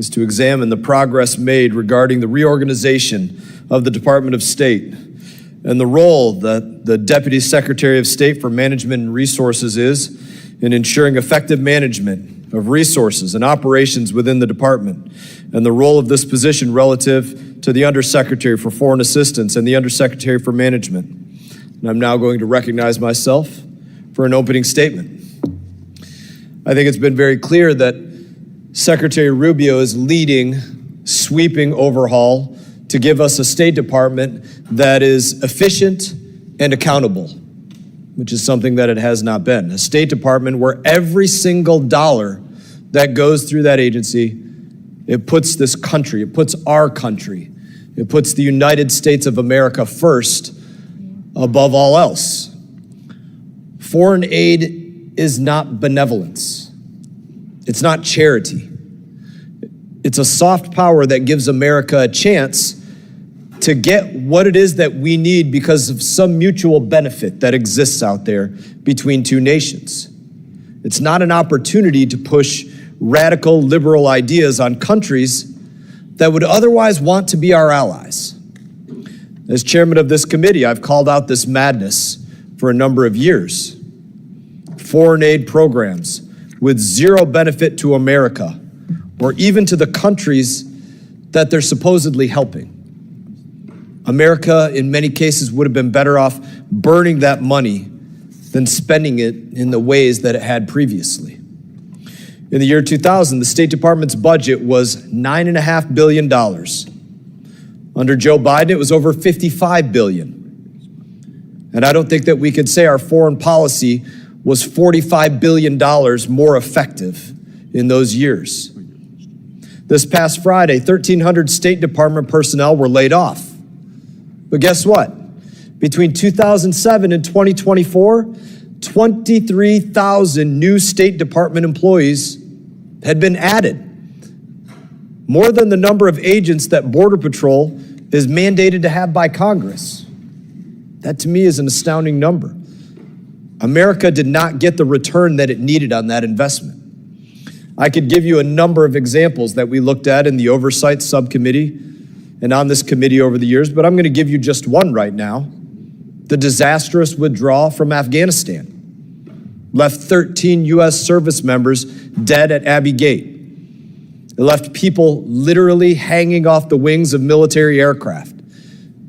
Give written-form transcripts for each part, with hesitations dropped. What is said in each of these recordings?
is to examine the progress made regarding the reorganization of the Department of State and the role that the Deputy Secretary of State for Management and Resources is in ensuring effective management of resources and operations within the department, and the role of this position relative to the Undersecretary for Foreign Assistance and the Undersecretary for Management. And I'm now going to recognize myself for an opening statement. I think it's been very clear that Secretary Rubio is leading sweeping overhaul to give us a State Department that is efficient and accountable, which is something that it has not been. A State Department where every single dollar that goes through that agency, it puts this country, it puts our country, it puts the United States of America first above all else. Foreign aid is not benevolence. It's not charity. It's a soft power that gives America a chance to get what it is that we need because of some mutual benefit that exists out there between two nations. It's not an opportunity to push radical liberal ideas on countries that would otherwise want to be our allies. As chairman of this committee, I've called out this madness for a number of years. Foreign aid programs with zero benefit to America or even to the countries that they're supposedly helping. America, in many cases, would have been better off burning that money than spending it in the ways that it had previously. In the year 2000, the State Department's budget was $9.5 billion. Under Joe Biden, it was over $55 billion. And I don't think that we could say our foreign policy was $45 billion more effective in those years. This past Friday, 1,300 State Department personnel were laid off. But guess what? Between 2007 and 2024, 23,000 new State Department employees had been added. More than the number of agents that Border Patrol is mandated to have by Congress. That to me is an astounding number. America did not get the return that it needed on that investment. I could give you a number of examples that we looked at in the Oversight Subcommittee and on this committee over the years, but I'm going to give you just one right now. The disastrous withdrawal from Afghanistan left 13 U.S. service members dead at Abbey Gate. It left people literally hanging off the wings of military aircraft,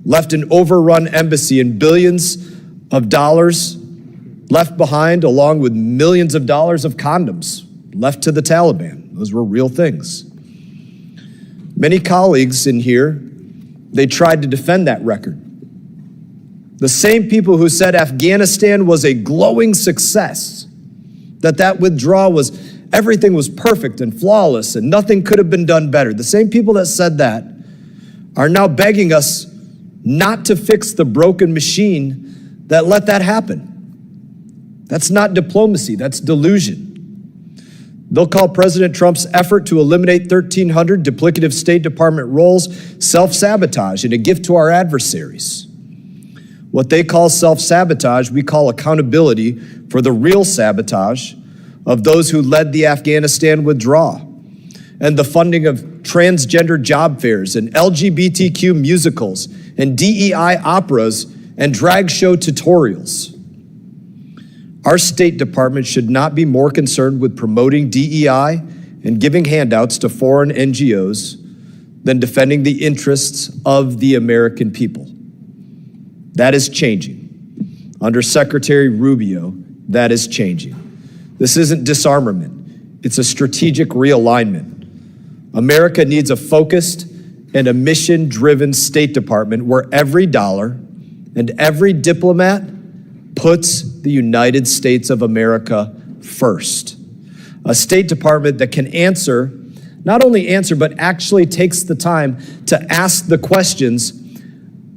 left an overrun embassy and billions of dollars left behind, along with millions of dollars of condoms left to the Taliban. Those were real things. Many colleagues in here, they tried to defend that record. The same people who said Afghanistan was a glowing success, that withdrawal was, everything was perfect and flawless and nothing could have been done better. The same people that said that are now begging us not to fix the broken machine that let that happen. That's not diplomacy, that's delusion. They'll call President Trump's effort to eliminate 1,300 duplicative State Department roles self-sabotage and a gift to our adversaries. What they call self-sabotage, we call accountability for the real sabotage of those who led the Afghanistan withdrawal and the funding of transgender job fairs and LGBTQ musicals and DEI operas and drag show tutorials. Our State Department should not be more concerned with promoting DEI and giving handouts to foreign NGOs than defending the interests of the American people. That is changing. Under Secretary Rubio, that is changing. This isn't disarmament, it's a strategic realignment. America needs a focused and a mission-driven State Department where every dollar and every diplomat puts the United States of America first. A State Department that can answer, not only answer, but actually takes the time to ask the questions,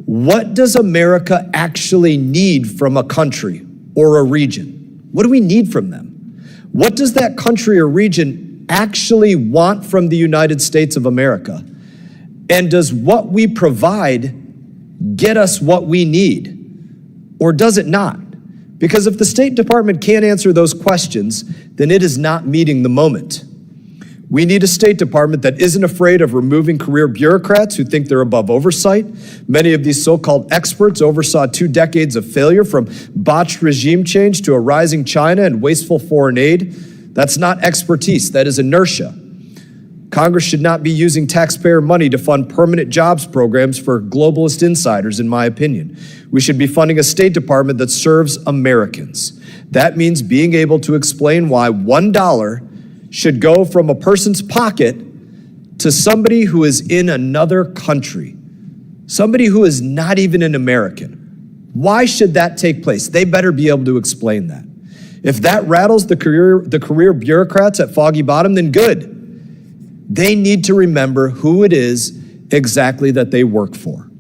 what does America actually need from a country or a region? What do we need from them? What does that country or region actually want from the United States of America? And does what we provide get us what we need, or does it not? Because if the State Department can't answer those questions, then it is not meeting the moment. We need a State Department that isn't afraid of removing career bureaucrats who think they're above oversight. Many of these so-called experts oversaw 2 decades of failure, from botched regime change to a rising China and wasteful foreign aid. That's not expertise, that is inertia. Congress should not be using taxpayer money to fund permanent jobs programs for globalist insiders, in my opinion. We should be funding a State Department that serves Americans. That means being able to explain why $1 should go from a person's pocket to somebody who is in another country, somebody who is not even an American. Why should that take place? They better be able to explain that. If that rattles the career bureaucrats at Foggy Bottom, then good. They need to remember who it is exactly that they work for.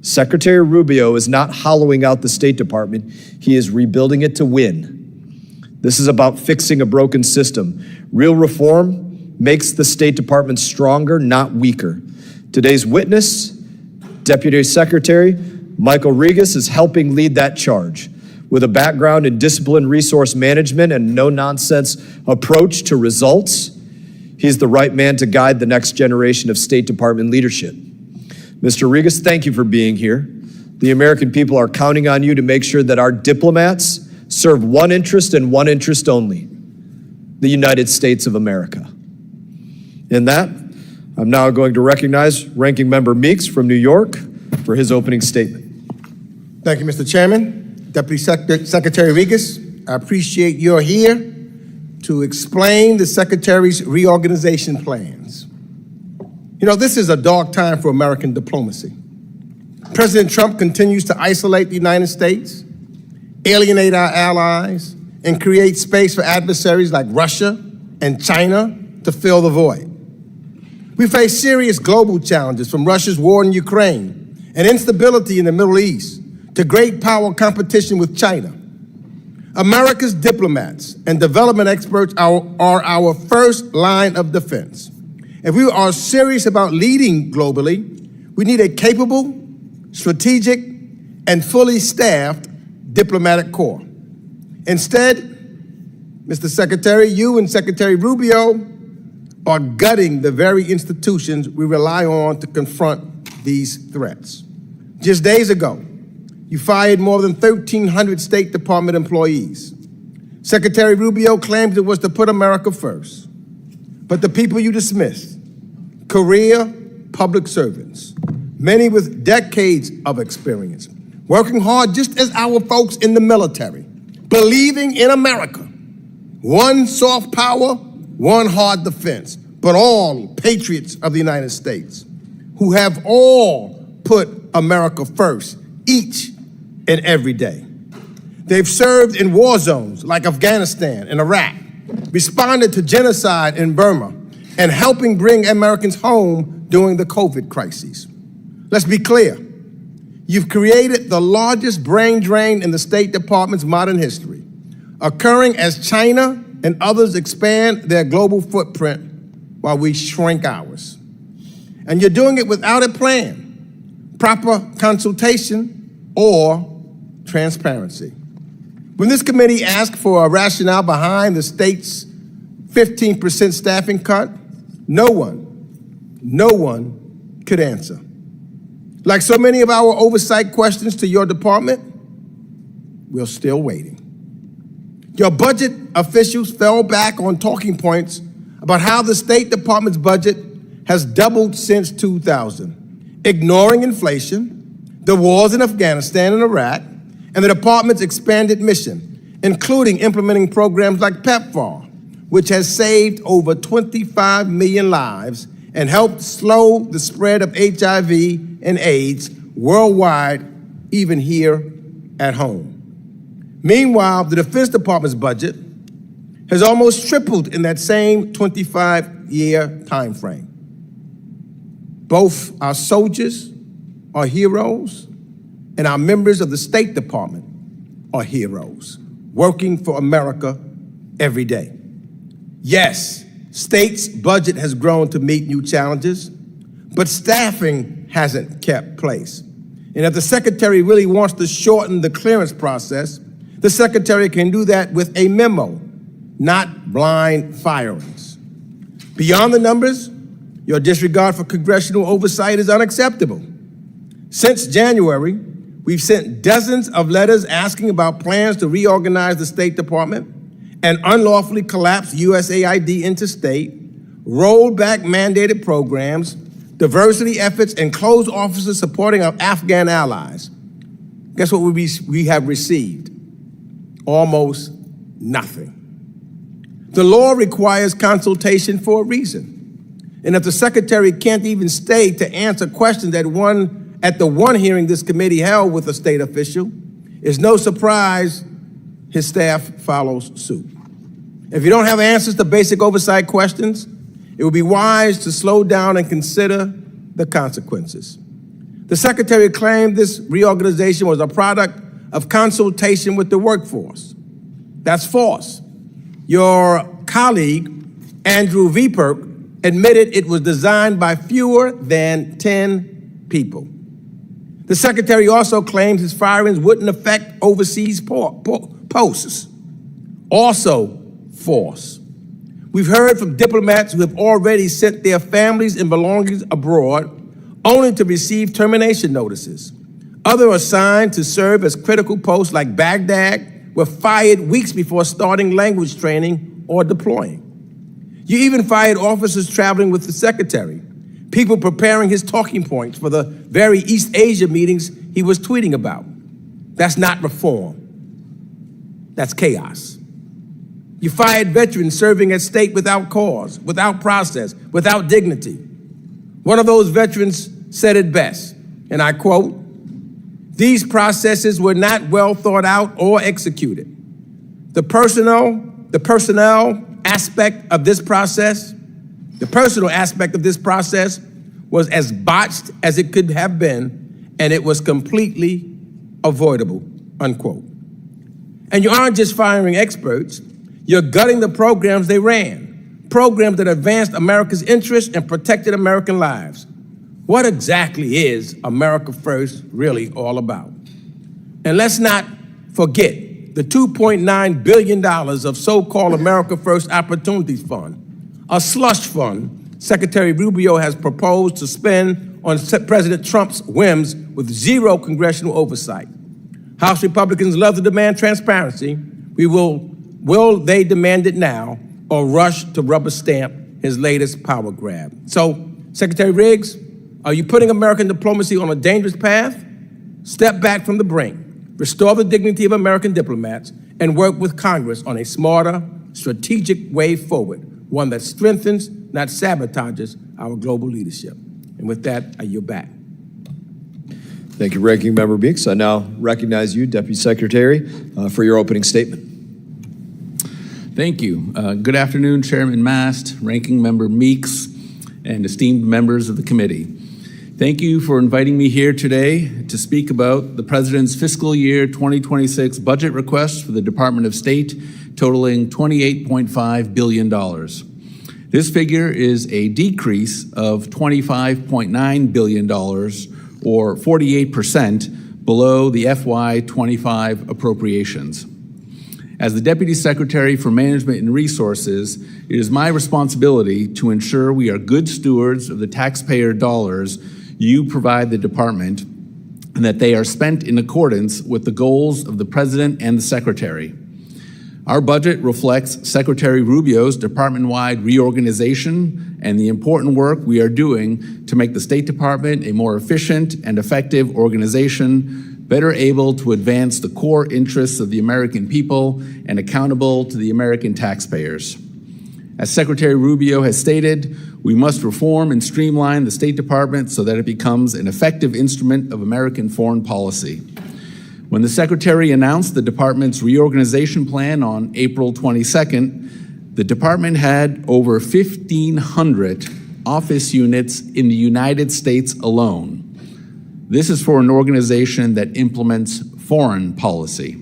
Secretary Rubio is not hollowing out the State Department. He is rebuilding it to win. This is about fixing a broken system. Real reform makes the State Department stronger, not weaker. Today's witness, Deputy Secretary Michael Regas, is helping lead that charge. With a background in disciplined resource management and no-nonsense approach to results, he's the right man to guide the next generation of State Department leadership. Mr. Regas, thank you for being here. The American people are counting on you to make sure that our diplomats serve one interest and one interest only: the United States of America. In that, I'm now going to recognize Ranking Member Meeks from New York for his opening statement. Thank you, Mr. Chairman. Deputy Secretary Regas, I appreciate you're here to explain the Secretary's reorganization plans. You know, this is a dark time for American diplomacy. President Trump continues to isolate the United States, alienate our allies, and create space for adversaries like Russia and China to fill the void. We face serious global challenges, from Russia's war in Ukraine and instability in the Middle East to great power competition with China. America's diplomats and development experts are our first line of defense. If we are serious about leading globally, we need a capable, strategic, and fully staffed diplomatic corps. Instead, Mr. Secretary, you and Secretary Rubio are gutting the very institutions we rely on to confront these threats. Just days ago, you fired more than 1,300 State Department employees. Secretary Rubio claims it was to put America first. But the people you dismissed, career public servants, many with decades of experience, working hard just as our folks in the military, believing in America. One soft power, one hard defense, but all patriots of the United States who have all put America first each and every day. They've served in war zones like Afghanistan and Iraq, responded to genocide in Burma, and helping bring Americans home during the COVID crises. Let's be clear. You've created the largest brain drain in the State Department's modern history, occurring as China and others expand their global footprint while we shrink ours. And you're doing it without a plan, proper consultation, or transparency. When this committee asked for a rationale behind the state's 15% staffing cut, no one could answer. Like so many of our oversight questions to your department, we're still waiting. Your budget officials fell back on talking points about how the State Department's budget has doubled since 2000, ignoring inflation, the wars in Afghanistan and Iraq, and the department's expanded mission, including implementing programs like PEPFAR, which has saved over 25 million lives and helped slow the spread of HIV and AIDS worldwide, even here at home. Meanwhile, the Defense Department's budget has almost tripled in that same 25-year time frame. Both our soldiers are heroes, and our members of the State Department are heroes, working for America every day. Yes, state's budget has grown to meet new challenges, but staffing hasn't kept pace. And if the Secretary really wants to shorten the clearance process, the Secretary can do that with a memo, not blind firings. Beyond the numbers, your disregard for congressional oversight is unacceptable. Since January, we've sent dozens of letters asking about plans to reorganize the State Department and unlawfully collapse USAID into state, roll back mandated programs, diversity efforts, and close offices supporting our Afghan allies. Guess what we have received? Almost nothing. The law requires consultation for a reason. And if the secretary can't even stay to answer questions at the one hearing this committee held with a state official, it's no surprise his staff follows suit. If you don't have answers to basic oversight questions, it would be wise to slow down and consider the consequences. The secretary claimed this reorganization was a product of consultation with the workforce. That's false. Your colleague, Andrew Vieperk, admitted it was designed by fewer than 10 people. The secretary also claimed his firings wouldn't affect overseas posts. Also false. We've heard from diplomats who have already sent their families and belongings abroad, only to receive termination notices. Others assigned to serve as critical posts like Baghdad were fired weeks before starting language training or deploying. You even fired officers traveling with the secretary, people preparing his talking points for the very East Asia meetings he was tweeting about. That's not reform. That's chaos. You fired veterans serving at stake without cause, without process, without dignity. One of those veterans said it best, and I quote, "These processes were not well thought out or executed. The personal aspect of this process was as botched as it could have been, and it was completely avoidable," unquote. And you aren't just firing experts, you're gutting the programs they ran, programs that advanced America's interests and protected American lives. What exactly is America First really all about? And let's not forget the $2.9 billion of so-called America First Opportunities Fund, a slush fund Secretary Rubio has proposed to spend on President Trump's whims with zero congressional oversight. House Republicans love to demand transparency. Will they demand it now or rush to rubber stamp his latest power grab? So, Secretary Riggs, are you putting American diplomacy on a dangerous path? Step back from the brink, restore the dignity of American diplomats, and work with Congress on a smarter, strategic way forward, one that strengthens, not sabotages, our global leadership. And with that, I yield back. Thank you, Ranking Member Meeks. I now recognize you, Deputy Secretary, for your opening statement. Thank you. Good afternoon, Chairman Mast, Ranking Member Meeks, and esteemed members of the committee. Thank you for inviting me here today to speak about the President's fiscal year 2026 budget request for the Department of State, totaling $28.5 billion. This figure is a decrease of $25.9 billion, or 48% below the FY25 appropriations. As the Deputy Secretary for Management and Resources, it is my responsibility to ensure we are good stewards of the taxpayer dollars you provide the department and that they are spent in accordance with the goals of the President and the Secretary. Our budget reflects Secretary Rubio's department-wide reorganization and the important work we are doing to make the State Department a more efficient and effective organization, better able to advance the core interests of the American people and accountable to the American taxpayers. As Secretary Rubio has stated, we must reform and streamline the State Department so that it becomes an effective instrument of American foreign policy. When the Secretary announced the department's reorganization plan on April 22nd, the department had over 1,500 office units in the United States alone. This is for an organization that implements foreign policy.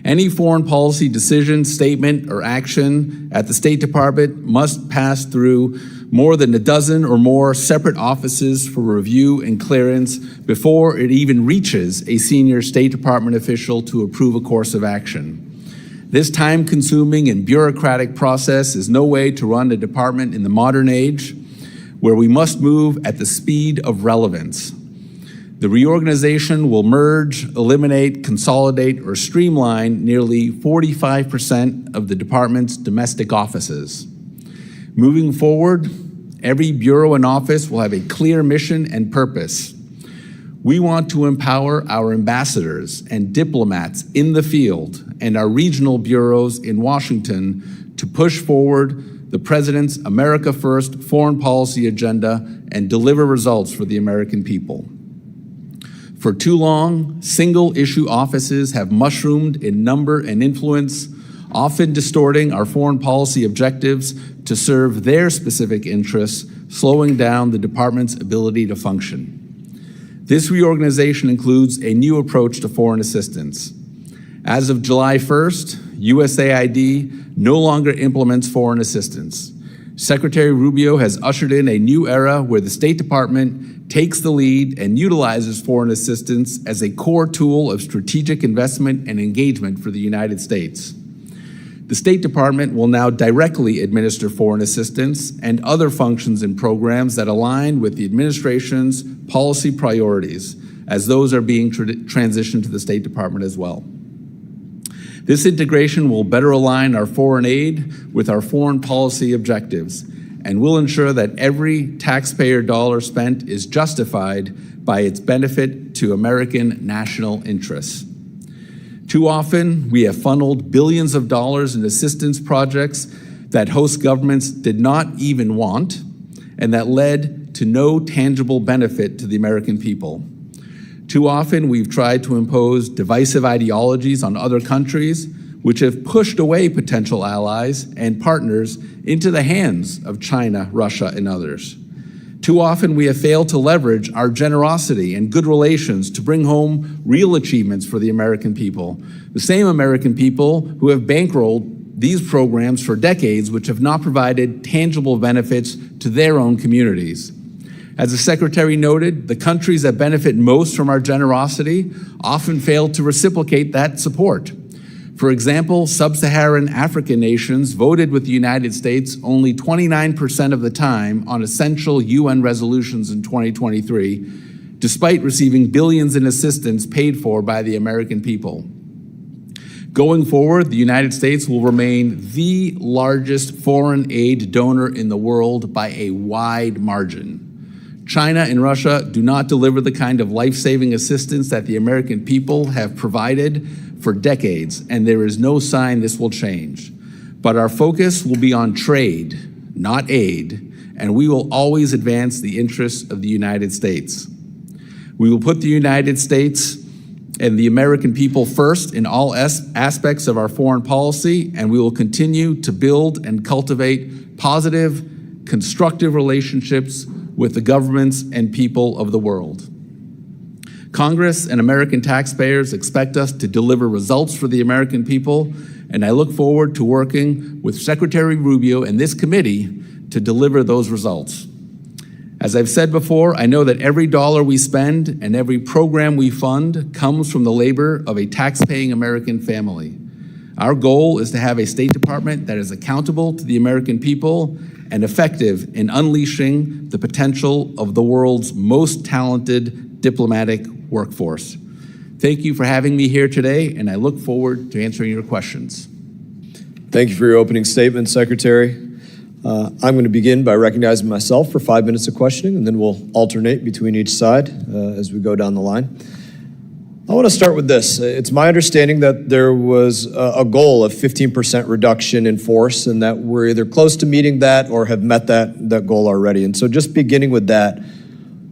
Any foreign policy decision, statement, or action at the State Department must pass through more than a dozen or more separate offices for review and clearance before it even reaches a senior State Department official to approve a course of action. This time-consuming and bureaucratic process is no way to run a department in the modern age, where we must move at the speed of relevance. The reorganization will merge, eliminate, consolidate, or streamline nearly 45% of the department's domestic offices. Moving forward, every bureau and office will have a clear mission and purpose. We want to empower our ambassadors and diplomats in the field and our regional bureaus in Washington to push forward the President's America First foreign policy agenda and deliver results for the American people. For too long, single-issue offices have mushroomed in number and influence, often distorting our foreign policy objectives to serve their specific interests, slowing down the department's ability to function. This reorganization includes a new approach to foreign assistance. As of July 1st, USAID no longer implements foreign assistance. Secretary Rubio has ushered in a new era where the State Department takes the lead and utilizes foreign assistance as a core tool of strategic investment and engagement for the United States. The State Department will now directly administer foreign assistance and other functions and programs that align with the administration's policy priorities, as those are being transitioned to the State Department as well. This integration will better align our foreign aid with our foreign policy objectives and will ensure that every taxpayer dollar spent is justified by its benefit to American national interests. Too often, we have funneled billions of dollars in assistance projects that host governments did not even want and that led to no tangible benefit to the American people. Too often, we've tried to impose divisive ideologies on other countries, which have pushed away potential allies and partners into the hands of China, Russia, and others. Too often, we have failed to leverage our generosity and good relations to bring home real achievements for the American people, the same American people who have bankrolled these programs for decades, which have not provided tangible benefits to their own communities. As the Secretary noted, the countries that benefit most from our generosity often fail to reciprocate that support. For example, sub-Saharan African nations voted with the United States only 29% of the time on essential UN resolutions in 2023, despite receiving billions in assistance paid for by the American people. Going forward, the United States will remain the largest foreign aid donor in the world by a wide margin. China and Russia do not deliver the kind of life-saving assistance that the American people have provided for decades, and there is no sign this will change. But our focus will be on trade, not aid, and we will always advance the interests of the United States. We will put the United States and the American people first in all aspects of our foreign policy, and we will continue to build and cultivate positive, constructive relationships with the governments and people of the world. Congress and American taxpayers expect us to deliver results for the American people, and I look forward to working with Secretary Rubio and this committee to deliver those results. As I've said before, I know that every dollar we spend and every program we fund comes from the labor of a tax-paying American family. Our goal is to have a State Department that is accountable to the American people and effective in unleashing the potential of the world's most talented diplomatic workforce. Thank you for having me here today, and I look forward to answering your questions. Thank you for your opening statement, Secretary. I'm going to begin by recognizing myself for 5 minutes of questioning, and then we'll alternate between each side as we go down the line. I want to start with this. It's my understanding that there was a goal of 15% reduction in force, and that we're either close to meeting that or have met that goal already. And so just beginning with that,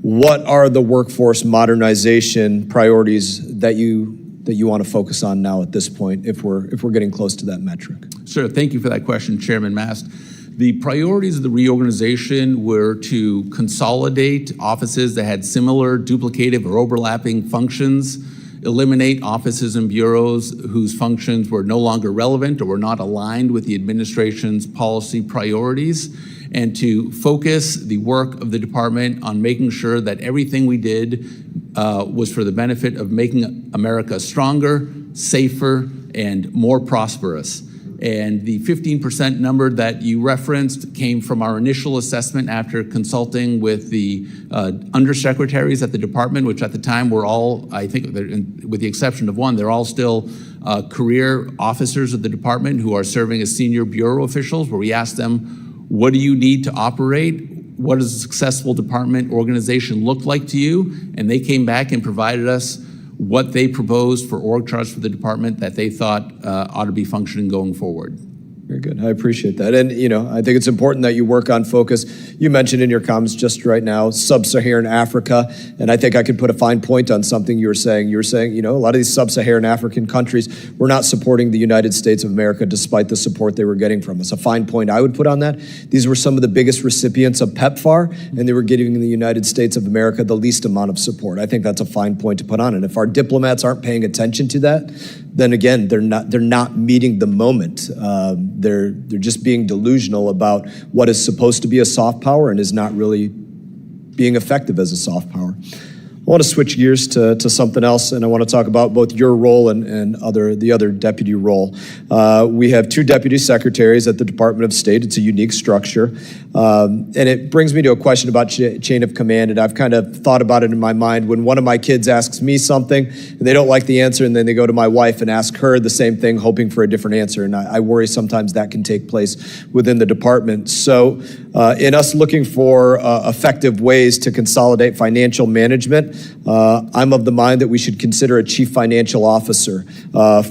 what are the workforce modernization priorities that you want to focus on now at this point, if we're getting close to that metric? Sure. Thank you for that question, Chairman Mast. The priorities of the reorganization were to consolidate offices that had similar, duplicative, or overlapping functions, eliminate offices and bureaus whose functions were no longer relevant or were not aligned with the administration's policy priorities, and to focus the work of the department on making sure that everything we did was for the benefit of making America stronger, safer, and more prosperous. And the 15% number that you referenced came from our initial assessment after consulting with the undersecretaries at the department, which at the time were all, I think, with the exception of one, they're all still career officers of the department who are serving as senior bureau officials, where we asked them, what do you need to operate? What does a successful department organization look like to you? And they came back and provided us what they proposed for org charts for the department that they thought ought to be functioning going forward. Very good. I appreciate that. And, I think it's important that you work on focus. You mentioned in your comments just right now, sub-Saharan Africa. And I think I could put a fine point on something you were saying. You were saying, a lot of these sub-Saharan African countries were not supporting the United States of America despite the support they were getting from us. A fine point I would put on that. These were some of the biggest recipients of PEPFAR, and they were giving the United States of America the least amount of support. I think that's a fine point to put on. And if our diplomats aren't paying attention to that, then again, they're not meeting the moment. They're just being delusional about what is supposed to be a soft power and is not really being effective as a soft power. I want to switch gears to something else, and I want to talk about both your role and the other deputy role. We have two deputy secretaries at the Department of State. It's a unique structure. And it brings me to a question about chain of command, and I've kind of thought about it in my mind when one of my kids asks me something, and they don't like the answer, and then they go to my wife and ask her the same thing, hoping for a different answer, and I worry sometimes that can take place within the department. So in us looking for effective ways to consolidate financial management, I'm of the mind that we should consider a chief financial officer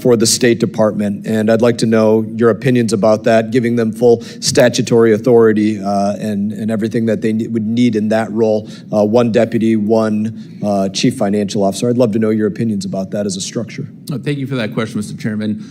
for the State Department, and I'd like to know your opinions about that, giving them full statutory authority and everything that they would need in that role. One deputy, one chief financial officer. I'd love to know your opinions about that as a structure. Thank you for that question, Mr. Chairman.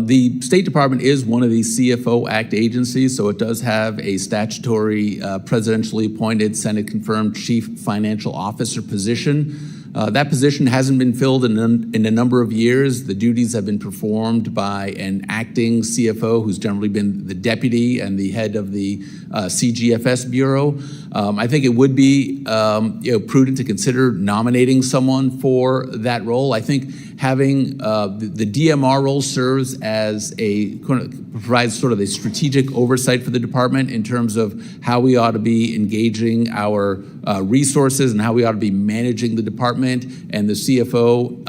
The State Department is one of these CFO Act agencies, so it does have a statutory, presidentially appointed, Senate-confirmed chief financial officer position. That position hasn't been filled in a number of years. The duties have been performed by an acting CFO who's generally been the deputy and the head of the CGFS Bureau. I think it would be prudent to consider nominating someone for that role. I think having the DMR role serves as provides sort of a strategic oversight for the department in terms of how we ought to be engaging our resources and how we ought to be managing the department. And the CFO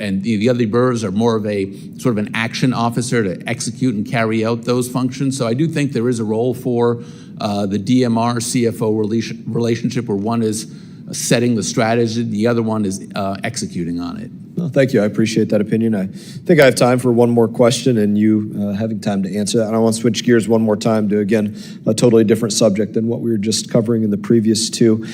and the other bureaus are more of a sort of an action officer to execute and carry out those functions. So I do think there is a role for the DMR CFO relationship where one is setting the strategy, the other one is executing on it. Well, thank you. I appreciate that opinion. I think I have time for one more question and you having time to answer that. And I want to switch gears one more time to, again, a totally different subject than what we were just covering in the previous two.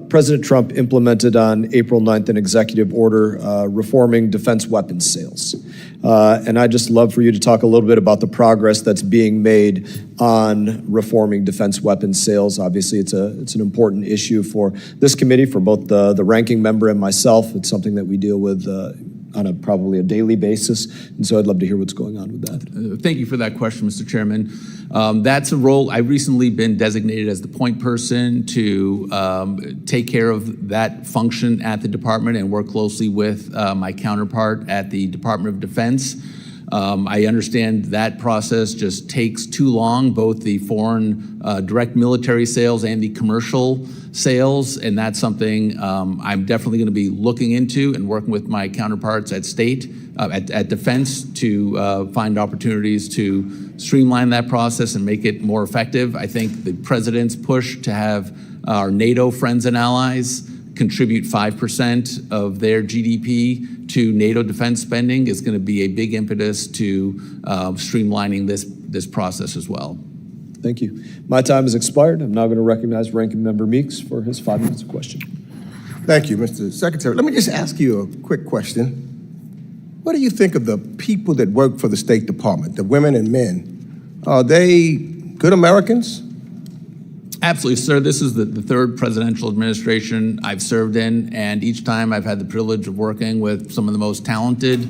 President Trump implemented on April 9th an executive order reforming defense weapons sales. And I'd just love for you to talk a little bit about the progress that's being made on reforming defense weapons sales. Obviously, it's an important issue for this committee, for both the ranking member and myself. It's something that we deal with on probably a daily basis. And so I'd love to hear what's going on with that. Thank you for that question, Mr. Chairman. That's a role. I've recently been designated as the point person to take care of that function at the department and work closely with my counterpart at the Department of Defense. I understand that process just takes too long, both the foreign direct military sales and the commercial sales, and that's something I'm definitely going to be looking into and working with my counterparts at State, at Defense, to find opportunities to streamline that process and make it more effective. I think the President's push to have our NATO friends and allies contribute 5% of their GDP to NATO defense spending is going to be a big impetus to streamlining this process as well. Thank you. My time has expired. I'm now going to recognize Ranking Member Meeks for his 5 minutes of question. Thank you, Mr. Secretary. Let me just ask you a quick question. What do you think of the people that work for the State Department, the women and men? Are they good Americans? Absolutely, sir. This is the third presidential administration I've served in, and each time I've had the privilege of working with some of the most talented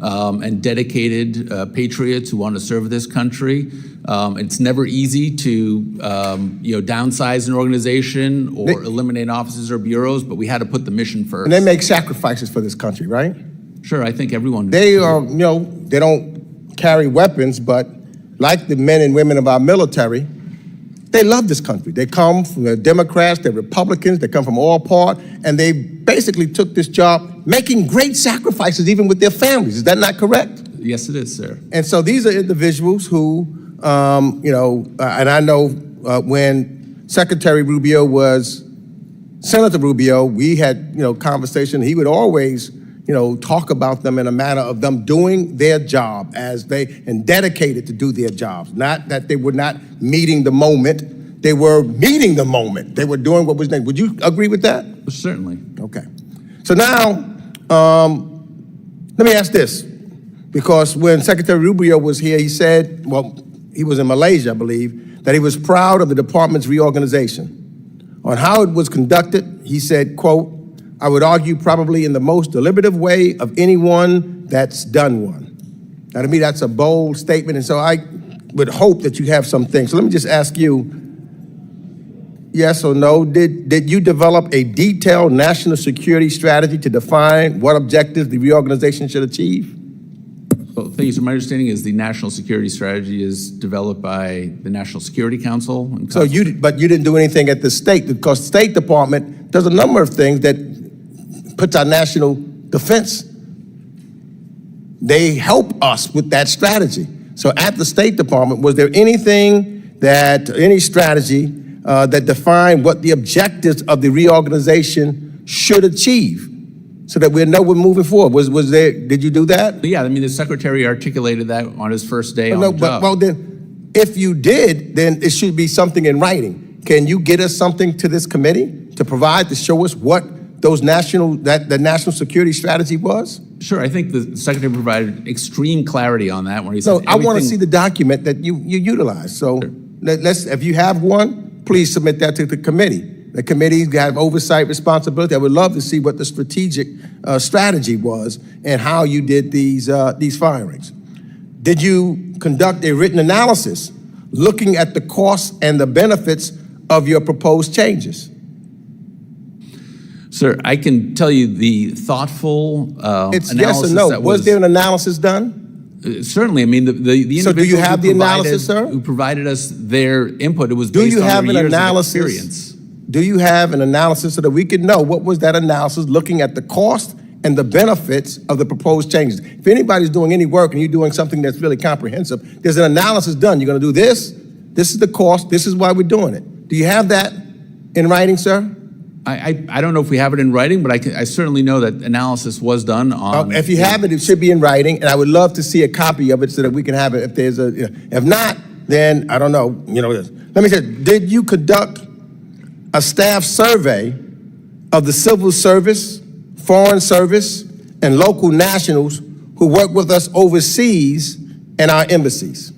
and dedicated patriots who want to serve this country. It's never easy to downsize an organization or eliminate offices or bureaus, but we had to put the mission first. And they make sacrifices for this country, right? Sure, I think everyone. They are, they don't carry weapons, but like the men and women of our military, they love this country. They come from the Democrats, they're Republicans, they come from all parts, and they basically took this job making great sacrifices even with their families. Is that not correct? Yes, it is, sir. And so these are individuals who, and I know when Senator Rubio, we had, conversation. He would always, talk about them in a manner of them doing their job and dedicated to do their jobs. Not that they were not meeting the moment. They were meeting the moment. They were doing what was needed. Would you agree with that? Certainly. Okay. So now, let me ask this. Because when Secretary Rubio was here, he said, well, he was in Malaysia, I believe, that he was proud of the department's reorganization. On how it was conducted, he said, quote, I would argue probably in the most deliberative way of anyone that's done one. Now, to me, that's a bold statement, and so I would hope that you have some things. So let me just ask you, yes or no, did you develop a detailed national security strategy to define what objectives the reorganization should achieve? Well, thank you. So my understanding is the national security strategy is developed by the National Security Council. But you didn't do anything at the state, because the State Department does a number of things that puts our national defense. They help us with that strategy. So at the State Department, was there any strategy that defined what the objectives of the reorganization should achieve, so that we know we're moving forward? Did you do that? Yeah, I mean, the secretary articulated that on his first day on the job. Well, then, if you did, then it should be something in writing. Can you get us something to this committee to show us what the national security strategy was? Sure, I think the secretary provided extreme clarity on that when he said So I want to see the document that you utilized. So Sure. if you have one, please submit that to the committee. The committee's got oversight responsibility. I would love to see what the strategic strategy was and how you did these firings. Did you conduct a written analysis looking at the costs and the benefits of your proposed changes? Sir, I can tell you the thoughtful It's analysis yes or no. that Was there an analysis done? Certainly, I mean, the individuals So do you have the analysis, sir? who provided us their input, it was Do based you on have their an years of analysis? experience. Do you have an analysis so that we can know what was that analysis looking at the cost and the benefits of the proposed changes? If anybody's doing any work and you're doing something that's really comprehensive, there's an analysis done. You're going to do this. This is the cost. This is why we're doing it. Do you have that in writing, sir? I don't know if we have it in writing, but I certainly know that analysis was done on. If you have it, it should be in writing, and I would love to see a copy of it so that we can have it. If not, then I don't know. Let me say, did you conduct a staff survey of the civil service, foreign service, and local nationals who work with us overseas in our embassies?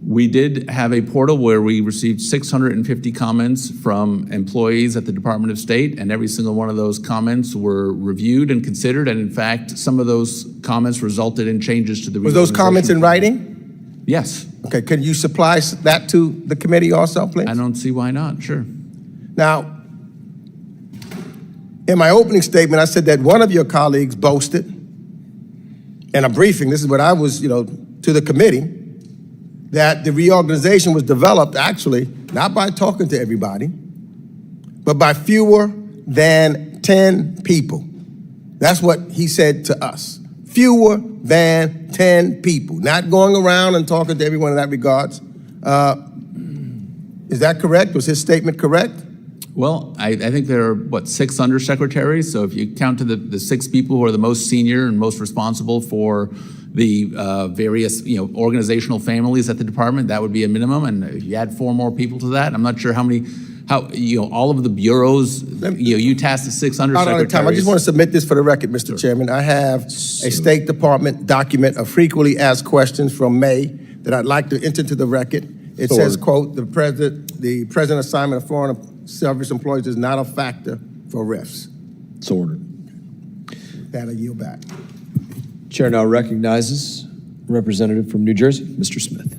We did have a portal where we received 650 comments from employees at the Department of State, and every single one of those comments were reviewed and considered, and in fact, some of those comments resulted in changes to the Was those comments in writing? Yes. Okay, can you supply that to the committee also, please? I don't see why not, sure. Now, in my opening statement, I said that one of your colleagues boasted in a briefing, this is what I was, to the committee, that the reorganization was developed actually not by talking to everybody, but by fewer than 10 people. That's what he said to us. Fewer than 10 people. Not going around and talking to everyone in that regards. Is that correct? Was his statement correct? Well, I think there are, 6 undersecretaries? So if you count to the 6 people who are the most senior and most responsible for the various, organizational families at the department, that would be a minimum. And if you add 4 more people to that, I'm not sure how all of the bureaus, you tasked the 6 undersecretaries. I just want to submit this for the record, Mr. Sure. Chairman. I have a State Department document of frequently asked questions from May that I'd like to enter into the record. It says, quote, the present assignment of foreign service employees is not a factor for RIFs. It's ordered. That I yield back. Chair now recognizes Representative from New Jersey, Mr. Smith.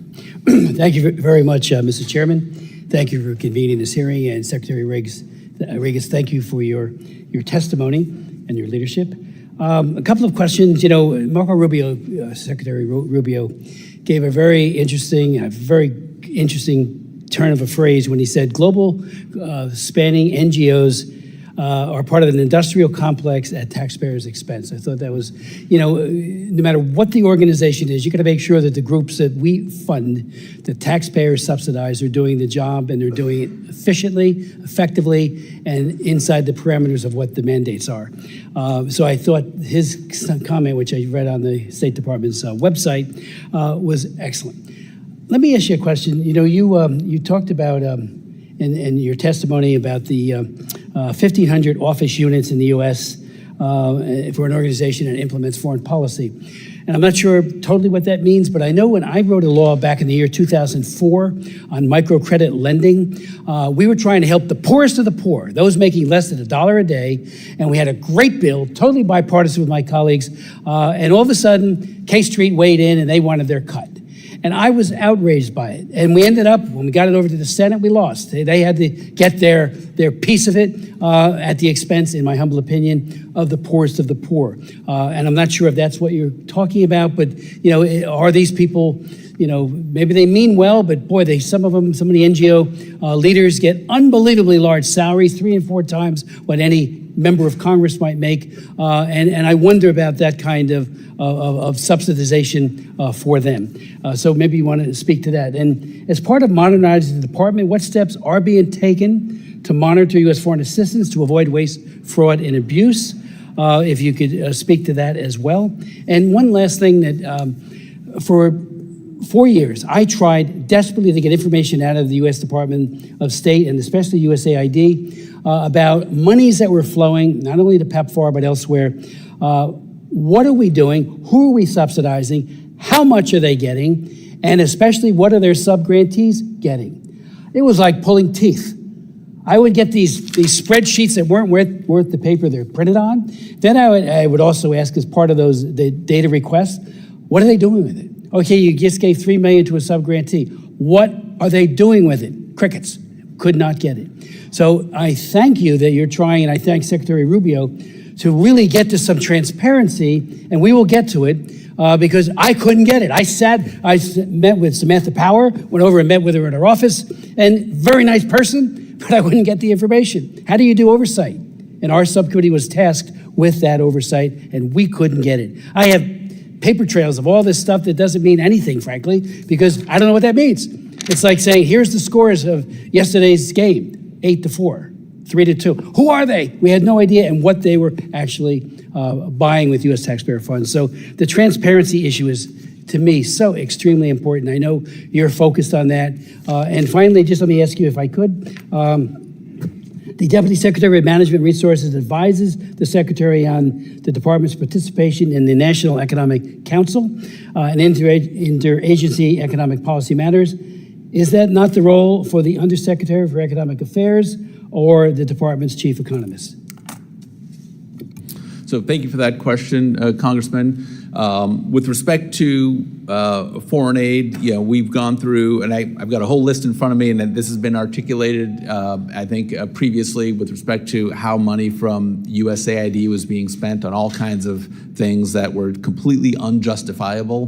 Thank you very much, Mr. Chairman. Thank you for convening this hearing, and Secretary Regis, thank you for your testimony and your leadership. A couple of questions. Marco Rubio, Secretary Rubio, gave a very interesting turn of a phrase when he said global spanning NGOs are part of an industrial complex at taxpayers' expense. I thought that was, no matter what the organization is, you got to make sure that the groups that we fund, the taxpayers subsidize, are doing the job and they're doing it efficiently, effectively, and inside the parameters of what the mandates are. So I thought his comment, which I read on the State Department's website, was excellent. Let me ask you a question. You talked about in your testimony about the 1,500 office units in the U.S. For an organization that implements foreign policy. And I'm not sure totally what that means, but I know when I wrote a law back in the year 2004 on microcredit lending, we were trying to help the poorest of the poor, those making less than $1 a day, and we had a great bill, totally bipartisan with my colleagues, and all of a sudden, K Street weighed in and they wanted their cut. And I was outraged by it. And we ended up, when we got it over to the Senate, we lost. They had to get their piece of it at the expense, in my humble opinion, of the poorest of the poor. And I'm not sure if that's what you're talking about, but are these people, maybe they mean well, but boy, some of the NGO leaders get unbelievably large salaries, 3 and 4 times what any member of Congress might make. And I wonder about that kind of subsidization for them. So maybe you want to speak to that. And as part of modernizing the department, what steps are being taken to monitor U.S. foreign assistance to avoid waste, fraud, and abuse? If you could speak to that as well. And one last thing that for 4 years, I tried desperately to get information out of the U.S. Department of State and especially USAID about monies that were flowing, not only to PEPFAR, but elsewhere. What are we doing? Who are we subsidizing? How much are they getting? And especially, what are their sub-grantees getting? It was like pulling teeth. I would get these spreadsheets that weren't worth the paper they're printed on. Then I would also ask, as part of the data requests, what are they doing with it? Okay, you just gave $3 million to a sub-grantee. What are they doing with it? Crickets. Could not get it. So I thank you that you're trying, and I thank Secretary Rubio, to really get to some transparency, and we will get to it, because I couldn't get it. I met with Samantha Power, went over and met with her in her office, and very nice person, but I wouldn't get the information. How do you do oversight? And our subcommittee was tasked with that oversight, and we couldn't get it. I have paper trails of all this stuff that doesn't mean anything, frankly, because I don't know what that means. It's like saying, here's the scores of yesterday's game, 8-4. 3-2. Who are they? We had no idea, and what they were actually buying with U.S. taxpayer funds. So the transparency issue is, to me, so extremely important. I know you're focused on that. And finally, just let me ask you, if I could, the Deputy Secretary of Management Resources advises the Secretary on the Department's participation in the National Economic Council and interagency economic policy matters. Is that not the role for the Undersecretary for Economic Affairs or the department's chief economist? So thank you for that question, Congressman. With respect to foreign aid, we've gone through, and I've got a whole list in front of me, and this has been articulated, I think, previously with respect to how money from USAID was being spent on all kinds of things that were completely unjustifiable.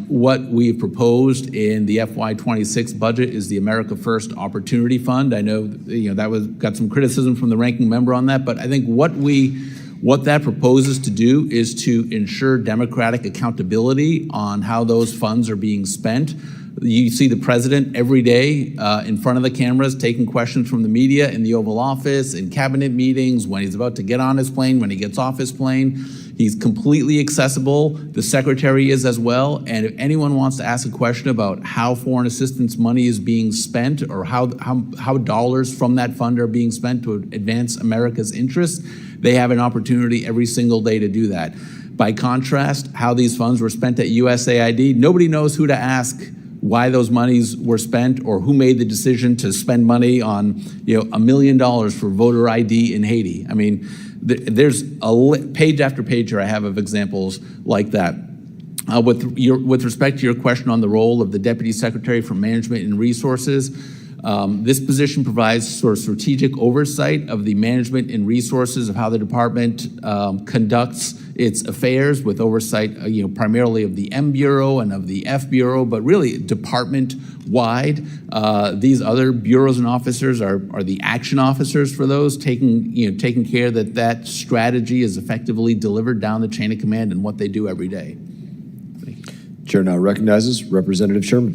What we've proposed in the FY26 budget is the America First Opportunity Fund. I know that got some criticism from the ranking member on that, but I think what that proposes to do is to ensure democratic accountability on how those funds are being spent. You see the president every day in front of the cameras taking questions from the media in the Oval Office, in cabinet meetings, when he's about to get on his plane, when he gets off his plane. He's completely accessible. The secretary is as well. And if anyone wants to ask a question about how foreign assistance money is being spent or how dollars from that fund are being spent to advance America's interests, they have an opportunity every single day to do that. By contrast, how these funds were spent at USAID, nobody knows who to ask why those monies were spent or who made the decision to spend money on $1 million for voter ID in Haiti. I mean, there's page after page here I have of examples like that. With respect to your question on the role of the Deputy Secretary for Management and Resources, This position provides sort of strategic oversight of the management and resources of how the department conducts its affairs, with oversight, primarily of the M Bureau and of the F Bureau, but really department-wide. These other bureaus and officers are the action officers for those, taking care that that strategy is effectively delivered down the chain of command in what they do every day. Chair now recognizes Representative Sherman.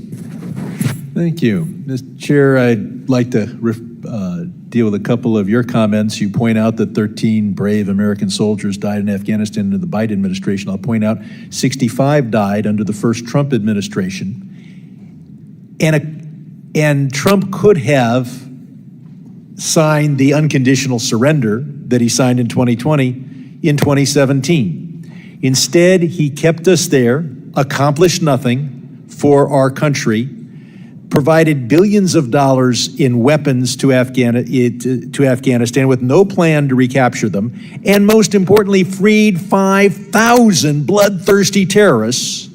Thank you. Mr. Chair, I'd like to deal with a couple of your comments. You point out that 13 brave American soldiers died in Afghanistan under the Biden administration. I'll point out 65 died under the first Trump administration. And Trump could have signed the unconditional surrender that he signed in 2020 in 2017. Instead, he kept us there, accomplished nothing for our country, provided billions of dollars in weapons to Afghanistan with no plan to recapture them, and most importantly, freed 5,000 bloodthirsty terrorists,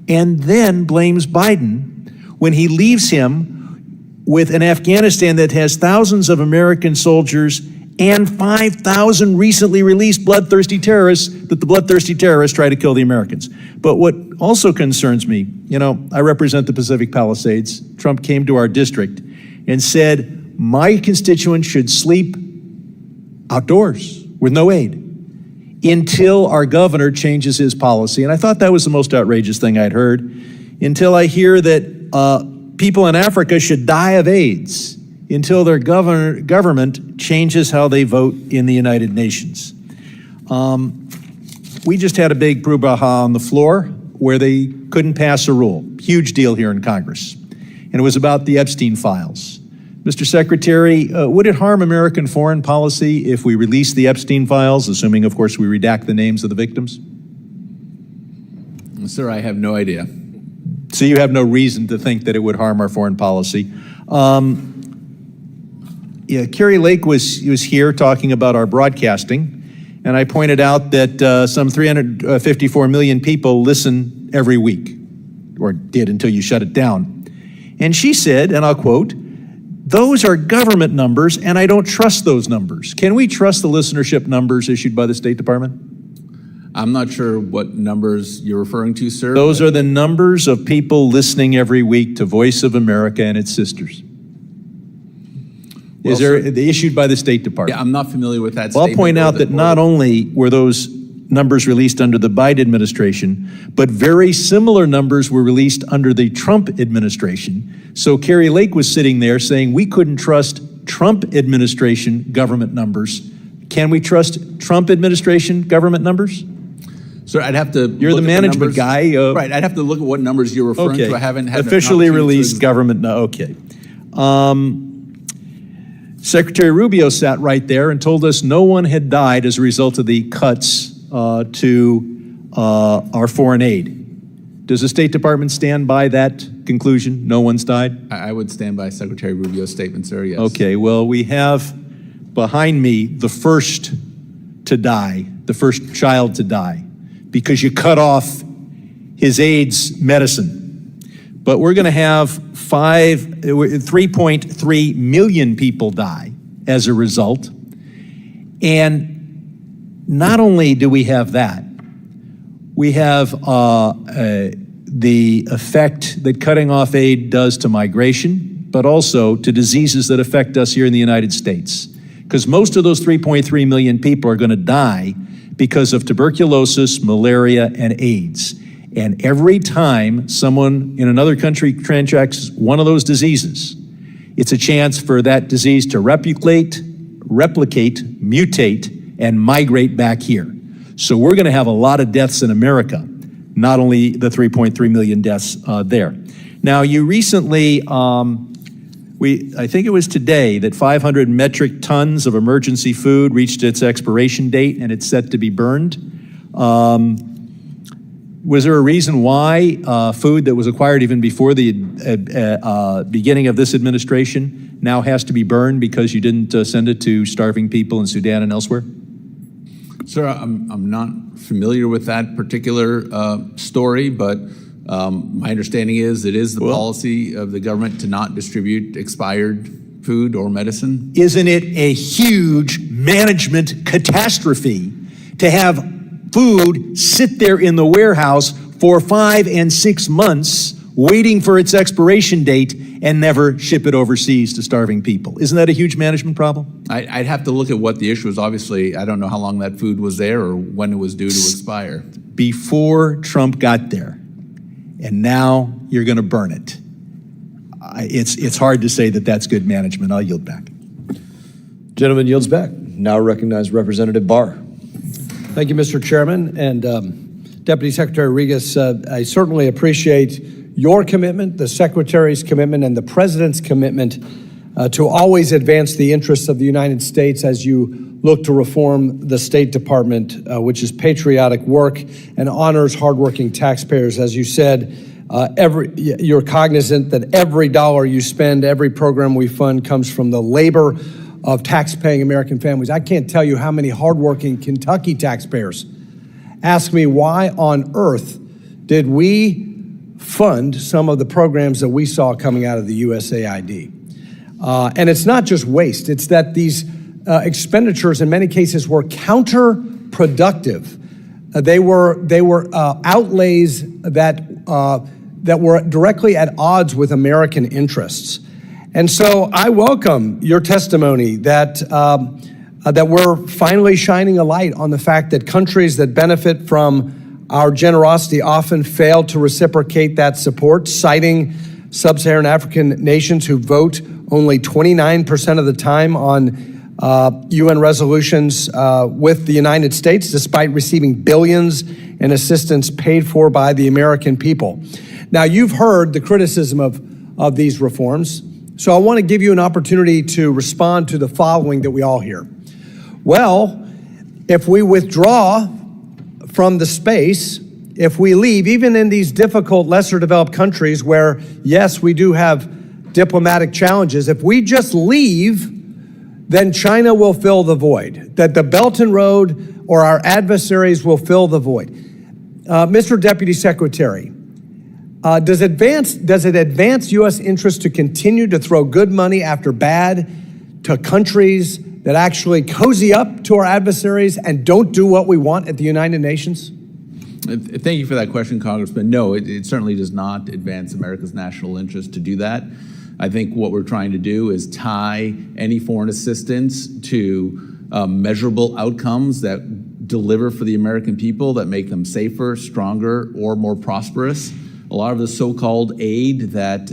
and then blames Biden when he leaves him with an Afghanistan that has thousands of American soldiers and 5,000 recently released bloodthirsty terrorists, that the bloodthirsty terrorists try to kill the Americans. But what also concerns me, I represent the Pacific Palisades. Trump came to our district and said, my constituents should sleep outdoors with no aid until our governor changes his policy. And I thought that was the most outrageous thing I'd heard, until I hear that people in Africa should die of AIDS until their government changes how they vote in the United Nations. We just had a big brouhaha on the floor where they couldn't pass a rule. Huge deal here in Congress. And it was about the Epstein files. Mr. Secretary, would it harm American foreign policy if we release the Epstein files, assuming, of course, we redact the names of the victims? Sir, I have no idea. So you have no reason to think that it would harm our foreign policy. Carrie Lake was here talking about our broadcasting, and I pointed out that some 354 million people listen every week, or did until you shut it down. And she said, and I'll quote, "Those are government numbers, and I don't trust those numbers." Can we trust the listenership numbers issued by the State Department? I'm not sure what numbers you're referring to, sir. Those are the numbers of people listening every week to Voice of America and its sisters. Well, Issued by the State Department? Yeah, I'm not familiar with that Well, I'll statement. point out that not only were those numbers released under the Biden administration, but very similar numbers were released under the Trump administration. So Carrie Lake was sitting there saying we couldn't trust Trump administration government numbers. Can we trust Trump administration government numbers? Sir, I'd have to. You're the management guy. Right, I'd have to look at what numbers you're referring to. I haven't had officially released government. No, okay. Secretary Rubio sat right there and told us no one had died as a result of the cuts to our foreign aid. Does the State Department stand by that conclusion? No one's died? I would stand by Secretary Rubio's statement, sir, yes. Okay, well, we have behind me the first to die, the first child to die, because you cut off his AIDS medicine. But we're going to have 3.3 million people die as a result. And not only do we have that, we have the effect that cutting off aid does to migration, but also to diseases that affect us here in the United States. Because most of those 3.3 million people are going to die because of tuberculosis, malaria, and AIDS. And every time someone in another country contracts one of those diseases, it's a chance for that disease to replicate, mutate, and migrate back here. So we're going to have a lot of deaths in America, not only the 3.3 million deaths there. Now, you recently, I think it was today, that 500 metric tons of emergency food reached its expiration date, and it's set to be burned. Was there a reason why food that was acquired even before the beginning of this administration now has to be burned because you didn't send it to starving people in Sudan and elsewhere? Sir, I'm not familiar with that particular story, but My understanding is it is the policy of the government to not distribute expired food or medicine. Isn't it a huge management catastrophe to have food sit there in the warehouse for 5 and 6 months waiting for its expiration date and never ship it overseas to starving people? Isn't that a huge management problem? I'd have to look at what the issue is. Obviously, I don't know how long that food was there or when it was due to expire. Before Trump got there, and now you're going to burn it. It's hard to say that that's good management. I'll yield back. Gentleman yields back. Now recognize Representative Barr. Thank you, Mr. Chairman. And Deputy Secretary Regas, I certainly appreciate your commitment, the Secretary's commitment, and the President's commitment to always advance the interests of the United States as you look to reform the State Department, which is patriotic work and honors hardworking taxpayers. As you said, you're cognizant that every dollar you spend, every program we fund comes from the labor of tax-paying American families. I can't tell you how many hardworking Kentucky taxpayers ask me why on earth did we fund some of the programs that we saw coming out of the USAID. And it's not just waste, it's that these expenditures in many cases were counterproductive. They were outlays that were directly at odds with American interests. And so I welcome your testimony that we're finally shining a light on the fact that countries that benefit from our generosity often fail to reciprocate that support, citing sub-Saharan African nations who vote only 29% of the time on UN resolutions with the United States, despite receiving billions in assistance paid for by the American people. Now, you've heard the criticism of these reforms, so I want to give you an opportunity to respond to the following that we all hear. Well, if we withdraw from the space, if we leave, even in these difficult, lesser developed countries where, yes, we do have diplomatic challenges, if we just leave, then China will fill the void, that the Belt and Road or our adversaries will fill the void. Mr. Deputy Secretary, does it advance U.S. interests to continue to throw good money after bad to countries that actually cozy up to our adversaries and don't do what we want at the United Nations? Thank you for that question, Congressman. No, it certainly does not advance America's national interest to do that. I think what we're trying to do is tie any foreign assistance to measurable outcomes that deliver for the American people, that make them safer, stronger, or more prosperous. A lot of the so-called aid that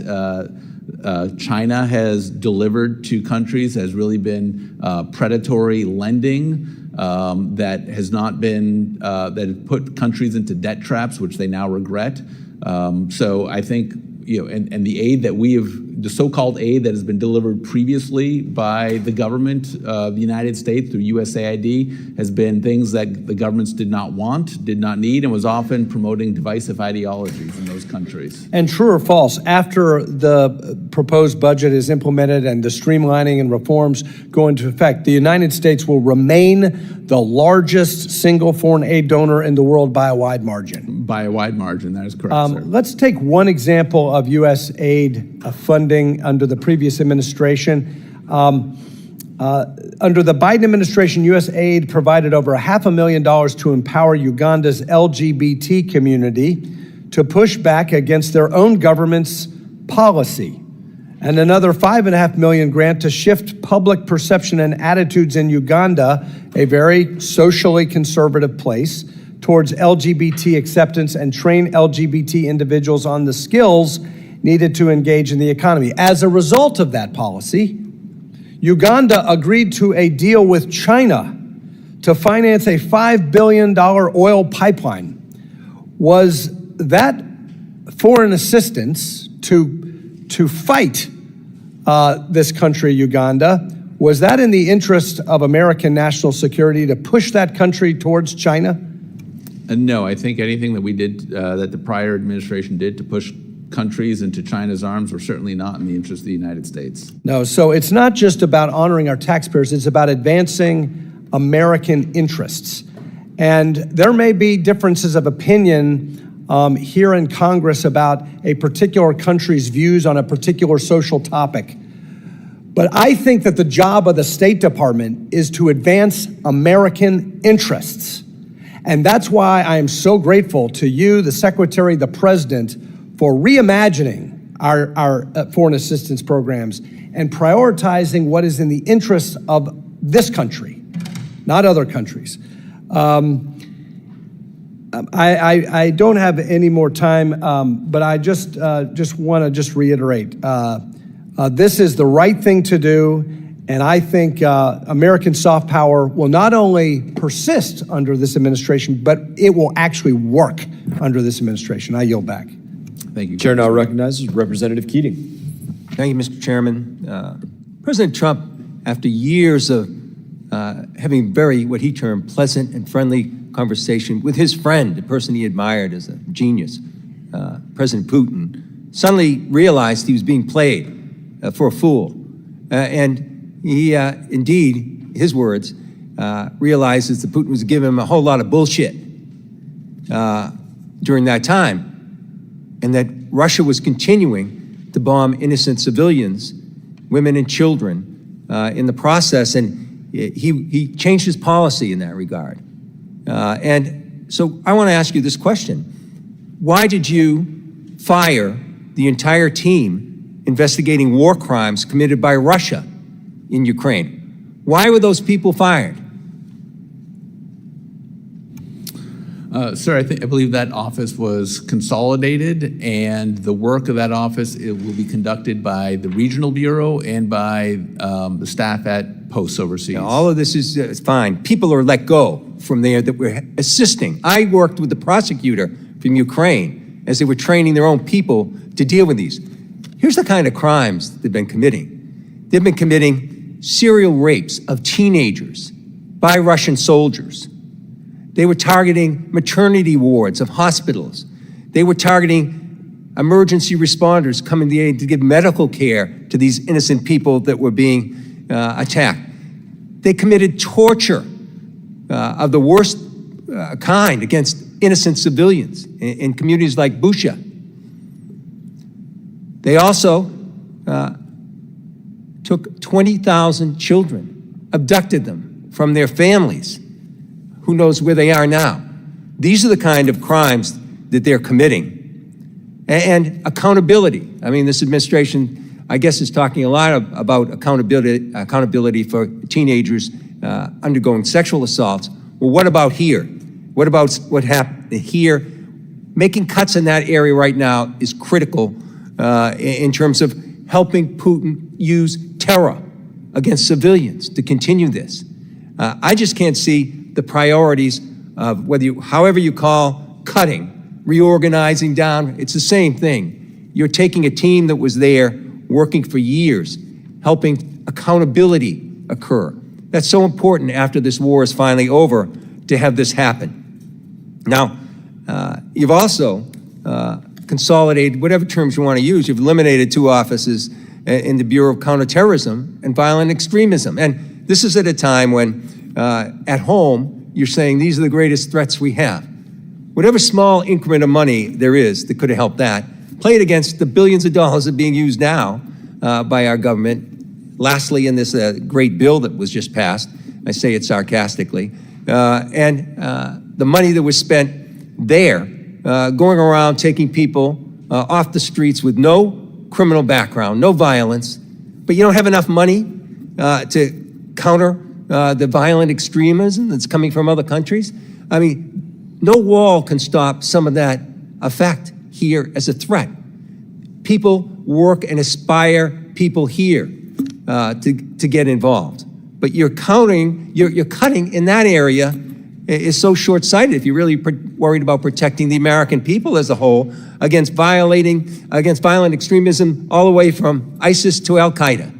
China has delivered to countries has really been predatory lending that has not been, that has put countries into debt traps, which they now regret. So I think, and the aid that we have, the so-called aid that has been delivered previously by the government of the United States through USAID has been things that the governments did not want, did not need, and was often promoting divisive ideologies in those countries. And true or false, after the proposed budget is implemented and the streamlining and reforms go into effect, the United States will remain the largest single foreign aid donor in the world by a wide margin. By a wide margin, that is correct, sir. Let's take one example of U.S. aid funding under the previous administration. Under the Biden administration, USAID provided over $500,000 to empower Uganda's LGBT community to push back against their own government's policy, and another $5.5 million grant to shift public perception and attitudes in Uganda, a very socially conservative place, towards LGBT acceptance and train LGBT individuals on the skills needed to engage in the economy. As a result of that policy, Uganda agreed to a deal with China to finance a $5 billion oil pipeline. Was that foreign assistance to fight this country, Uganda, was that in the interest of American national security to push that country towards China? No, I think anything that we did, that the prior administration did to push countries into China's arms were certainly not in the interest of the United States. No, so it's not just about honoring our taxpayers, it's about advancing American interests. And there may be differences of opinion here in Congress about a particular country's views on a particular social topic. But I think that the job of the State Department is to advance American interests. And that's why I am so grateful to you, the Secretary, the President, for reimagining our foreign assistance programs and prioritizing what is in the interests of this country, not other countries. I don't have any more time, but I just want to reiterate. This is the right thing to do, and I think American soft power will not only persist under this administration, but it will actually work under this administration. I yield back. Thank you. Chair now recognizes Representative Keating. Thank you, Mr. Chairman. President Trump, after years of having what he termed pleasant and friendly conversation with his friend, the person he admired as a genius, President Putin, suddenly realized he was being played for a fool. And he, indeed, his words, realizes that Putin was giving him a whole lot of bullshit during that time, and that Russia was continuing to bomb innocent civilians, women and children, in the process, and he changed his policy in that regard. And so I want to ask you this question. Why did you fire the entire team investigating war crimes committed by Russia in Ukraine? Why were those people fired? Sir, I believe that office was consolidated, and the work of that office, it will be conducted by the regional bureau and by the staff at posts overseas. Now, all of this is fine. People are let go from there that we're assisting. I worked with the prosecutor from Ukraine as they were training their own people to deal with these. Here's the kind of crimes they've been committing. They've been committing serial rapes of teenagers by Russian soldiers. They were targeting maternity wards of hospitals. They were targeting emergency responders coming to aid to give medical care to these innocent people that were being attacked. They committed torture of the worst kind against innocent civilians in communities like Busha. They also took 20,000 children, abducted them from their families. Who knows where they are now? These are the kind of crimes that they're committing. And accountability. I mean, this administration, I guess, is talking a lot about accountability for teenagers undergoing sexual assaults. Well, what about here? What about what happened here? Making cuts in that area right now is critical in terms of helping Putin use terror against civilians to continue this. I just can't see the priorities of however you call cutting, reorganizing down, it's the same thing. You're taking a team that was there working for years, helping accountability occur. That's so important after this war is finally over to have this happen. Now, you've also consolidated, whatever terms you want to use, you've eliminated 2 offices in the Bureau of Counterterrorism and Violent Extremism. And this is at a time when at home, you're saying these are the greatest threats we have. Whatever small increment of money there is that could have helped that, play it against the billions of dollars that are being used now by our government. Lastly, in this great bill that was just passed, I say it sarcastically, and the money that was spent there, going around taking people off the streets with no criminal background, no violence, but you don't have enough money to counter the violent extremism that's coming from other countries. I mean, no wall can stop some of that effect here as a threat. People work and aspire people here to get involved. But you're cutting in that area is so short-sighted if you're really worried about protecting the American people as a whole against violent extremism all the way from ISIS to Al-Qaeda.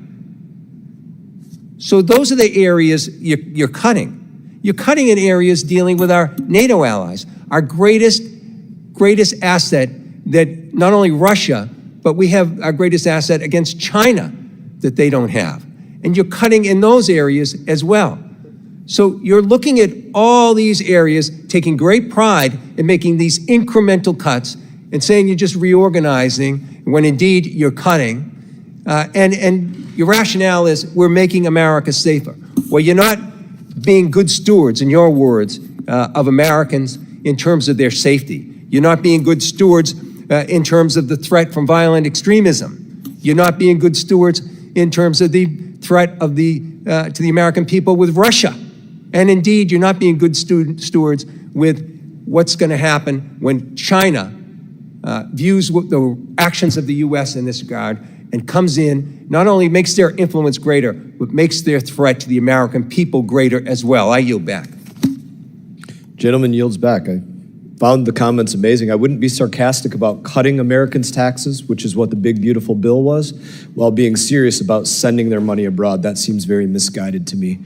So those are the areas you're cutting. You're cutting in areas dealing with our NATO allies, our greatest asset that not only Russia, but we have our greatest asset against China that they don't have. And you're cutting in those areas as well. So you're looking at all these areas, taking great pride in making these incremental cuts and saying you're just reorganizing when indeed you're cutting. And your rationale is we're making America safer. Well, you're not being good stewards, in your words, of Americans in terms of their safety. You're not being good stewards in terms of the threat from violent extremism. You're not being good stewards in terms of the threat of to the American people with Russia. And indeed, you're not being good stewards with what's going to happen when China views the actions of the U.S. in this regard and comes in, not only makes their influence greater, but makes their threat to the American people greater as well. I yield back. Gentleman yields back. I found the comments amazing. I wouldn't be sarcastic about cutting Americans' taxes, which is what the big, beautiful bill was, while being serious about sending their money abroad. That seems very misguided to me.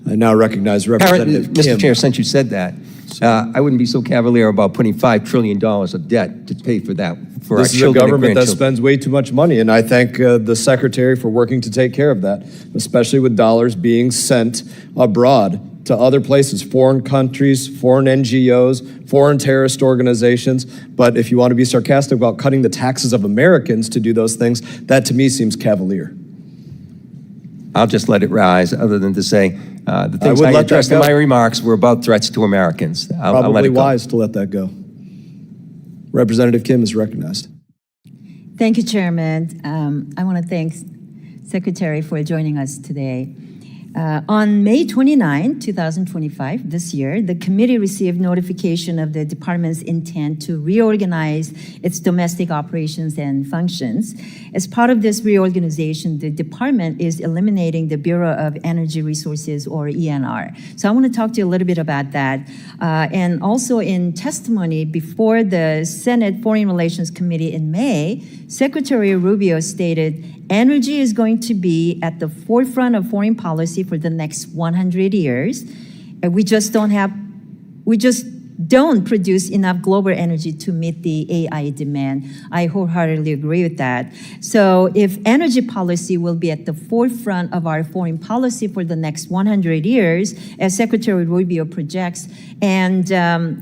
I now recognize Representative Kim. Mr. Chair, since you said that, I wouldn't be so cavalier about putting $5 trillion of debt to pay for that for our children and grandchildren. This is a government that spends way too much money, and I thank the Secretary for working to take care of that, especially with dollars being sent abroad to other places, foreign countries, foreign NGOs, foreign terrorist organizations. But if you want to be sarcastic about cutting the taxes of Americans to do those things, that to me seems cavalier. I'll just let it rise, other than to say the things I addressed in my remarks were about threats to Americans. I'll let Probably it go. wise to let that go. Representative Kim is recognized. Thank you, Chairman. I want to thank Secretary for joining us today. On May 29, 2025, this year, the committee received notification of the department's intent to reorganize its domestic operations and functions. As part of this reorganization, the department is eliminating the Bureau of Energy Resources, or ENR. So I want to talk to you a little bit about that. And also in testimony before the Senate Foreign Relations Committee in May, Secretary Rubio stated, energy is going to be at the forefront of foreign policy for the next 100 years. And we just don't produce enough global energy to meet the AI demand. I wholeheartedly agree with that. So if energy policy will be at the forefront of our foreign policy for the next 100 years, as Secretary Rubio projects, and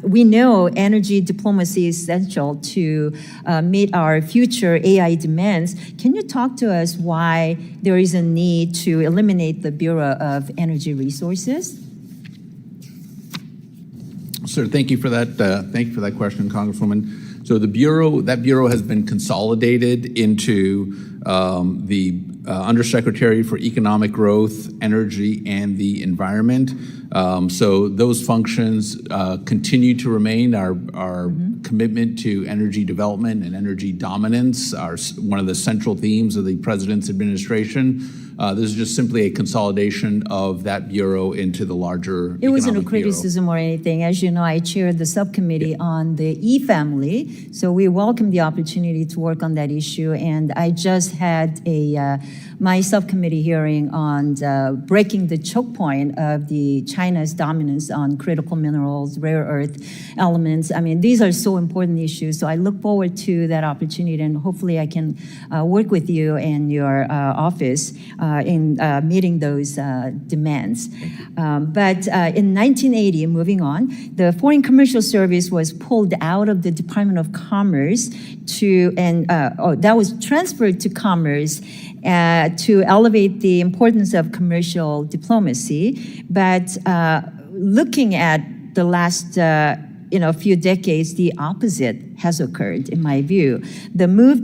we know energy diplomacy is essential to meet our future AI demands, can you talk to us why there is a need to eliminate the Bureau of Energy Resources? Sir, thank you for that. Thank you for that question, Congresswoman. So that bureau has been consolidated into the Undersecretary for Economic Growth, Energy, and the Environment. So those functions continue to remain. Our commitment to energy development and energy dominance are one of the central themes of the President's administration. This is just simply a consolidation of that bureau into the larger It wasn't a economic bureau. criticism or anything. As you know, I chaired the subcommittee on the E-family, so we welcome the opportunity to work on that issue. And I just had my subcommittee hearing on breaking the choke point of China's dominance on critical minerals, rare earth elements. I mean, these are so important issues. So I look forward to that opportunity, and hopefully I can work with you and your office in meeting those demands. But in 1980, moving on, the Foreign Commercial Service was pulled out of the Department of Commerce that was transferred to Commerce to elevate the importance of commercial diplomacy. But looking at the last few decades, the opposite has occurred, in my view. The move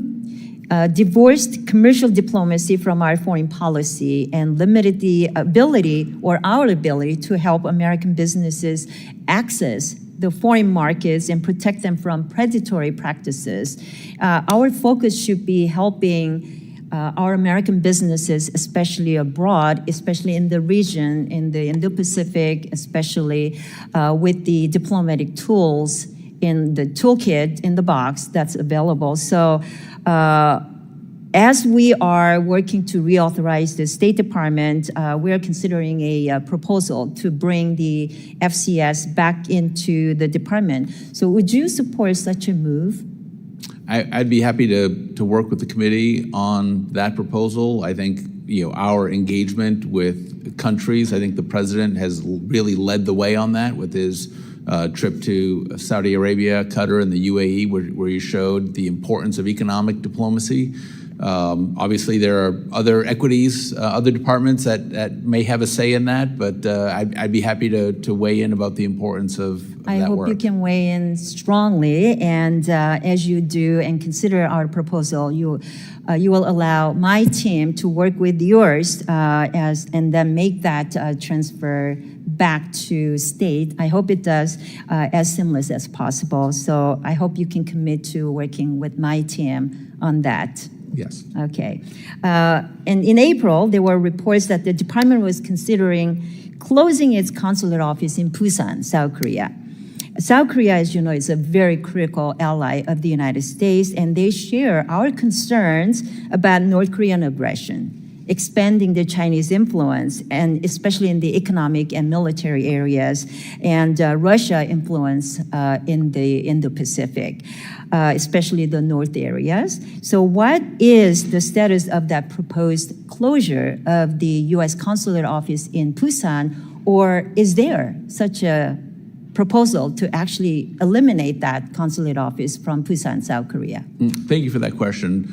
divorced commercial diplomacy from our foreign policy and limited our ability to help American businesses access the foreign markets and protect them from predatory practices. Our focus should be helping our American businesses, especially abroad, especially in the region, in the Indo-Pacific, especially with the diplomatic tools in the toolkit in the box that's available. So as we are working to reauthorize the State Department, we are considering a proposal to bring the FCS back into the department. So would you support such a move? I'd be happy to work with the committee on that proposal. I think our engagement with countries. I think the president has really led the way on that with his trip to Saudi Arabia, Qatar, and the UAE, where he showed the importance of economic diplomacy. Obviously, there are other equities, other departments that may have a say in that, but I'd be happy to weigh in about the importance of I that hope work. you can weigh in strongly, and as you do and consider our proposal, you will allow my team to work with yours and then make that transfer back to state. I hope it does as seamless as possible. So I hope you can commit to working with my team on that. Yes. Okay. And in April, there were reports that the department was considering closing its consulate office in Busan, South Korea. South Korea, as you know, is a very critical ally of the United States, and they share our concerns about North Korean aggression, expanding the Chinese influence, and especially in the economic and military areas, and Russia influence in the Indo-Pacific, especially the north areas. So what is the status of that proposed closure of the U.S. Consulate office in Busan, or is there such a proposal to actually eliminate that consulate office from Busan, South Korea? Thank you for that question.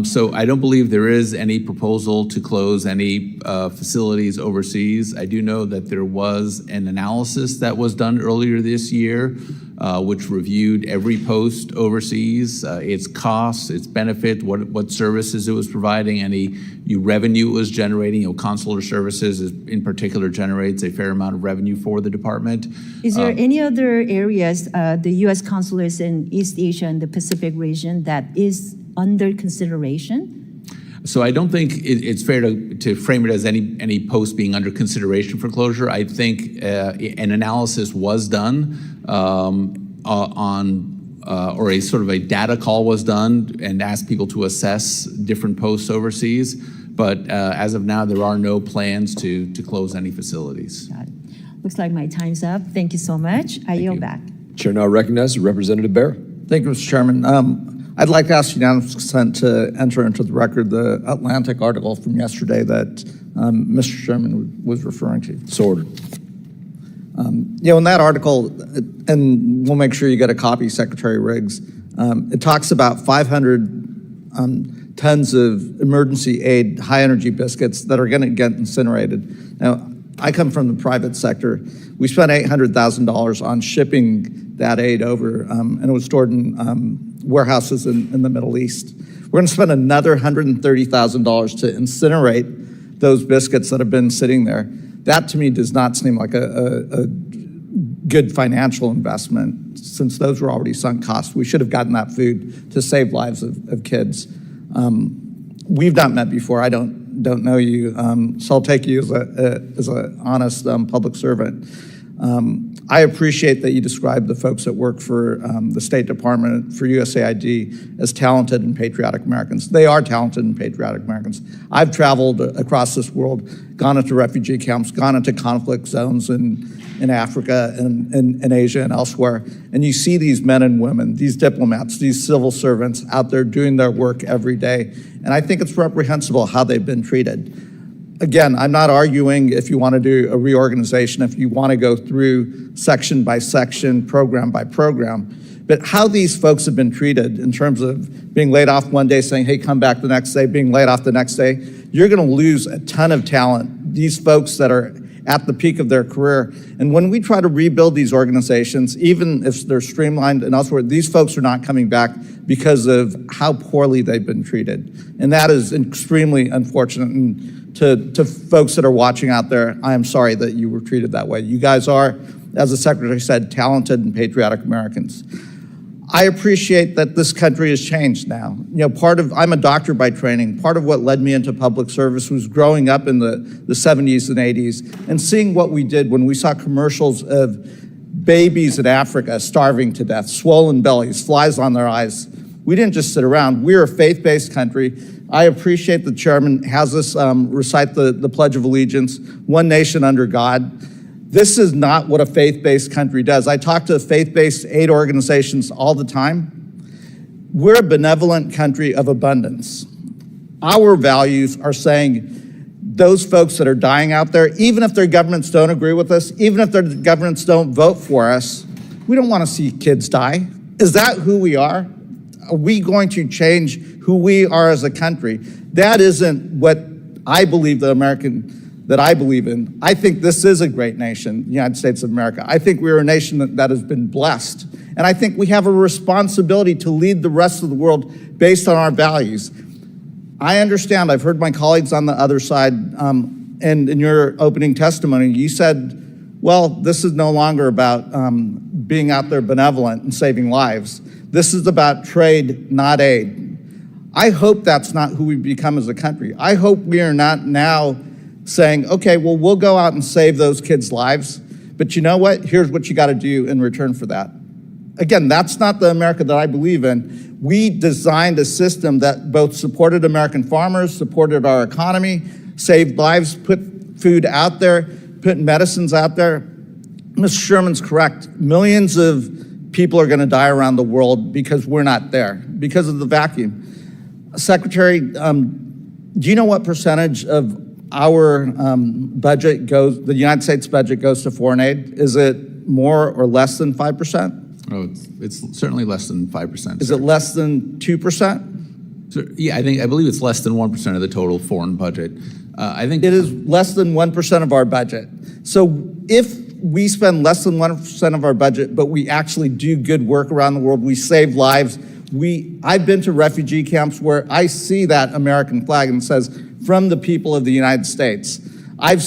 So I don't believe there is any proposal to close any facilities overseas. I do know that there was an analysis that was done earlier this year, which reviewed every post overseas, its costs, its benefit, what services it was providing, any revenue it was generating. Consular services in particular generates a fair amount of revenue for the department. Is there any other areas, the U.S. consulates in East Asia and the Pacific region, that is under consideration? So I don't think it's fair to frame it as any post being under consideration for closure. I think an analysis was done or a sort of a data call was done and asked people to assess different posts overseas. But as of now, there are no plans to close any facilities. Got it. Looks like my time's up. Thank you so much. I yield back. Chair now recognizes Representative Bear. Thank you, Mr. Chairman. I'd like to ask unanimous consent to enter into the record the Atlantic article from yesterday that Mr. Chairman was referring to. So ordered. In that article, and we'll make sure you get a copy, Secretary Riggs, it talks about 500 tons of emergency aid, high-energy biscuits that are going to get incinerated. Now, I come from the private sector. We spent $800,000 on shipping that aid over, and it was stored in warehouses in the Middle East. We're going to spend another $130,000 to incinerate those biscuits that have been sitting there. That, to me, does not seem like a good financial investment, since those were already sunk costs. We should have gotten that food to save lives of kids. We've not met before. I don't know you, so I'll take you as an honest public servant. I appreciate that you describe the folks that work for the State Department, for USAID, as talented and patriotic Americans. They are talented and patriotic Americans. I've traveled across this world, gone into refugee camps, gone into conflict zones in Africa and in Asia and elsewhere, and you see these men and women, these diplomats, these civil servants out there doing their work every day, and I think it's reprehensible how they've been treated. Again, I'm not arguing if you want to do a reorganization, if you want to go through section by section, program by program, but how these folks have been treated in terms of being laid off one day, saying, hey, come back the next day, being laid off the next day, you're going to lose a ton of talent. These folks that are at the peak of their career. And when we try to rebuild these organizations, even if they're streamlined and elsewhere, these folks are not coming back because of how poorly they've been treated. And that is extremely unfortunate. And to folks that are watching out there, I am sorry that you were treated that way. You guys are, as the Secretary said, talented and patriotic Americans. I appreciate that this country has changed now. I'm a doctor by training. Part of what led me into public service was growing up in the 70s and 80s and seeing what we did when we saw commercials of babies in Africa starving to death, swollen bellies, flies on their eyes. We didn't just sit around. We're a faith-based country. I appreciate the chairman has us recite the Pledge of Allegiance, one nation under God. This is not what a faith-based country does. I talk to faith-based aid organizations all the time. We're a benevolent country of abundance. Our values are saying those folks that are dying out there, even if their governments don't agree with us, even if their governments don't vote for us, we don't want to see kids die. Is that who we are? Are we going to change who we are as a country? That isn't what I believe that I believe in. I think this is a great nation, the United States of America. I think we're a nation that has been blessed. And I think we have a responsibility to lead the rest of the world based on our values. I understand, I've heard my colleagues on the other side, and in your opening testimony, you said, well, this is no longer about being out there benevolent and saving lives. This is about trade, not aid. I hope that's not who we become as a country. I hope we are not now saying, okay, well, we'll go out and save those kids' lives, but you know what? Here's what you got to do in return for that. Again, that's not the America that I believe in. We designed a system that both supported American farmers, supported our economy, saved lives, put food out there, put medicines out there. Mr. Sherman's correct. Millions of people are going to die around the world because we're not there, because of the vacuum. Secretary, do you know what percentage of our budget goes, the United States budget goes to foreign aid? Is it more or less than 5%? Oh, it's certainly less than 5%. Is it less than 2%? So, yeah, I believe it's less than 1% of the total foreign budget. I think it is less than 1% of our budget. So if we spend less than 1% of our budget, but we actually do good work around the world, we save lives. I've been to refugee camps where I see that American flag and it says, from the people of the United States. I've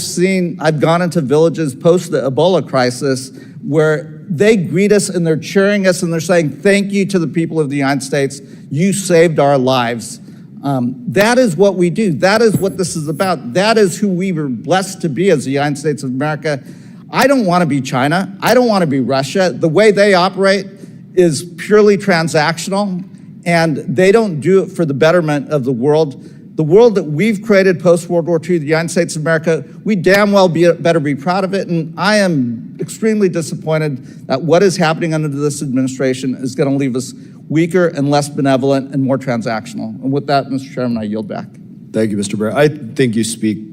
gone into villages post the Ebola crisis where they greet us and they're cheering us and they're saying, thank you to the people of the United States. You saved our lives. That is what we do. That is what this is about. That is who we were blessed to be as the United States of America. I don't want to be China. I don't want to be Russia. The way they operate is purely transactional, and they don't do it for the betterment of the world. The world that we've created post-World War II, the United States of America, we damn well better be proud of it, and I am extremely disappointed that what is happening under this administration is going to leave us weaker and less benevolent and more transactional. And with that, Mr. Chairman, I yield back. Thank you, Mr. Barrett. I think you speak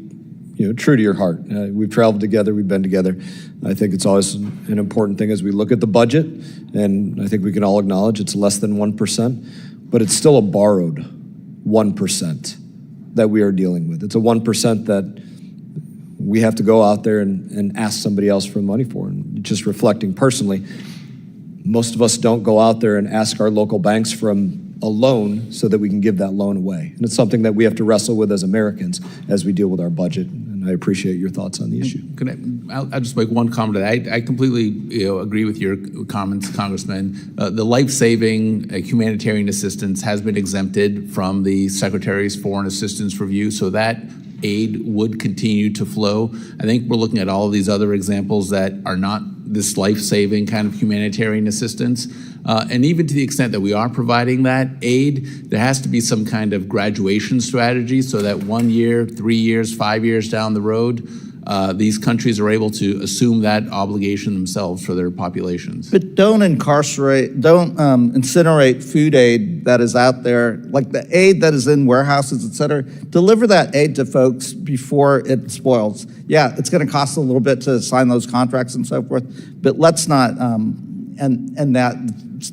true to your heart. We've traveled together, we've been together. I think it's always an important thing as we look at the budget, and I think we can all acknowledge it's less than 1%, but it's still a borrowed 1% that we are dealing with. It's a 1% that we have to go out there and ask somebody else for money for. And just reflecting personally, most of us don't go out there and ask our local banks for a loan so that we can give that loan away. And it's something that we have to wrestle with as Americans as we deal with our budget. And I appreciate your thoughts on the issue. I'll just make one comment. I completely agree with your comments, Congressman. The life-saving humanitarian assistance has been exempted from the Secretary's Foreign Assistance Review, so that aid would continue to flow. I think we're looking at all of these other examples that are not this life-saving kind of humanitarian assistance. And even to the extent that we are providing that aid, there has to be some kind of graduation strategy so that 1 year, 3 years, 5 years down the road, these countries are able to assume that obligation themselves for their populations. But don't incinerate food aid that is out there, like the aid that is in warehouses, et cetera. Deliver that aid to folks before it spoils. Yeah, it's going to cost a little bit to sign those contracts and so forth, but let's not,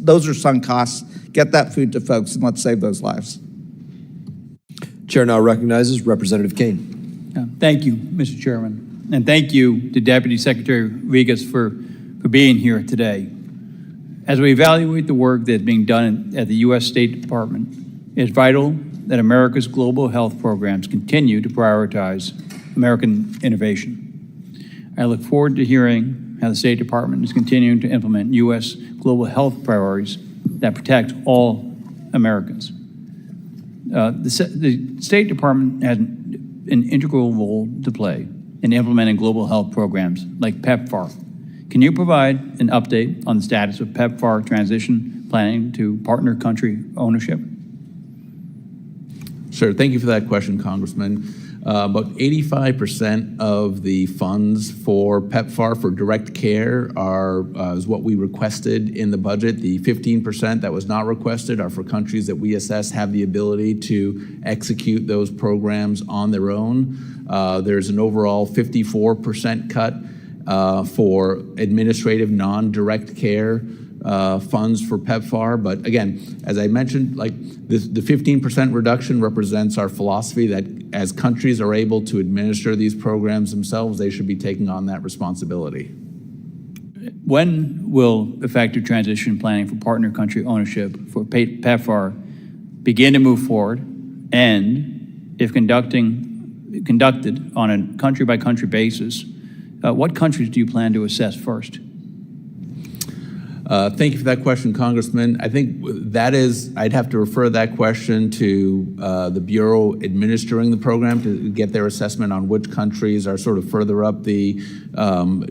those are sunk costs. Get that food to folks and let's save those lives. Chair now recognizes Representative Kane. Thank you, Mr. Chairman. And thank you to Deputy Secretary Regas for being here today. As we evaluate the work that's being done at the U.S. State Department, it's vital that America's global health programs continue to prioritize American innovation. I look forward to hearing how the State Department is continuing to implement U.S. global health priorities that protect all Americans. The State Department has an integral role to play in implementing global health programs like PEPFAR. Can you provide an update on the status of PEPFAR transition planning to partner country ownership? Sure, thank you for that question, Congressman. About 85% of the funds for PEPFAR for direct care is what we requested in the budget. The 15% that was not requested are for countries that we assess have the ability to execute those programs on their own. There's an overall 54% cut for administrative non-direct care funds for PEPFAR. But again, as I mentioned, like the 15% reduction represents our philosophy that as countries are able to administer these programs themselves, they should be taking on that responsibility. When will effective transition planning for partner country ownership for PEPFAR begin to move forward? And if conducted on a country-by-country basis, what countries do you plan to assess first? Thank you for that question, Congressman. I think I'd have to refer that question to the Bureau administering the program to get their assessment on which countries are sort of further up the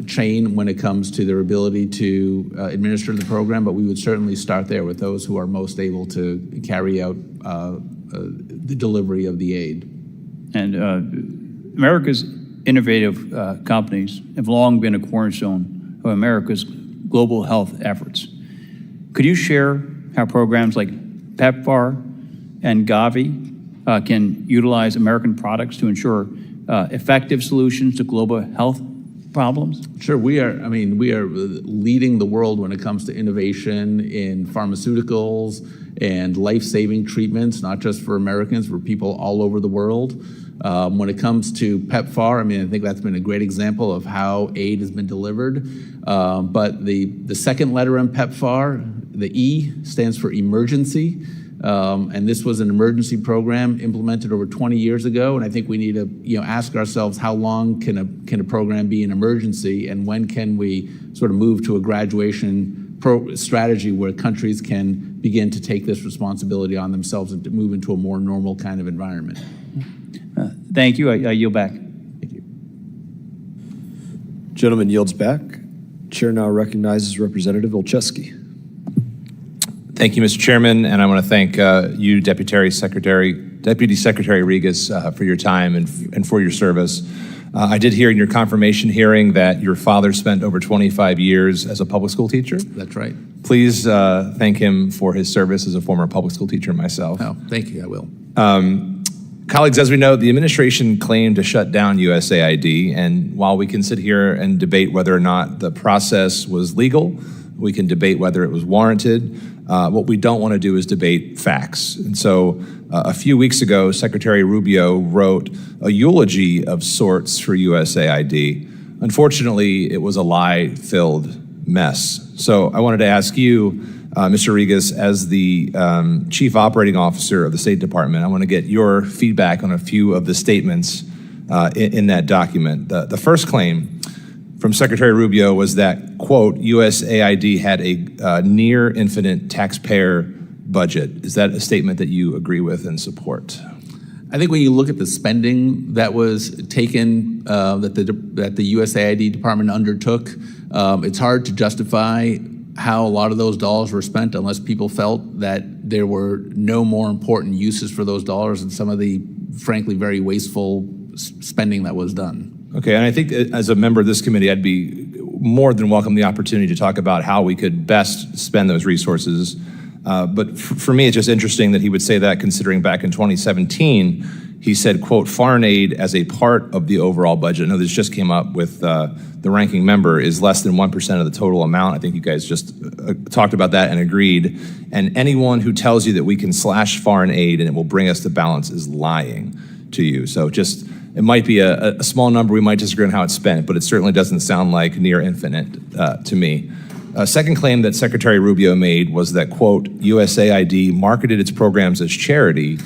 chain when it comes to their ability to administer the program, but we would certainly start there with those who are most able to carry out the delivery of the aid. And America's innovative companies have long been a cornerstone of America's global health efforts. Could you share how programs like PEPFAR and Gavi can utilize American products to ensure effective solutions to global health problems? Sure, we are leading the world when it comes to innovation in pharmaceuticals and life-saving treatments, not just for Americans, for people all over the world. When it comes to PEPFAR, I think that's been a great example of how aid has been delivered. But the second letter in PEPFAR, the E, stands for emergency. And this was an emergency program implemented over 20 years ago. And I think we need to ask ourselves, how long can a program be an emergency, and when can we sort of move to a graduation strategy where countries can begin to take this responsibility on themselves and to move into a more normal kind of environment. Thank you. I yield back. Thank you. Gentleman yields back. Chair now recognizes Representative Olszewski. Thank you, Mr. Chairman, and I want to thank you, Deputy Secretary Regas, for your time and for your service. I did hear in your confirmation hearing that your father spent over 25 years as a public school teacher. That's right. Please thank him for his service as a former public school teacher myself. Oh, thank you, I will. Colleagues, as we know, the administration claimed to shut down USAID, and while we can sit here and debate whether or not the process was legal, we can debate whether it was warranted. What we don't want to do is debate facts. And so a few weeks ago, Secretary Rubio wrote a eulogy of sorts for USAID. Unfortunately, it was a lie-filled mess. So I wanted to ask you, Mr. Regas, as the Chief Operating Officer of the State Department, I want to get your feedback on a few of the statements in that document. The first claim from Secretary Rubio was that, quote, USAID had a near infinite taxpayer budget. Is that a statement that you agree with and support? I think when you look at the spending that was taken, that the USAID department undertook, it's hard to justify how a lot of those dollars were spent unless people felt that there were no more important uses for those dollars than some of the, frankly, very wasteful spending that was done. Okay, and I think as a member of this committee, I'd be more than welcome the opportunity to talk about how we could best spend those resources. But for me, it's just interesting that he would say that, considering back in 2017, he said, quote, foreign aid as a part of the overall budget. I know this just came up with the ranking member, is less than 1% of the total amount. I think you guys just talked about that and agreed. And anyone who tells you that we can slash foreign aid and it will bring us to balance is lying to you. So just, it might be a small number, we might disagree on how it's spent, but it certainly doesn't sound like near infinite to me. A second claim that Secretary Rubio made was that, quote, USAID marketed its programs as charity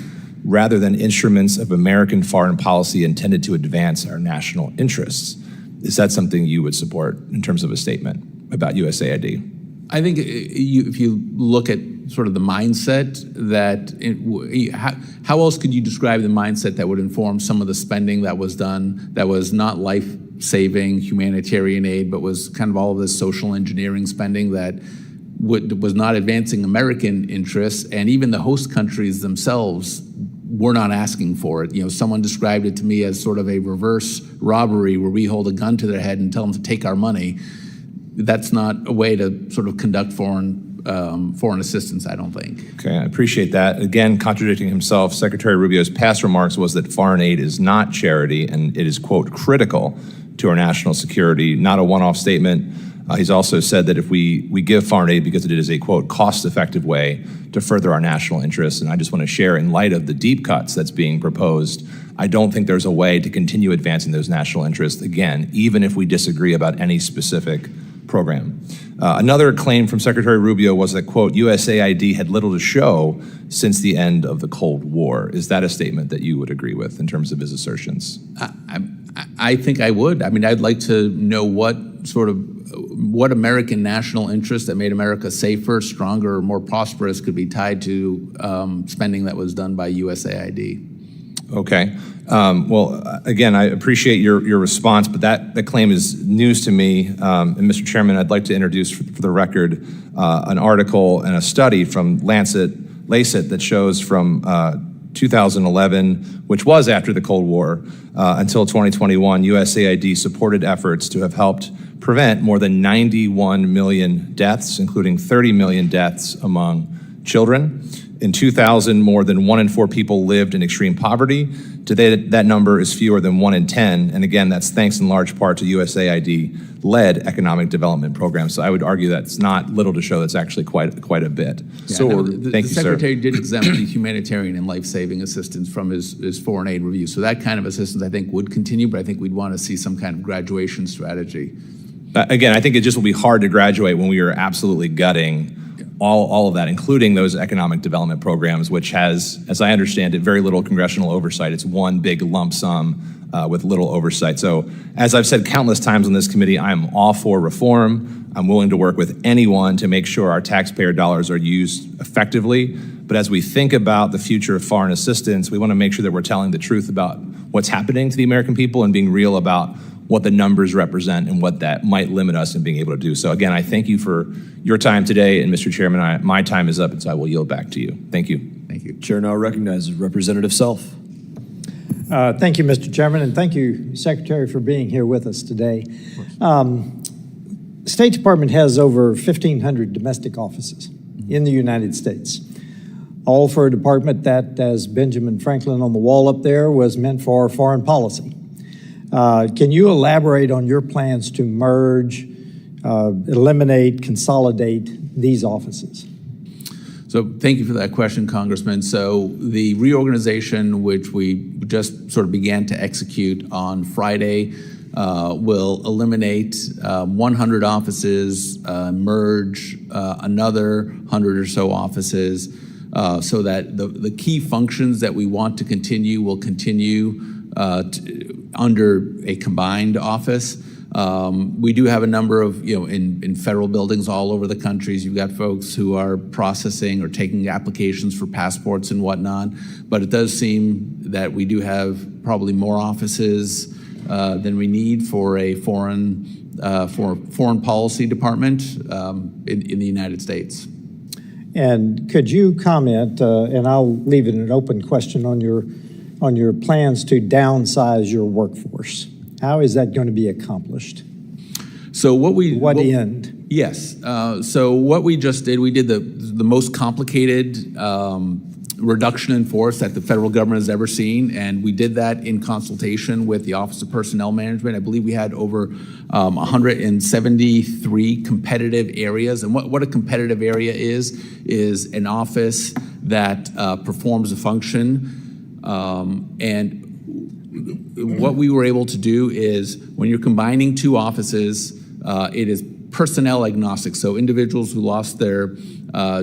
rather than instruments of American foreign policy intended to advance our national interests. Is that something you would support in terms of a statement about USAID? I think if you look at sort of the mindset how else could you describe the mindset that would inform some of the spending that was done that was not life-saving humanitarian aid, but was kind of all of this social engineering spending that was not advancing American interests, and even the host countries themselves we're not asking for it. Someone described it to me as sort of a reverse robbery where we hold a gun to their head and tell them to take our money. That's not a way to sort of conduct foreign assistance, I don't think. Okay, I appreciate that. Again, contradicting himself, Secretary Rubio's past remarks was that foreign aid is not charity and it is, quote, critical to our national security, not a one-off statement. He's also said that if we give foreign aid because it is a, quote, cost-effective way to further our national interests. And I just want to share, in light of the deep cuts that's being proposed, I don't think there's a way to continue advancing those national interests, again, even if we disagree about any specific program. Another claim from Secretary Rubio was that, quote, USAID had little to show since the end of the Cold War. Is that a statement that you would agree with in terms of his assertions? I think I would. I mean, I'd like to know what American national interest that made America safer, stronger, more prosperous could be tied to spending that was done by USAID. Okay. Well, again, I appreciate your response, but that claim is news to me. And Mr. Chairman, I'd like to introduce for the record an article and a study from Lancet that shows from 2011, which was after the Cold War, until 2021, USAID supported efforts to have helped prevent more than 91 million deaths, including 30 million deaths among children. In 2000, more than 1 in 4 people lived in extreme poverty. Today, that number is fewer than 1 in 10. And again, that's thanks in large part to USAID-led economic development programs. So I would argue that's not little to show, that's actually quite a bit. The Secretary did exempt the humanitarian and life-saving assistance from his foreign aid review. So that kind of assistance, I think, would continue, but I think we'd want to see some kind of graduation strategy. Again, I think it just will be hard to graduate when we are absolutely gutting all of that, including those economic development programs, which has, as I understand it, very little congressional oversight. It's one big lump sum with little oversight. So as I've said countless times on this committee, I'm all for reform. I'm willing to work with anyone to make sure our taxpayer dollars are used effectively. But as we think about the future of foreign assistance, we want to make sure that we're telling the truth about what's happening to the American people and being real about what the numbers represent and what that might limit us in being able to do. So again, I thank you for your time today, and Mr. Chairman, my time is up, and so I will yield back to you. Thank you. Thank you. Chair now recognizes Representative Self. Thank you, Mr. Chairman, and thank you, Secretary, for being here with us today. State Department has over 1,500 domestic offices in the United States, all for a department that, as Benjamin Franklin on the wall up there, was meant for foreign policy. Can you elaborate on your plans to merge, eliminate, consolidate these offices? So thank you for that question, Congressman. So the reorganization, which we just sort of began to execute on Friday, will eliminate 100 offices, merge another 100 or so offices, so that the key functions that we want to continue will continue under a combined office. We do have a number of, in federal buildings all over the countries, you've got folks who are processing or taking applications for passports and whatnot, but it does seem that we do have probably more offices than we need for a foreign policy department in the United States. And could you comment, and I'll leave it an open question, on your plans to downsize your workforce? How is that going to be accomplished? So what end? Yes. So what we just did, we did the most complicated reduction in force that the federal government has ever seen, and we did that in consultation with the Office of Personnel Management. I believe we had over 173 competitive areas. And what a competitive area is an office that performs a function. And what we were able to do is, when you're combining two offices, it is personnel agnostic. So individuals who lost their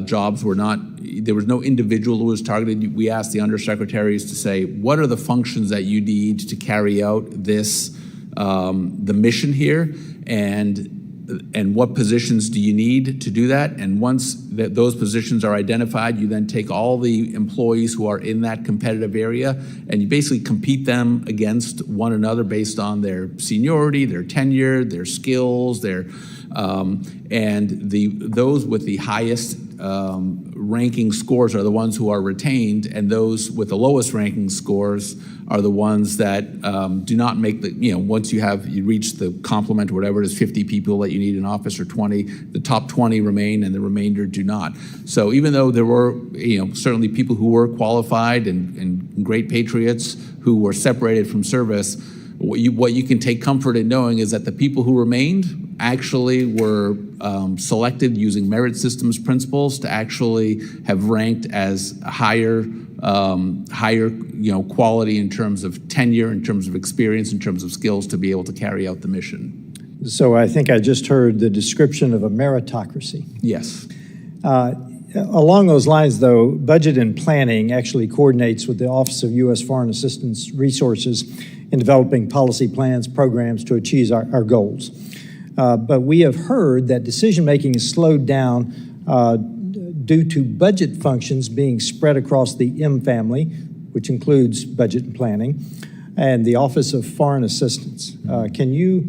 jobs there was no individual who was targeted. We asked the undersecretaries to say, what are the functions that you need to carry out this, the mission here, and what positions do you need to do that? And once those positions are identified, you then take all the employees who are in that competitive area, and you basically compete them against one another based on their seniority, their tenure, their skills, and those with the highest ranking scores are the ones who are retained, and those with the lowest ranking scores are the ones that do not make the, once you reach the complement or whatever it is, 50 people that you need in office or 20, the top 20 remain and the remainder do not. So even though there were, certainly people who were qualified and great patriots who were separated from service, what you can take comfort in knowing is that the people who remained actually were selected using merit systems principles to actually have ranked as higher quality in terms of tenure, in terms of experience, in terms of skills to be able to carry out the mission. So I think I just heard the description of a meritocracy. Yes. Along those lines, though, budget and planning actually coordinates with the Office of U.S. Foreign Assistance Resources in developing policy plans, programs to achieve our goals. But we have heard that decision-making is slowed down due to budget functions being spread across the M family, which includes budget and planning, and the Office of Foreign Assistance. Can you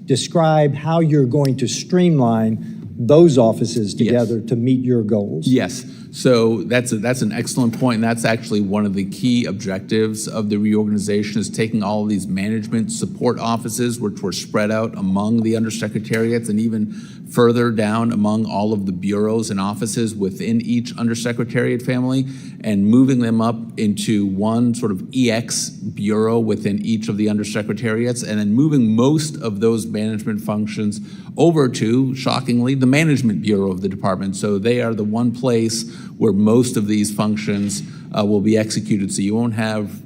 describe how you're going to streamline those offices together to meet your goals? Yes. So that's an excellent point, and that's actually one of the key objectives of the reorganization is taking all of these management support offices, which were spread out among the undersecretariats and even further down among all of the bureaus and offices within each undersecretariat family, and moving them up into one sort of EX bureau within each of the undersecretariats, and then moving most of those management functions over to, shockingly, the management bureau of the department. So they are the one place where most of these functions will be executed. So you won't have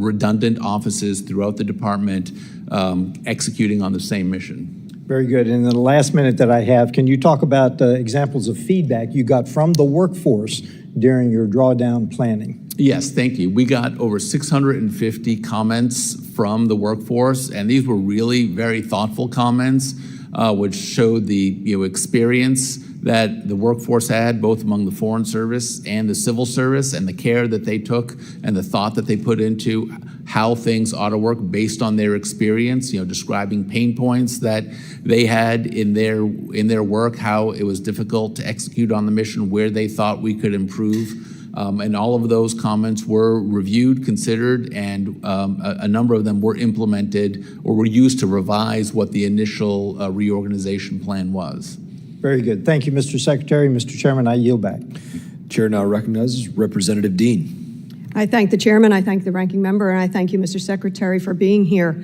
redundant offices throughout the department executing on the same mission. Very good. And in the last minute that I have, can you talk about examples of feedback you got from the workforce during your drawdown planning? Yes, thank you. We got over 650 comments from the workforce, and these were really very thoughtful comments, which showed the experience that the workforce had, both among the Foreign Service and the Civil Service, and the care that they took and the thought that they put into how things ought to work based on their experience, describing pain points that they had in their work, how it was difficult to execute on the mission, where they thought we could improve. And all of those comments were reviewed, considered, and a number of them were implemented or were used to revise what the initial reorganization plan was. Very good. Thank you, Mr. Secretary. Mr. Chairman, I yield back. Chair now recognizes Representative Dean. I thank the chairman, I thank the ranking member, and I thank you, Mr. Secretary, for being here.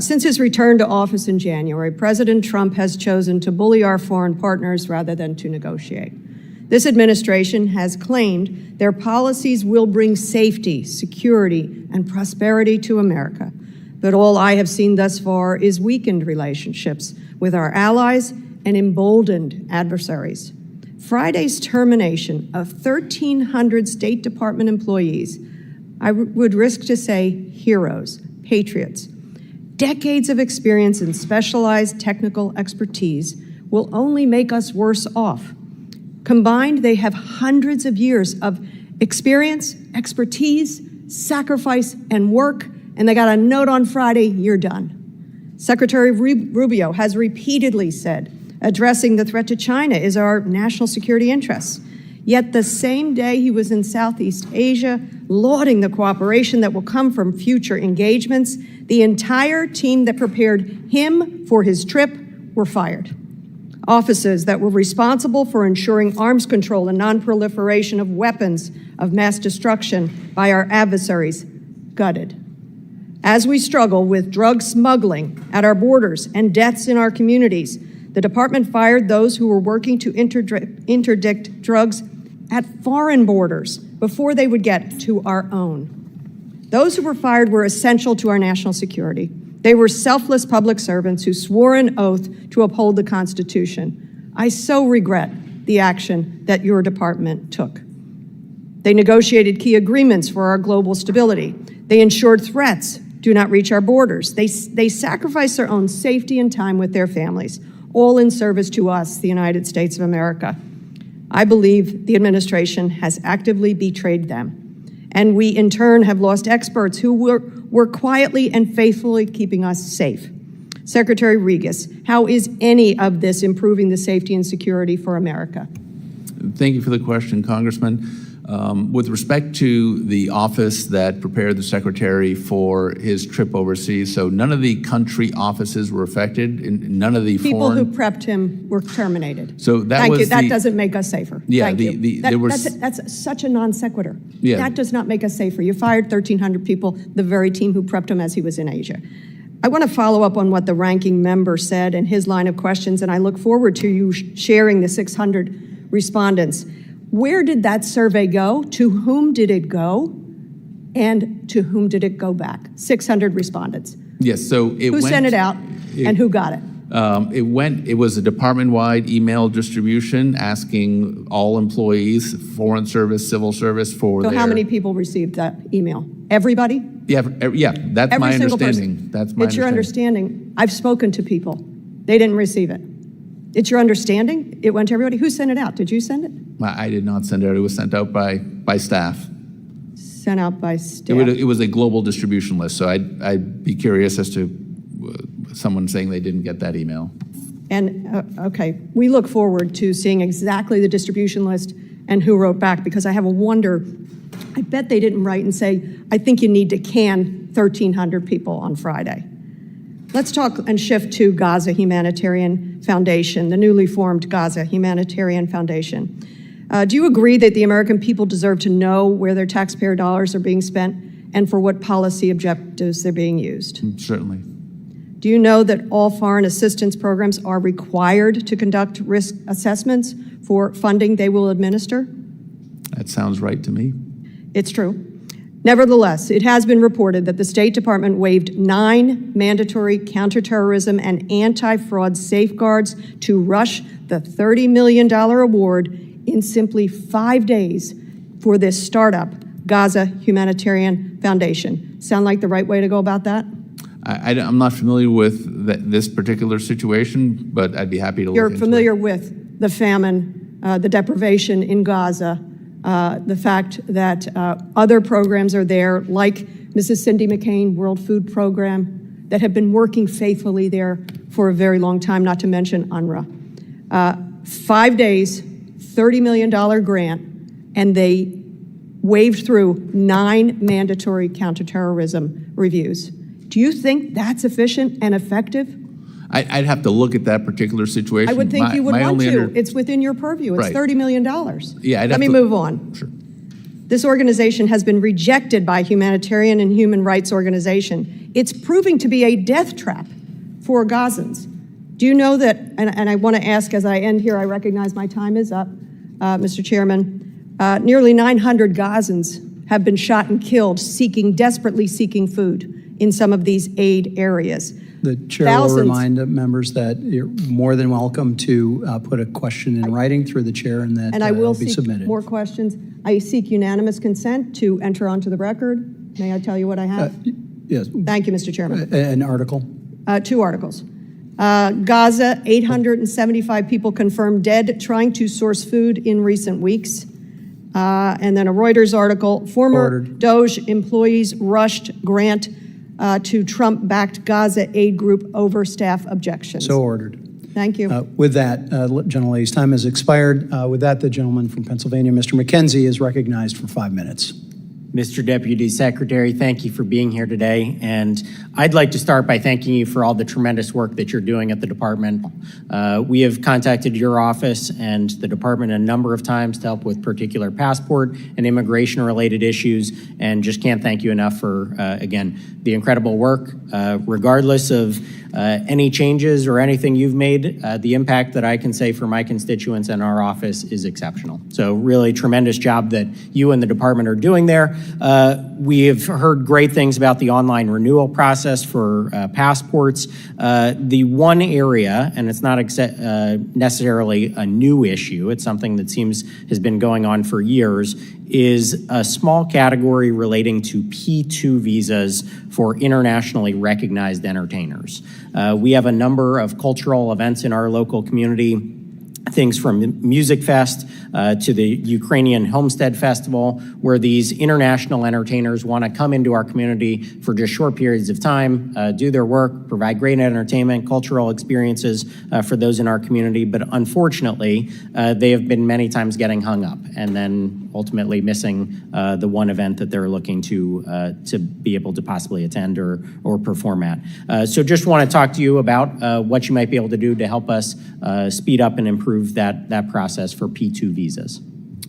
Since his return to office in January, President Trump has chosen to bully our foreign partners rather than to negotiate. This administration has claimed their policies will bring safety, security, and prosperity to America. But all I have seen thus far is weakened relationships with our allies and emboldened adversaries. Friday's termination of 1,300 State Department employees, I would risk to say heroes, patriots, decades of experience and specialized technical expertise will only make us worse off. Combined, they have hundreds of years of experience, expertise, sacrifice, and work, and they got a note on Friday, you're done. Secretary Rubio has repeatedly said, addressing the threat to China is our national security interests. Yet the same day he was in Southeast Asia, lauding the cooperation that will come from future engagements, the entire team that prepared him for his trip were fired. Offices that were responsible for ensuring arms control and non-proliferation of weapons of mass destruction by our adversaries, gutted. As we struggle with drug smuggling at our borders and deaths in our communities, the department fired those who were working to interdict drugs at foreign borders before they would get to our own. Those who were fired were essential to our national security. They were selfless public servants who swore an oath to uphold the Constitution. I so regret the action that your department took. They negotiated key agreements for our global stability. They ensured threats do not reach our borders. They sacrificed their own safety and time with their families, all in service to us, the United States of America. I believe the administration has actively betrayed them. And we, in turn, have lost experts who were quietly and faithfully keeping us safe. Secretary Regas, how is any of this improving the safety and security for America? Thank you for the question, Congressman. With respect to the office that prepared the Secretary for his trip overseas, so none of the country offices were affected, and none of the People who foreign... prepped him were terminated. So that Thank was you. That the- doesn't make us safer. Yeah, Thank you. there was... That's such a non sequitur. Yeah. That does not make us safer. You fired 1,300 people, the very team who prepped him as he was in Asia. I want to follow up on what the ranking member said in his line of questions, and I look forward to you sharing the 600 respondents. Where did that survey go? To whom did it go? And to whom did it go back? 600 respondents. Yes, so it Who went... sent it out and who got it? It was a department-wide email distribution asking all employees, foreign service, civil service for So their... how many people received that email? Everybody? Yeah, that's Every my single understanding. person. That's my It's your understanding. I've spoken to people. They didn't receive it. It's your understanding? It went to everybody? Who sent it out? Did you send it? I did not send it out. It was sent out by staff. Sent out by staff. It was a global distribution list, so I'd be curious as to someone saying they didn't get that email. And, okay, we look forward to seeing exactly the distribution list and who wrote back, because I have a wonder. I bet they didn't write and say, I think you need to can 1,300 people on Friday. Let's talk and shift to Gaza Humanitarian Foundation, the newly formed Gaza Humanitarian Foundation. Do you agree that the American people deserve to know where their taxpayer dollars are being spent and for what policy objectives they're being used? Certainly. Do you know that all foreign assistance programs are required to conduct risk assessments for funding they will administer? That sounds right to me. It's true. Nevertheless, it has been reported that the State Department waived 9 mandatory counterterrorism and anti-fraud safeguards to rush the $30 million award in simply 5 days for this startup, Gaza Humanitarian Foundation. Sound like the right way to go about that? I'm not familiar with this particular situation, but I'd be happy to look into it. You're familiar with the famine, the deprivation in Gaza, the fact that other programs are there, like Mrs. Cindy McCain World Food Program, that have been working faithfully there for a very long time, not to mention UNRWA. 5 days, $30 million grant, and they waved through 9 mandatory counterterrorism reviews. Do you think that's efficient and effective? I'd have to look at that particular situation. I would think you would want to. It's within your purview. It's Right. $30 million. Yeah, Let me move on. Sure. This organization has been rejected by Humanitarian and Human Rights Organization. It's proving to be a death trap for Gazans. Do you know that, and I want to ask as I end here, I recognize my time is up, Mr. Chairman, nearly 900 Gazans have been shot and killed desperately seeking food in some of these aid areas. The chair Thousands. will remind members that you're more than welcome to put a question in writing through the chair, and that And I will be seek submitted. more questions. I seek unanimous consent to enter onto the record. May I tell you what I have? Yes. Thank you, Mr. Chairman. An article. 2 articles. Gaza, 875 people confirmed dead trying to source food in recent weeks. And then a Reuters article, former Ordered. Doge employees rushed grant to Trump-backed Gaza aid group over staff objections. So ordered. Thank you. With that, gentlelady's time has expired. With that, the gentleman from Pennsylvania, Mr. McKenzie, is recognized for 5 minutes. Mr. Deputy Secretary, thank you for being here today. And I'd like to start by thanking you for all the tremendous work that you're doing at the department. We have contacted your office and the department a number of times to help with particular passport and immigration-related issues, and just can't thank you enough for, again, the incredible work. Regardless of any changes or anything you've made, the impact that I can say for my constituents and our office is exceptional. So really tremendous job that you and the department are doing there. We have heard great things about the online renewal process for passports. The one area, and it's not necessarily a new issue, it's something that has been going on for years, is a small category relating to P2 visas for internationally recognized entertainers. We have a number of cultural events in our local community things from Music Fest to the Ukrainian Homestead Festival, where these international entertainers want to come into our community for just short periods of time, do their work, provide great entertainment, cultural experiences for those in our community. But unfortunately, they have been many times getting hung up and then ultimately missing the one event that they're looking to be able to possibly attend or perform at. So just want to talk to you about what you might be able to do to help us speed up and improve that process for P2 visas.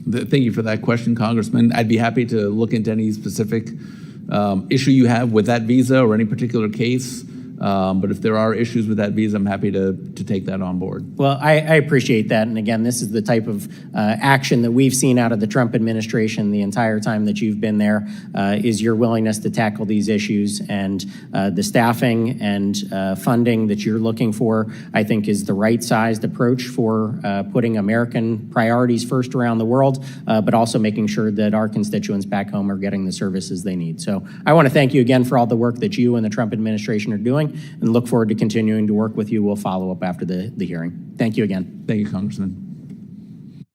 Thank you for that question, Congressman. I'd be happy to look into any specific issue you have with that visa or any particular case. But if there are issues with that visa, I'm happy to take that on board. Well, I appreciate that. And again, this is the type of action that we've seen out of the Trump administration the entire time that you've been there, is your willingness to tackle these issues. And the staffing and funding that you're looking for, I think, is the right-sized approach for putting American priorities first around the world, but also making sure that our constituents back home are getting the services they need. So I want to thank you again for all the work that you and the Trump administration are doing, and look forward to continuing to work with you. We'll follow up after the hearing. Thank you again. Thank you, Congressman.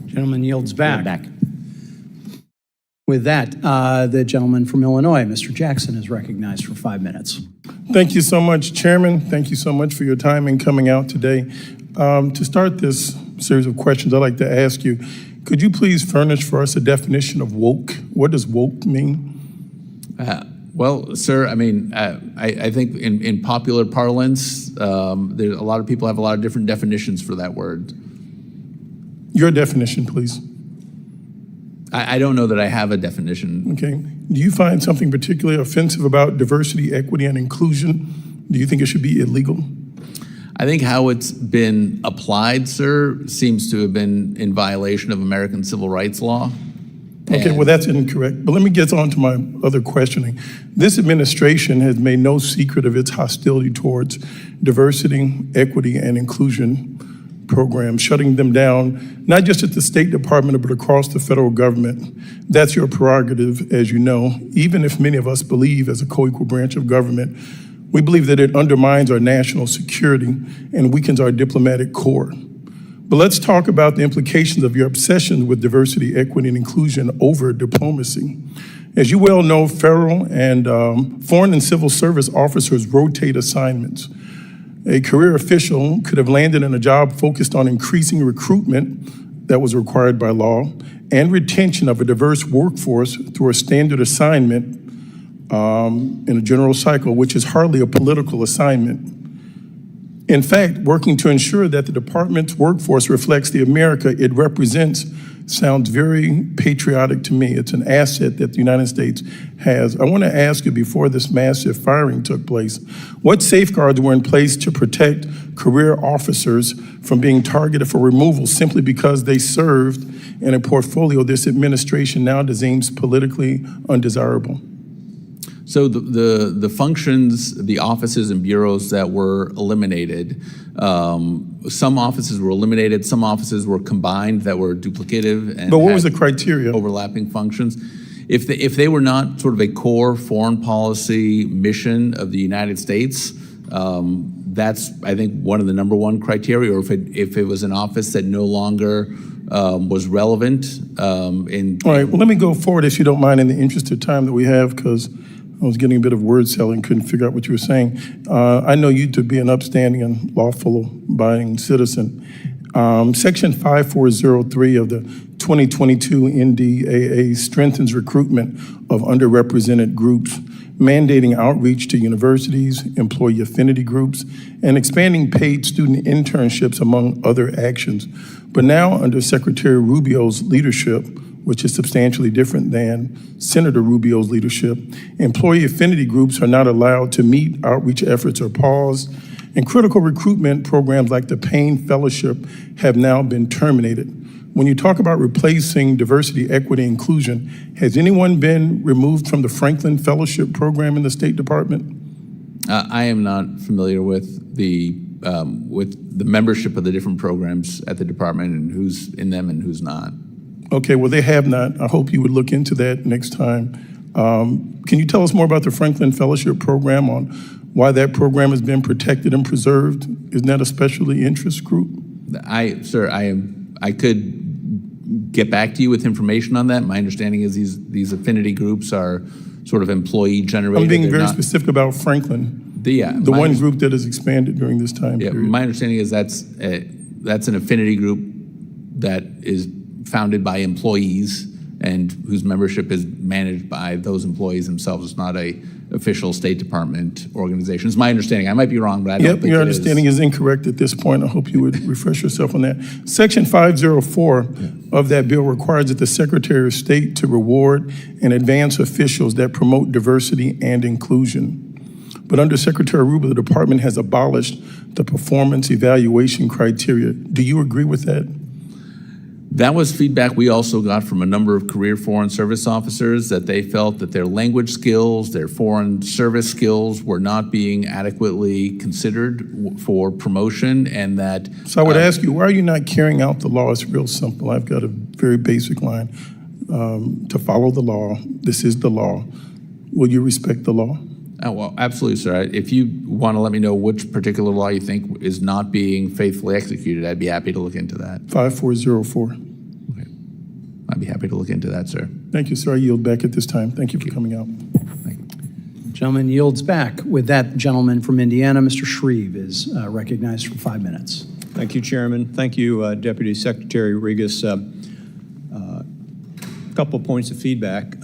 Gentleman yields back. Back. With that, the gentleman from Illinois, Mr. Jackson, is recognized for 5 minutes. Thank you so much, Chairman. Thank you so much for your time in coming out today. To start this series of questions, I'd like to ask you, could you please furnish for us a definition of woke? What does woke mean? Well, sir, I mean, I think in popular parlance, there's a lot of people have a lot of different definitions for that word. Your definition, please. I don't know that I have a definition. Okay. Do you find something particularly offensive about diversity, equity, and inclusion? Do you think it should be illegal? I think how it's been applied, sir, seems to have been in violation of American civil rights law. Okay, well, that's incorrect. But let me get on to my other questioning. This administration has made no secret of its hostility towards diversity, equity, and inclusion programs, shutting them down, not just at the State Department, but across the federal government. That's your prerogative, as you know, even if many of us believe, as a co-equal branch of government, we believe that it undermines our national security and weakens our diplomatic corps. But let's talk about the implications of your obsession with diversity, equity, and inclusion over diplomacy. As you well know, federal and foreign and civil service officers rotate assignments. A career official could have landed in a job focused on increasing recruitment that was required by law and retention of a diverse workforce through a standard assignment in a general cycle, which is hardly a political assignment. In fact, working to ensure that the department's workforce reflects the America it represents sounds very patriotic to me. It's an asset that the United States has. I want to ask you, before this massive firing took place, what safeguards were in place to protect career officers from being targeted for removal simply because they served in a portfolio this administration now deems politically undesirable? So the functions, the offices and bureaus that were eliminated, some offices were eliminated, some offices were combined that were duplicative and but what was the criteria? Overlapping functions. If they were not sort of a core foreign policy mission of the United States, that's, I think, one of the number one criteria, or if it was an office that no longer was relevant. All right, well, let me go forward, if you don't mind, in the interest of time that we have, because I was getting a bit of word salad and couldn't figure out what you were saying. I know you to be an upstanding and lawful abiding citizen. Section 5403 of the 2022 NDAA strengthens recruitment of underrepresented groups, mandating outreach to universities, employee affinity groups, and expanding paid student internships, among other actions. But now, under Secretary Rubio's leadership, which is substantially different than Senator Rubio's leadership, employee affinity groups are not allowed to meet, outreach efforts are paused, and critical recruitment programs like the Payne Fellowship have now been terminated. When you talk about replacing diversity, equity, inclusion, has anyone been removed from the Franklin Fellowship program in the State Department? I am not familiar with the membership of the different programs at the department and who's in them and who's not. Okay, well, they have not. I hope you would look into that next time. Can you tell us more about the Franklin Fellowship program on why that program has been protected and preserved? Isn't that a specialty interest group? Sir, I could get back to you with information on that. My understanding is these affinity groups are sort of employee generated. I'm being very specific about Franklin. The one group that has expanded during this time period. My understanding is that's an affinity group that is founded by employees and whose membership is managed by those employees themselves. It's not a official State Department organization. It's my understanding. I might be wrong, but I don't think your it understanding is incorrect at this point. I hope you would refresh yourself on that. Section 504 of that bill requires that the Secretary of State to reward and advance officials that promote diversity and inclusion. But under Secretary Rubio, the department has abolished the performance evaluation criteria. Do you agree with that? That was feedback we also got from a number of career Foreign Service officers, that they felt that their language skills, their foreign service skills were not being adequately considered for promotion, and that... So I would ask you, why are you not carrying out the law? It's real simple. I've got a very basic line. To follow the law, this is the law. Will you respect the law? Oh, well, absolutely, sir. If you want to let me know which particular law you think is not being faithfully executed, I'd be happy to look into that. 5404. Okay. I'd be happy to look into that, sir. Thank you, sir. I yield back at this time. Thank you for coming out. Gentleman yields back. With that, gentleman from Indiana, Mr. Shreve, is recognized for 5 minutes. Thank you, Chairman. Thank you, Deputy Secretary Regas. A couple of points of feedback.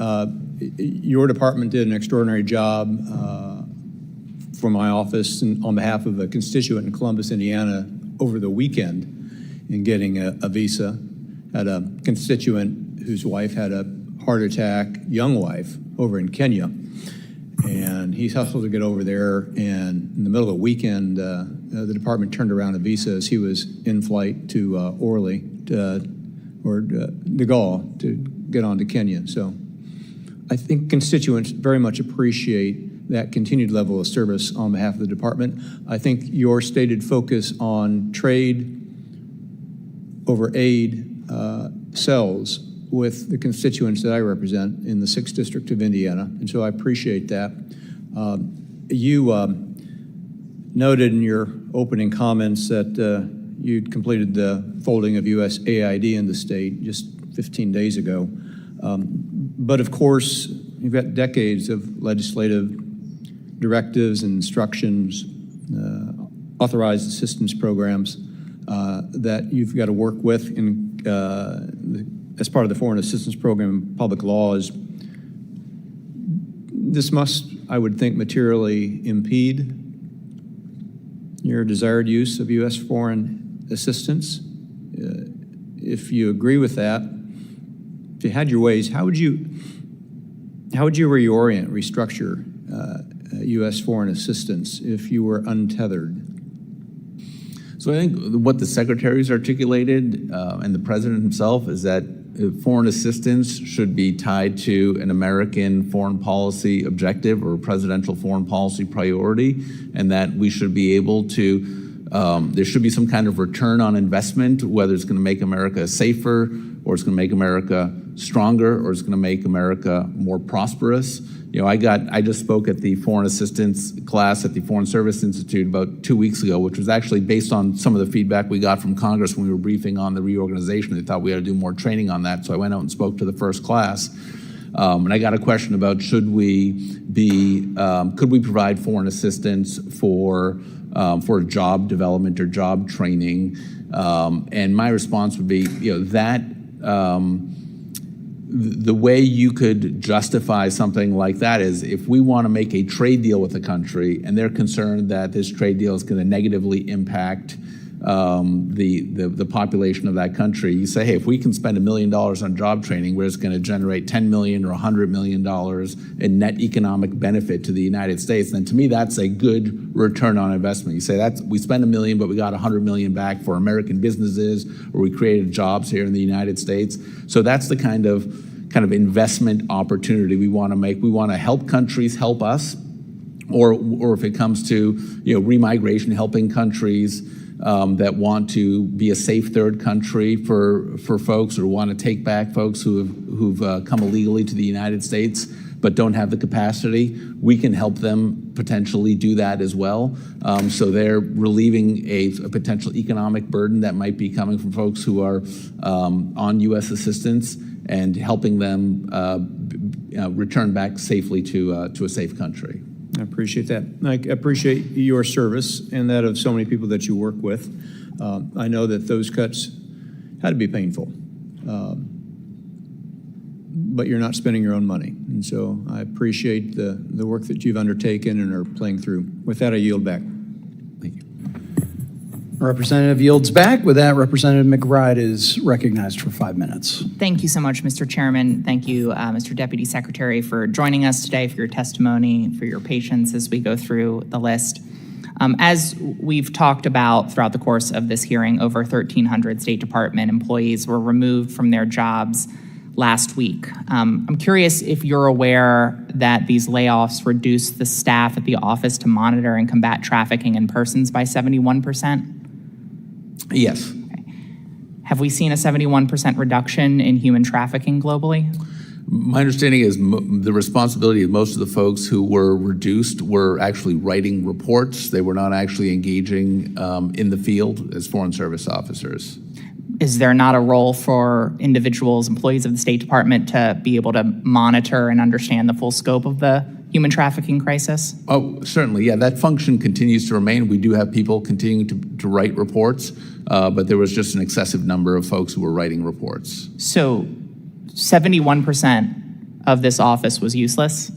Your department did an extraordinary job for my office and on behalf of a constituent in Columbus, Indiana, over the weekend in getting a visa. Had a constituent whose wife had a heart attack, young wife, over in Kenya. And he hustled to get over there, and in the middle of the weekend, the department turned around a visa as he was in flight to Orly, or Nagal, to get on to Kenya. So I think constituents very much appreciate that continued level of service on behalf of the department. I think your stated focus on trade over aid sells with the constituents that I represent in the 6th District of Indiana, and so I appreciate that. You noted in your opening comments that you'd completed the folding of USAID in the state just 15 days ago. But of course, you've got decades of legislative directives and instructions, authorized assistance programs that you've got to work with as part of the Foreign Assistance Program public laws. This must, I would think, materially impede your desired use of U.S. foreign assistance. If you agree with that, if you had your ways, how would you reorient, restructure U.S. foreign assistance if you were untethered? So I think what the Secretary's articulated and the President himself is that foreign assistance should be tied to an American foreign policy objective or a presidential foreign policy priority, and that we should be able to, there should be some kind of return on investment, whether it's going to make America safer, or it's going to make America stronger, or it's going to make America more prosperous. You know, I just spoke at the foreign assistance class at the Foreign Service Institute about 2 weeks ago, which was actually based on some of the feedback we got from Congress when we were briefing on the reorganization. They thought we had to do more training on that, so I went out and spoke to the first class. And I got a question about could we provide foreign assistance for job development or job training? And my response would be, the way you could justify something like that is if we want to make a trade deal with a country and they're concerned that this trade deal is going to negatively impact the population of that country, you say, hey, if we can spend $1 million on job training, where it's going to generate $10 million or $100 million in net economic benefit to the United States, then to me that's a good return on investment. You say that we spend $1 million, but we got $100 million back for American businesses, or we created jobs here in the United States. So that's the kind of investment opportunity we want to make. We want to help countries help us, or if it comes to remigration, helping countries that want to be a safe third country for folks, or want to take back folks who've come illegally to the United States. but don't have the capacity, we can help them potentially do that as well. So they're relieving a potential economic burden that might be coming from folks who are on U.S. assistance and helping them return back safely to a safe country. I appreciate that. I appreciate your service and that of so many people that you work with. I know that those cuts had to be painful, but you're not spending your own money. And so I appreciate the work that you've undertaken and are playing through. With that, I yield back. Thank you. Representative yields back. With that, Representative McBride is recognized for 5 minutes. Thank you so much, Mr. Chairman. Thank you, Mr. Deputy Secretary, for joining us today, for your testimony, for your patience as we go through the list. As we've talked about throughout the course of this hearing, over 1,300 State Department employees were removed from their jobs last week. I'm curious if you're aware that these layoffs reduced the staff at the Office to Monitor and Combat Trafficking in Persons by 71%? Yes. Okay. Have we seen a 71% reduction in human trafficking globally? My understanding is the responsibility of most of the folks who were reduced were actually writing reports. They were not actually engaging in the field as Foreign Service officers. Is there not a role for individuals, employees of the State Department, to be able to monitor and understand the full scope of the human trafficking crisis? Oh, certainly, yeah, that function continues to remain. We do have people continuing to write reports, but there was just an excessive number of folks who were writing reports. So 71% of this office was useless?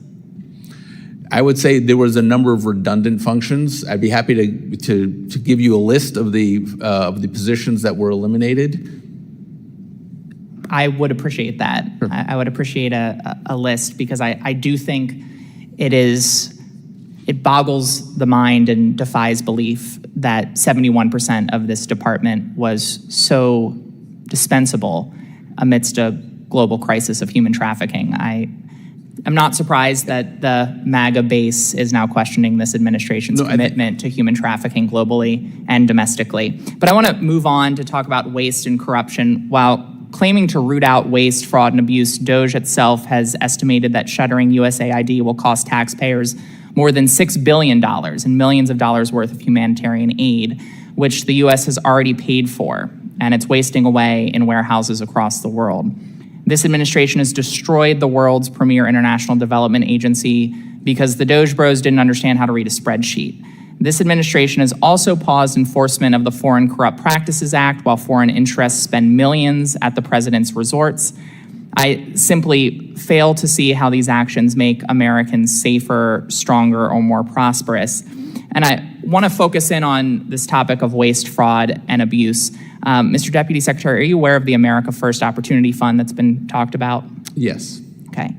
I would say there was a number of redundant functions. I'd be happy to give you a list of the positions that were eliminated. I would appreciate that. Sure. I would appreciate a list, because I do think it boggles the mind and defies belief that 71% of this department was so dispensable amidst a global crisis of human trafficking. I'm not surprised that the MAGA base is now questioning this administration's commitment to human trafficking globally and domestically. But I want to move on to talk about waste and corruption. While claiming to root out waste, fraud, and abuse, DOJ itself has estimated that shuttering USAID will cost taxpayers more than $6 billion and millions of dollars worth of humanitarian aid, which the U.S. has already paid for, and it's wasting away in warehouses across the world. This administration has destroyed the world's premier international development agency because the Doge Bros didn't understand how to read a spreadsheet. This administration has also paused enforcement of the Foreign Corrupt Practices Act while foreign interests spend millions at the president's resorts. I simply fail to see how these actions make Americans safer, stronger, or more prosperous. And I want to focus in on this topic of waste, fraud, and abuse. Mr. Deputy Secretary, are you aware of the America First Opportunity Fund that's been talked about? Yes. Okay.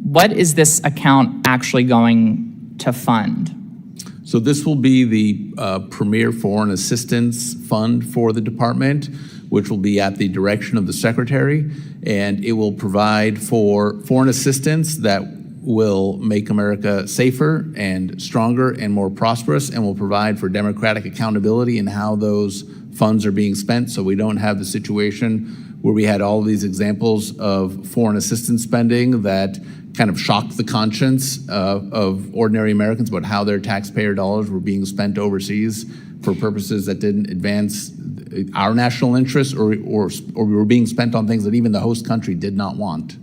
What is this account actually going to fund? So this will be the premier foreign assistance fund for the department, which will be at the direction of the Secretary, and it will provide for foreign assistance that will make America safer and stronger and more prosperous, and will provide for democratic accountability in how those funds are being spent, so we don't have the situation where we had all of these examples of foreign assistance spending that kind of shocked the conscience of ordinary Americans about how their taxpayer dollars were being spent overseas for purposes that didn't advance our national interests, or we were being spent on things that even the host country did not want.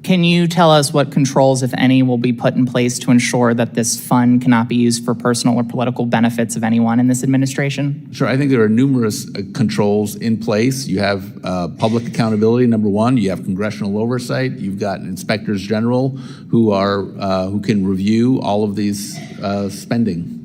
Can you tell us what controls, if any, will be put in place to ensure that this fund cannot be used for personal or political benefits of anyone in this administration? Sure, I think there are numerous controls in place. You have public accountability, number one. You have congressional oversight. You've got inspectors general who can review all of these spending.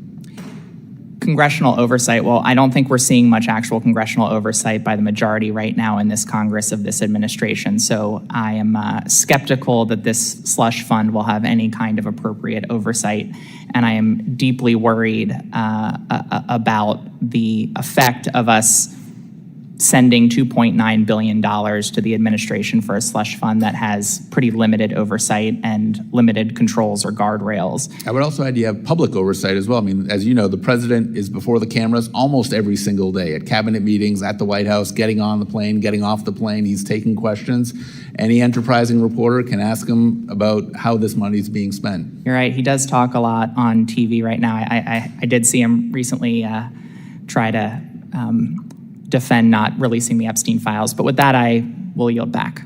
Congressional oversight. Well, I don't think we're seeing much actual congressional oversight by the majority right now in this Congress of this administration. So I am skeptical that this slush fund will have any kind of appropriate oversight. And I am deeply worried about the effect of us sending $2.9 billion to the administration for a slush fund that has pretty limited oversight and limited controls or guardrails. I would also add you have public oversight as well. I mean, as you know, the president is before the cameras almost every single day at cabinet meetings, at the White House, getting on the plane, getting off the plane. He's taking questions. Any enterprising reporter can ask him about how this money is being spent. You're right. He does talk a lot on TV right now. I did see him recently try to defend not releasing the Epstein files. But with that, I will yield back.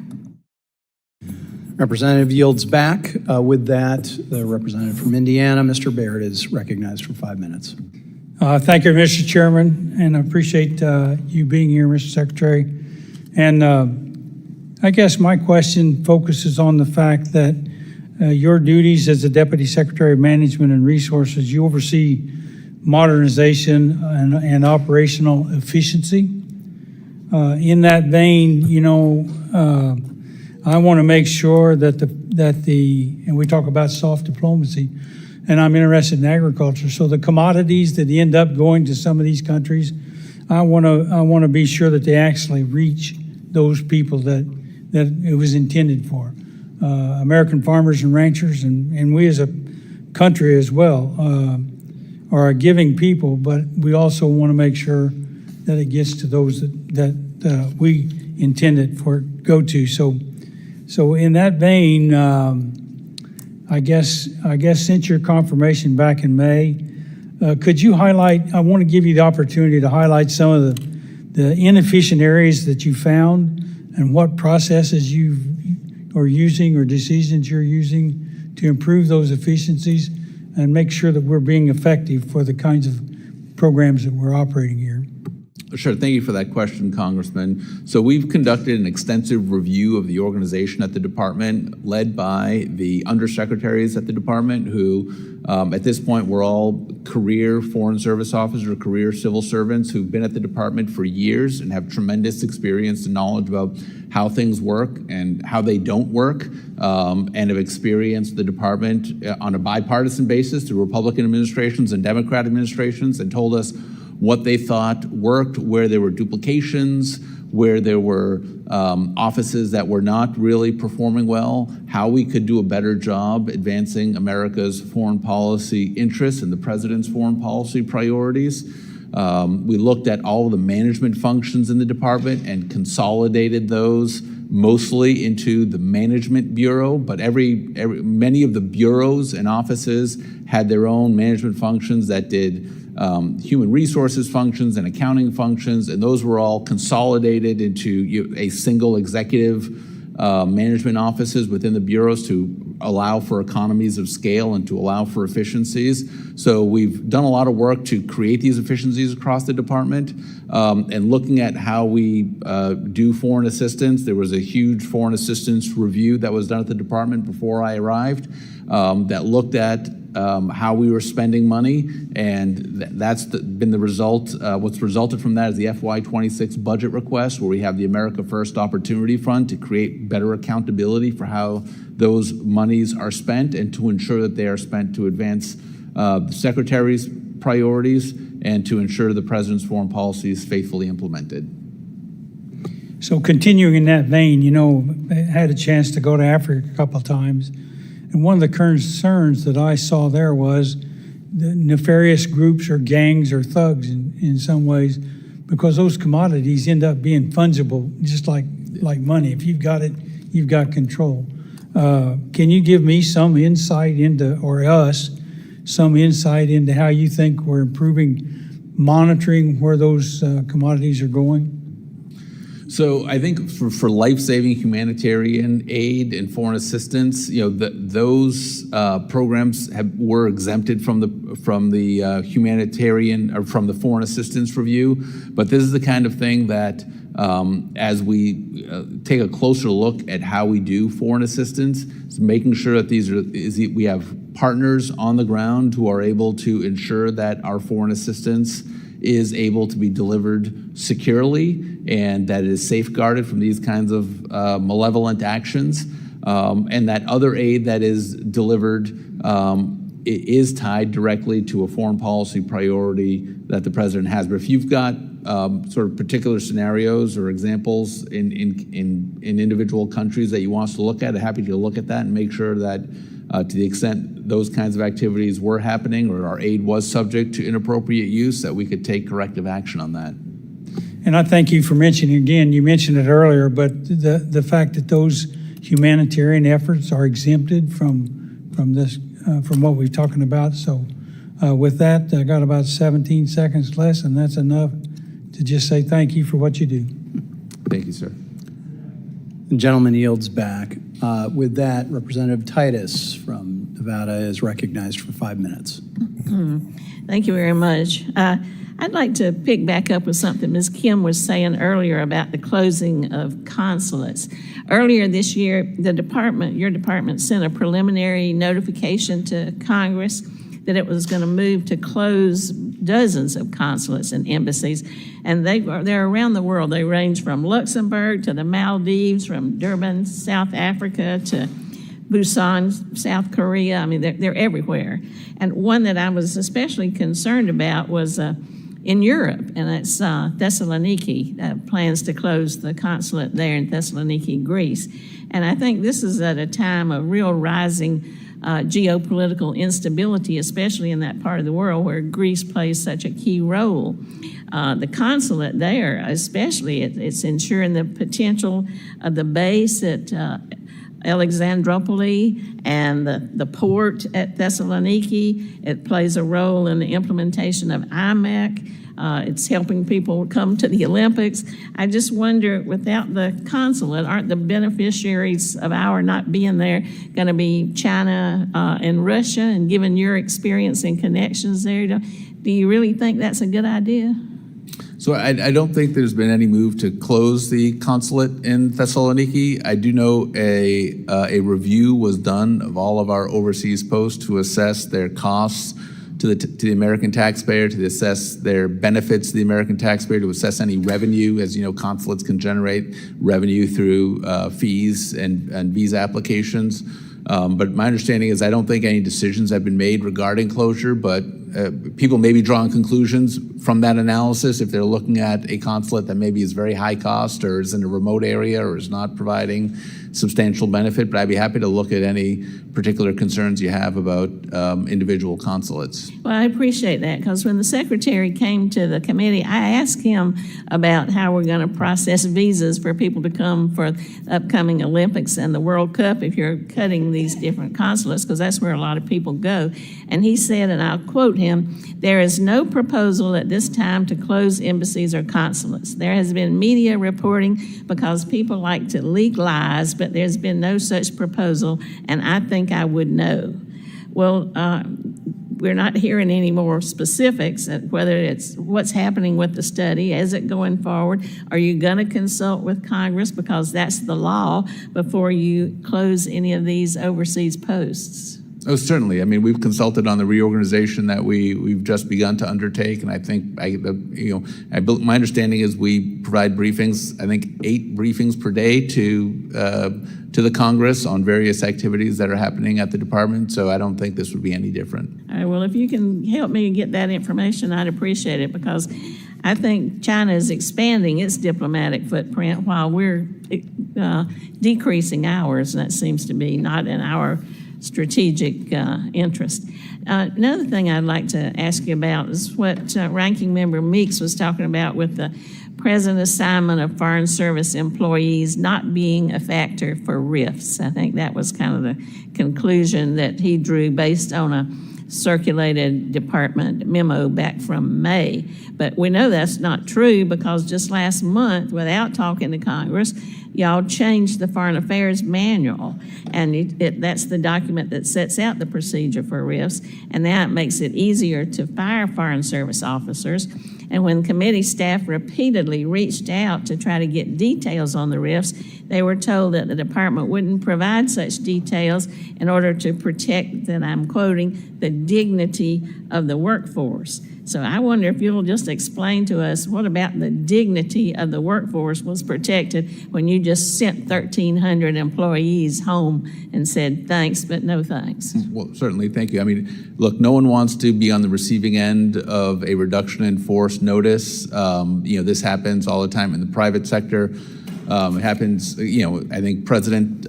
Representative yields back. With that, the representative from Indiana, Mr. Baird, is recognized for 5 minutes. Thank you, Mr. Chairman, and I appreciate you being here, Mr. Secretary. And I guess my question focuses on the fact that your duties as the Deputy Secretary of Management and Resources, you oversee modernization and operational efficiency. In that vein, you know, I want to make sure that and we talk about soft diplomacy, and I'm interested in agriculture. So the commodities that end up going to some of these countries, I want to be sure that they actually reach those people that it was intended for. American farmers and ranchers, and we as a country as well, are a giving people, but we also want to make sure that it gets to those that we intended for it to go to. So in that vein, I guess since your confirmation back in May, could you highlight? I want to give you the opportunity to highlight some of the inefficient areas that you found and what processes you are using or decisions you're using to improve those efficiencies and make sure that we're being effective for the kinds of programs that we're operating here. Sure, thank you for that question, Congressman. So we've conducted an extensive review of the organization at the department, led by the undersecretaries at the department who, at this point, were all career Foreign Service officers or career civil servants who've been at the department for years and have tremendous experience and knowledge about how things work and how they don't work, and have experienced the department on a bipartisan basis through Republican administrations and Democrat administrations, and told us what they thought worked, where there were duplications, where there were offices that were not really performing well, how we could do a better job advancing America's foreign policy interests and the president's foreign policy priorities. We looked at all of the management functions in the department and consolidated those mostly into the management bureau, but many of the bureaus and offices had their own management functions that did human resources functions and accounting functions, and those were all consolidated into a single executive management offices within the bureaus to allow for economies of scale and to allow for efficiencies. So we've done a lot of work to create these efficiencies across the department, and looking at how we do foreign assistance. There was a huge foreign assistance review that was done at the department before I arrived that looked at how we were spending money, and that's been the result. What's resulted from that is the FY26 budget request, where we have the America First Opportunity Fund to create better accountability for how those monies are spent and to ensure that they are spent to advance the Secretary's priorities and to ensure the President's foreign policy is faithfully implemented. So continuing in that vein, you know, I had a chance to go to Africa a couple of times, and one of the concerns that I saw there was the nefarious groups or gangs or thugs in some ways, because those commodities end up being fungible, just like money. If you've got it, you've got control. Can you give me some insight into, or us, some insight into how you think we're improving monitoring where those commodities are going? So I think for life-saving humanitarian aid and foreign assistance, you know, those programs were exempted from the humanitarian or from the foreign assistance review. But this is the kind of thing that, as we take a closer look at how we do foreign assistance, is making sure that we have partners on the ground who are able to ensure that our foreign assistance is able to be delivered securely and that it is safeguarded from these kinds of malevolent actions, and that other aid that is delivered is tied directly to a foreign policy priority that the president has. But if you've got sort of particular scenarios or examples in individual countries that you want us to look at, happy to look at that and make sure that to the extent those kinds of activities were happening or our aid was subject to inappropriate use, that we could take corrective action on that. And I thank you for mentioning, again, you mentioned it earlier, but the fact that those humanitarian efforts are exempted from this, from what we're talking about. So with that, I got about 17 seconds less, and that's enough to just say thank you for what you do. Thank you, sir. The gentleman yields back. With that, Representative Titus from Nevada is recognized for 5 minutes. Thank you very much. I'd like to pick back up with something Ms. Kim was saying earlier about the closing of consulates. Earlier this year, your department sent a preliminary notification to Congress that it was going to move to close dozens of consulates and embassies, and they're around the world. They range from Luxembourg to the Maldives, from Durban, South Africa, to Busan, South Korea. I mean, they're everywhere. And one that I was especially concerned about was in Europe, and it's Thessaloniki, plans to close the consulate there in Thessaloniki, Greece. And I think this is at a time of real rising geopolitical instability, especially in that part of the world where Greece plays such a key role. The consulate there, especially, it's ensuring the potential of the base at Alexandropoli and the port at Thessaloniki. It plays a role in the implementation of IMEC. It's helping people come to the Olympics. I just wonder, without the consulate, aren't the beneficiaries of our not being there going to be China and Russia? And given your experience and connections there, do you really think that's a good idea? So I don't think there's been any move to close the consulate in Thessaloniki. I do know a review was done of all of our overseas posts to assess their costs to the American taxpayer, to assess their benefits to the American taxpayer, to assess any revenue. As you know, consulates can generate revenue through fees and visa applications. But my understanding is I don't think any decisions have been made regarding closure, but people may be drawing conclusions from that analysis if they're looking at a consulate that maybe is very high cost or is in a remote area or is not providing substantial benefit. But I'd be happy to look at any particular concerns you have about individual consulates. Well, I appreciate that, because when the secretary came to the committee, I asked him about how we're going to process visas for people to come for the upcoming Olympics and the World Cup if you're cutting these different consulates, because that's where a lot of people go. And he said, and I'll quote him, "There is no proposal at this time to close embassies or consulates. There has been media reporting because people like to leak lies, but there's been no such proposal, and I think I would know." Well, we're not hearing any more specifics, whether it's what's happening with the study, is it going forward? Are you going to consult with Congress, because that's the law, before you close any of these overseas posts? Oh, certainly. I mean, we've consulted on the reorganization that we've just begun to undertake, and I think my understanding is we provide briefings. I think 8 briefings per day to the Congress on various activities that are happening at the department. So I don't think this would be any different. All right. Well, if you can help me get that information, I'd appreciate it, because I think China is expanding its diplomatic footprint while we're decreasing ours, and that seems to be not in our strategic interest. Another thing I'd like to ask you about is what Ranking Member Meeks was talking about with the present assignment of Foreign Service employees not being a factor for RIFs. I think that was kind of the conclusion that he drew based on a circulated department memo back from May. But we know that's not true, because just last month, without talking to Congress, y'all changed the Foreign Affairs Manual, and that's the document that sets out the procedure for RIFs, and now it makes it easier to fire Foreign Service officers. And when committee staff repeatedly reached out to try to get details on the RIFs, they were told that the department wouldn't provide such details in order to protect, and I'm quoting, the dignity of the workforce. So I wonder if you'll just explain to us what about the dignity of the workforce was protected when you just sent 1,300 employees home and said thanks, but no thanks? Well, certainly, thank you. I mean, look, no one wants to be on the receiving end of a reduction in force notice. This happens all the time in the private sector. It happens, I think President,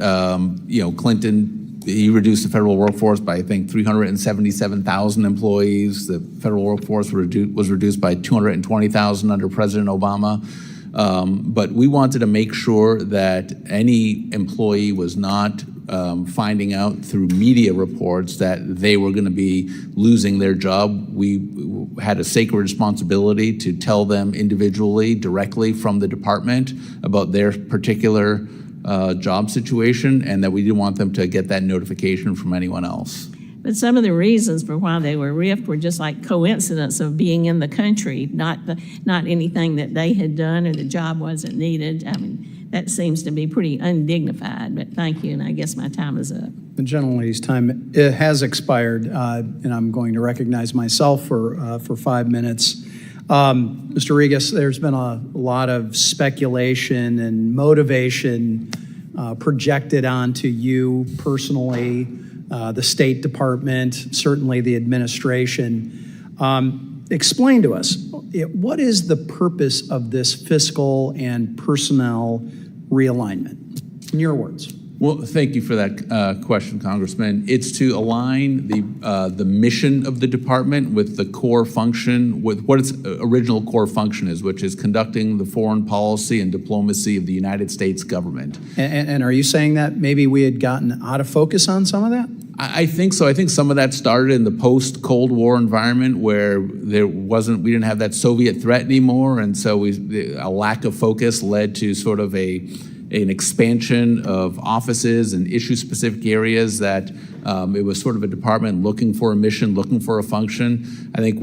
Clinton, he reduced the federal workforce by, I think, 377,000 employees. The federal workforce was reduced by 220,000 under President Obama. But we wanted to make sure that any employee was not finding out through media reports that they were going to be losing their job. We had a sacred responsibility to tell them individually, directly from the department about their particular job situation, and that we didn't want them to get that notification from anyone else. But some of the reasons for why they were RIF'd were just like coincidence of being in the country, not anything that they had done or the job wasn't needed. I mean, that seems to be pretty undignified, but thank you, and I guess my time is up. The gentlelady's time has expired, and I'm going to recognize myself for 5 minutes. Mr. Regas, there's been a lot of speculation and motivation projected onto you personally, the State Department, certainly the administration. Explain to us, what is the purpose of this fiscal and personnel realignment? In your words. Well, thank you for that question, Congressman. It's to align the mission of the department with the core function, with what its original core function is, which is conducting the foreign policy and diplomacy of the United States government. And are you saying that maybe we had gotten out of focus on some of that? I think so. I think some of that started in the post-Cold War environment where we didn't have that Soviet threat anymore, and so a lack of focus led to sort of an expansion of offices and issue-specific areas that it was sort of a department looking for a mission, looking for a function. I think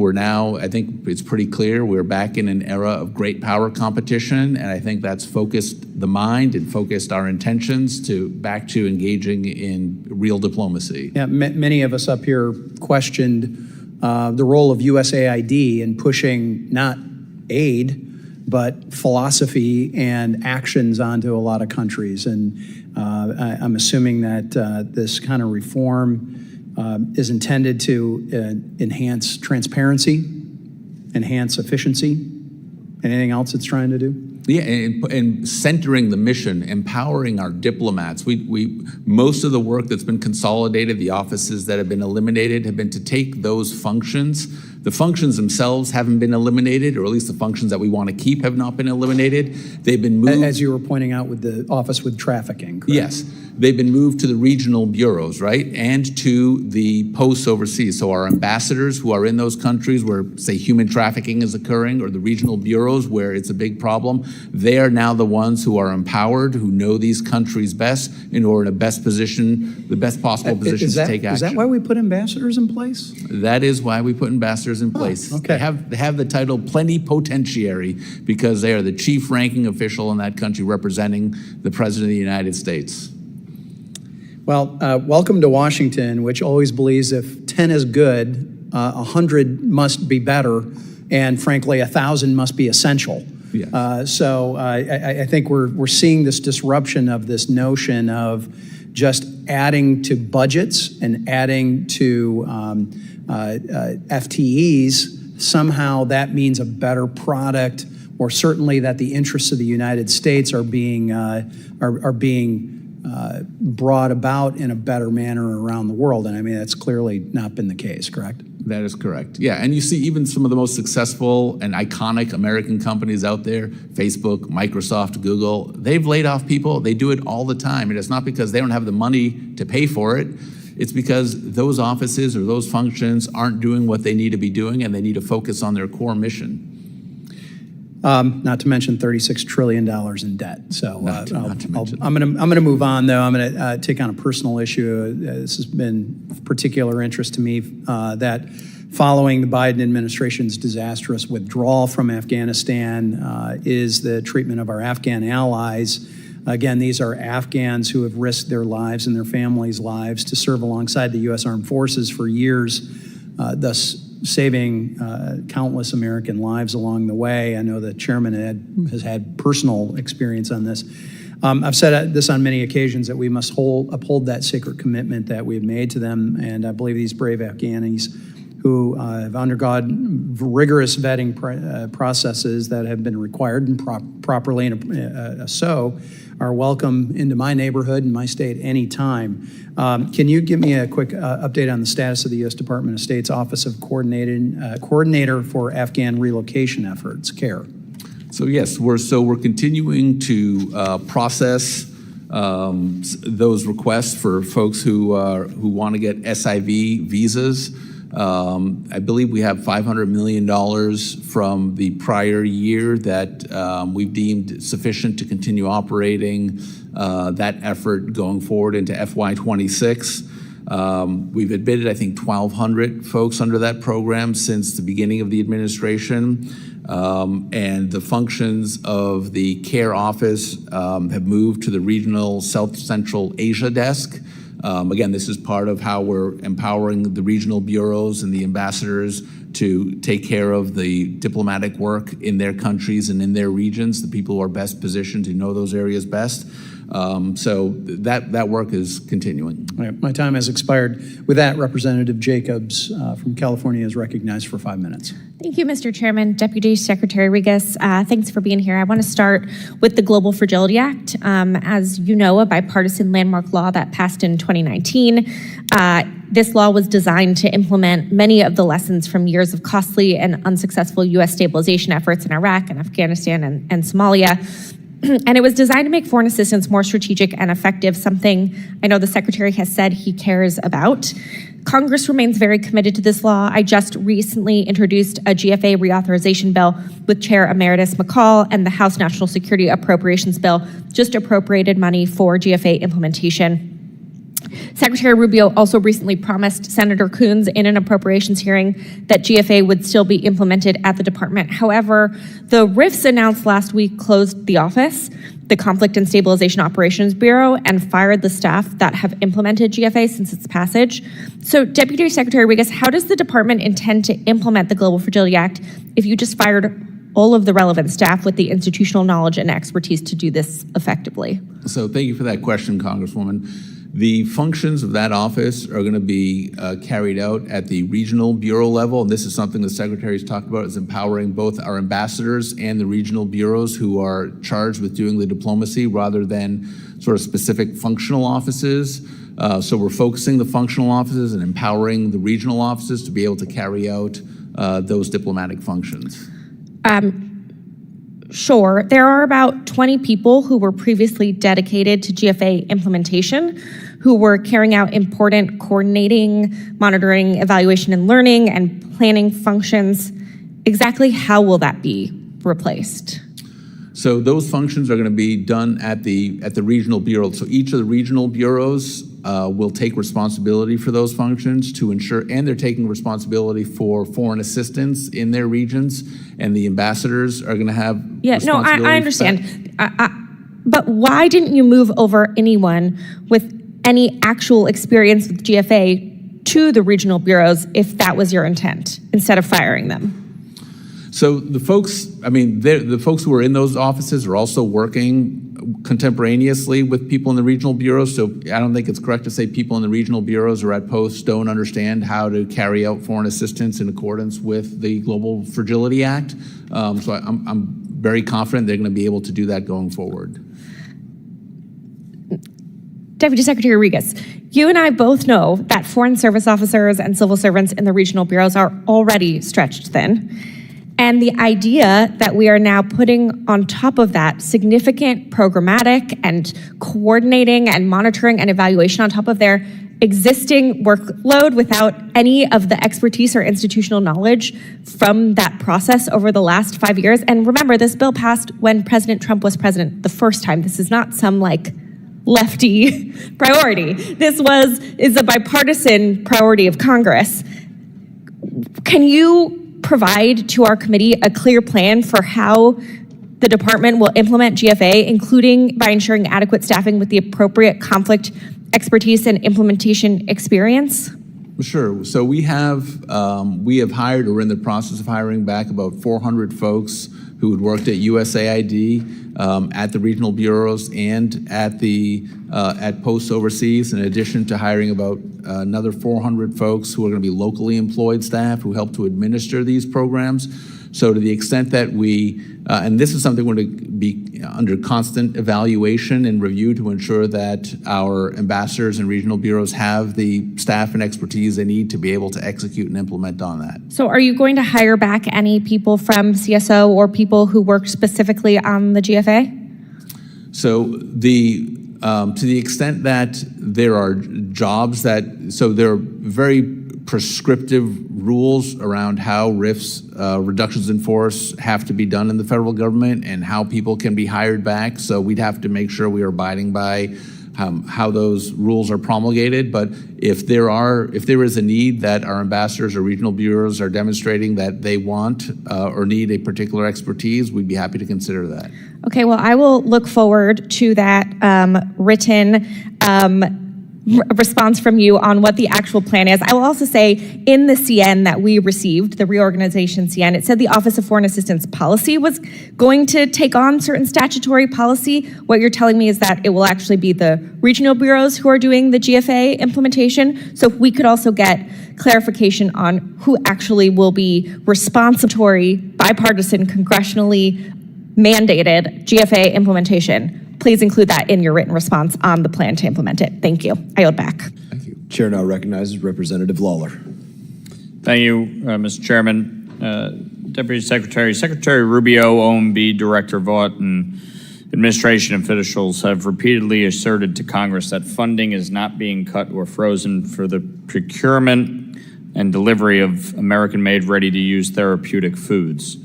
it's pretty clear we're back in an era of great power competition, and I think that's focused the mind and focused our intentions back to engaging in real diplomacy. Yeah, many of us up here questioned the role of USAID in pushing not aid, but philosophy and actions onto a lot of countries. And I'm assuming that this kind of reform is intended to enhance transparency, enhance efficiency. Anything else it's trying to do? Yeah, and centering the mission, empowering our diplomats. Most of the work that's been consolidated, the offices that have been eliminated, have been to take those functions. The functions themselves haven't been eliminated, or at least the functions that we want to keep have not been eliminated. They've been moved. As you were pointing out with the office with trafficking, correct? Yes. They've been moved to the regional bureaus, right? And to the posts overseas. So our ambassadors who are in those countries where, say, human trafficking is occurring, or the regional bureaus where it's a big problem, they are now the ones who are empowered, who know these countries best, and who are in a best position, the best possible position to take action. Is that why we put ambassadors in place? That is why we put ambassadors in place. Okay. They have the title plenipotentiary because they are the chief ranking official in that country representing the President of the United States. Well, welcome to Washington, which always believes if 10 is good, 100 must be better, and frankly, 1,000 must be essential. Yes. So I think we're seeing this disruption of this notion of just adding to budgets and adding to FTEs. Somehow that means a better product, or certainly that the interests of the United States are being brought about in a better manner around the world. And I mean, that's clearly not been the case, correct? That is correct. Yeah, and you see even some of the most successful and iconic American companies out there, Facebook, Microsoft, Google, they've laid off people. They do it all the time. And it's not because they don't have the money to pay for it. It's because those offices or those functions aren't doing what they need to be doing, and they need to focus on their core mission. Not to mention $36 trillion in debt. So I'm going to move on, though. I'm going to take on a personal issue. This has been of particular interest to me, that following the Biden administration's disastrous withdrawal from Afghanistan is the treatment of our Afghan allies. Again, these are Afghans who have risked their lives and their families' lives to serve alongside the U.S. Armed Forces for years, thus saving countless American lives along the way. I know the chairman has had personal experience on this. I've said this on many occasions that we must uphold that sacred commitment that we've made to them, and I believe these brave Afghanis who have undergone rigorous vetting processes that have been required and properly so are welcome into my neighborhood and my state anytime. Can you give me a quick update on the status of the U.S. Department of State's Office of Coordinator for Afghan Relocation Efforts, CARE? So yes, we're continuing to process those requests for folks who want to get SIV visas. I believe we have $500 million from the prior year that we've deemed sufficient to continue operating that effort going forward into FY26. We've admitted, I think, 1,200 folks under that program since the beginning of the administration. And the functions of the CARE office have moved to the regional South Central Asia desk. Again, this is part of how we're empowering the regional bureaus and the ambassadors to take care of the diplomatic work in their countries and in their regions, the people who are best positioned to know those areas best. So that work is continuing. All right, my time has expired. With that, Representative Jacobs from California is recognized for 5 minutes. Thank you, Mr. Chairman. Deputy Secretary Regas, thanks for being here. I want to start with the Global Fragility Act. As you know, a bipartisan landmark law that passed in 2019. This law was designed to implement many of the lessons from years of costly and unsuccessful U.S. stabilization efforts in Iraq and Afghanistan and Somalia. And it was designed to make foreign assistance more strategic and effective, something I know the Secretary has said he cares about. Congress remains very committed to this law. I just recently introduced a GFA reauthorization bill with Chair Emeritus McCall, and the House National Security Appropriations Bill just appropriated money for GFA implementation. Secretary Rubio also recently promised Senator Coons in an appropriations hearing that GFA would still be implemented at the department. However, the RIFs announced last week closed the office, the Conflict and Stabilization Operations Bureau, and fired the staff that have implemented GFA since its passage. So, Deputy Secretary Regas, how does the department intend to implement the Global Fragility Act if you just fired all of the relevant staff with the institutional knowledge and expertise to do this effectively? So thank you for that question, Congresswoman. The functions of that office are going to be carried out at the regional bureau level, and this is something the Secretary's talked about, is empowering both our ambassadors and the regional bureaus who are charged with doing the diplomacy rather than sort of specific functional offices. So we're focusing the functional offices and empowering the regional offices to be able to carry out those diplomatic functions. Sure. There are about 20 people who were previously dedicated to GFA implementation, who were carrying out important coordinating, monitoring, evaluation and learning, and planning functions. Exactly how will that be replaced? So those functions are going to be done at the regional bureau. So each of the regional bureaus will take responsibility for those functions to ensure, and they're taking responsibility for foreign assistance in their regions, and the ambassadors are going to have responsibility. I understand. But why didn't you move over anyone with any actual experience with GFA to the regional bureaus if that was your intent, instead of firing them? So the folks, the folks who are in those offices are also working contemporaneously with people in the regional bureaus. So I don't think it's correct to say people in the regional bureaus or at posts don't understand how to carry out foreign assistance in accordance with the Global Fragility Act. So I'm very confident they're going to be able to do that going forward. Deputy Secretary Regas, you and I both know that foreign service officers and civil servants in the regional bureaus are already stretched thin. And the idea that we are now putting on top of that significant programmatic and coordinating and monitoring and evaluation on top of their existing workload without any of the expertise or institutional knowledge from that process over the last 5 years. And remember, this bill passed when President Trump was president the first time. This is not some lefty priority. This is a bipartisan priority of Congress. Can you provide to our committee a clear plan for how the department will implement GFA, including by ensuring adequate staffing with the appropriate conflict expertise and implementation experience? Sure. So we have hired or are in the process of hiring back about 400 folks who had worked at USAID, at the regional bureaus, and at posts overseas, in addition to hiring about another 400 folks who are going to be locally employed staff who help to administer these programs. So to the extent that we, and this is something we're going to be under constant evaluation and review to ensure that our ambassadors and regional bureaus have the staff and expertise they need to be able to execute and implement on that. So are you going to hire back any people from CSO or people who worked specifically on the GFA? So to the extent that there are jobs so there are very prescriptive rules around how RIFs, reductions in force, have to be done in the federal government and how people can be hired back. So we'd have to make sure we are abiding by how those rules are promulgated. But if there is a need that our ambassadors or regional bureaus are demonstrating that they want or need a particular expertise, we'd be happy to consider that. Okay, well, I will look forward to that written response from you on what the actual plan is. I will also say in the CN that we received, the reorganization CN, it said the Office of Foreign Assistance Policy was going to take on certain statutory policy. What you're telling me is that it will actually be the regional bureaus who are doing the GFA implementation. So if we could also get clarification on who actually will be responsible, bipartisan, congressionally mandated GFA implementation. Please include that in your written response on the plan to implement it. Thank you. I yield back. Thank you. Chair now recognizes Representative Lawler. Thank you, Mr. Chairman. Deputy Secretary, Secretary Rubio, OMB Director Vaught, and administration officials have repeatedly asserted to Congress that funding is not being cut or frozen for the procurement and delivery of American-made, ready-to-use therapeutic foods.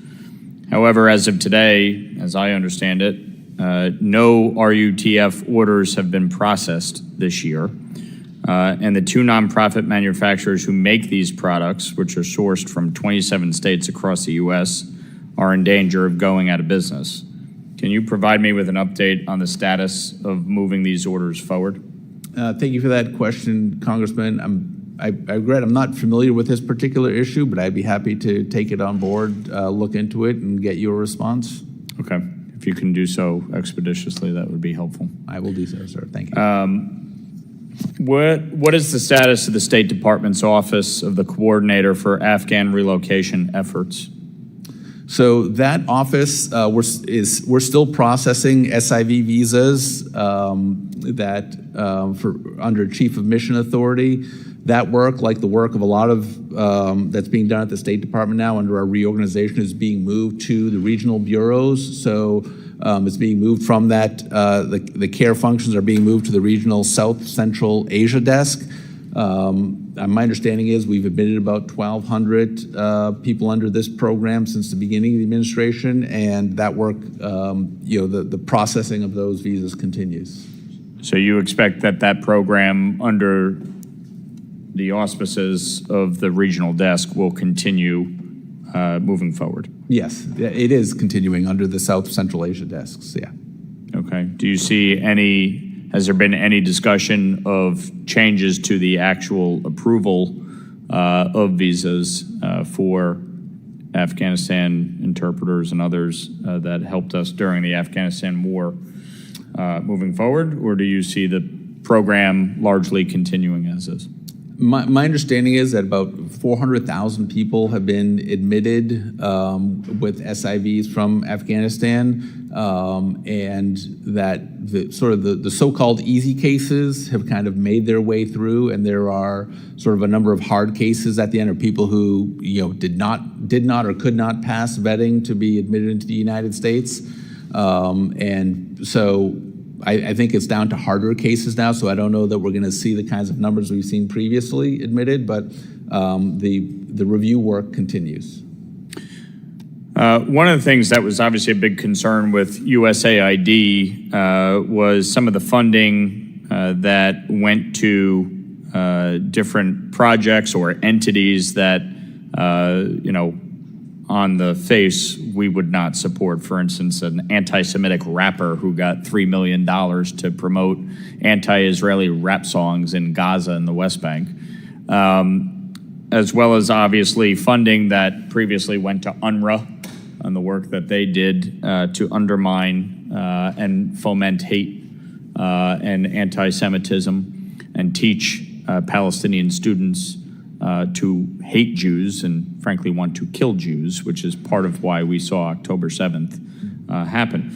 However, as of today, as I understand it, no RUTF orders have been processed this year, and the two nonprofit manufacturers who make these products, which are sourced from 27 states across the U.S., are in danger of going out of business. Can you provide me with an update on the status of moving these orders forward? Thank you for that question, Congressman. I regret I'm not familiar with this particular issue, but I'd be happy to take it on board, look into it, and get you a response. Okay. If you can do so expeditiously, that would be helpful. I will do so, sir. Thank you. What is the status of the State Department's Office of the Coordinator for Afghan Relocation Efforts? So that office, we're still processing SIV visas under Chief of Mission Authority. That work, like the work of a lot of that's being done at the State Department now under our reorganization, is being moved to the regional bureaus. So it's being moved from that, the care functions are being moved to the regional South Central Asia desk. My understanding is we've admitted about 1,200 people under this program since the beginning of the administration, and that work, the processing of those visas continues. So you expect that program under the auspices of the regional desk will continue moving forward? Yes, it is continuing under the South Central Asia desks, yeah. Okay. Do you see has there been any discussion of changes to the actual approval of visas for Afghanistan interpreters and others that helped us during the Afghanistan war moving forward? Or do you see the program largely continuing as is? My understanding is that about 400,000 people have been admitted with SIVs from Afghanistan, and that the so-called easy cases have kind of made their way through, and there are sort of a number of hard cases at the end of people who did not or could not pass vetting to be admitted into the United States, and so. I think it's down to harder cases now, so I don't know that we're going to see the kinds of numbers we've seen previously admitted, but the review work continues. One of the things that was obviously a big concern with USAID was some of the funding that went to different projects or entities that, on the face, we would not support. For instance, an anti-Semitic rapper who got $3 million to promote anti-Israeli rap songs in Gaza and the West Bank. as well as obviously funding that previously went to UNRWA and the work that they did to undermine and foment hate and anti-Semitism and teach Palestinian students to hate Jews and frankly want to kill Jews, which is part of why we saw October 7th happen.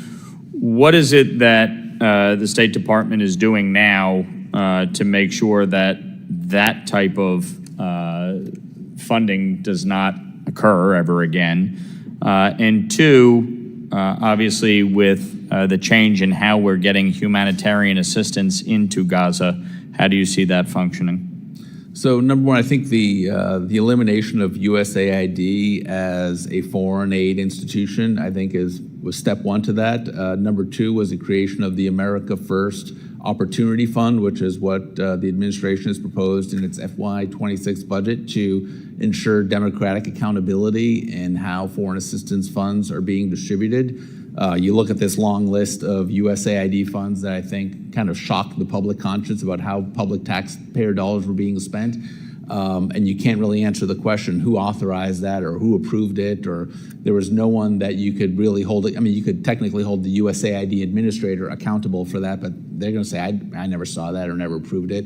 What is it that the State Department is doing now to make sure that that type of funding does not occur ever again? And two, obviously with the change in how we're getting humanitarian assistance into Gaza, how do you see that functioning? So number one, I think the elimination of USAID as a foreign aid institution, I think was step one to that. Number two was the creation of the America First Opportunity Fund, which is what the administration has proposed in its FY26 budget to ensure democratic accountability in how foreign assistance funds are being distributed. You look at this long list of USAID funds that I think kind of shocked the public conscience about how public taxpayer dollars were being spent. And you can't really answer the question who authorized that or who approved it, or there was no one that you could really hold it. I mean, you could technically hold the USAID administrator accountable for that, but they're going to say, I never saw that or never approved it.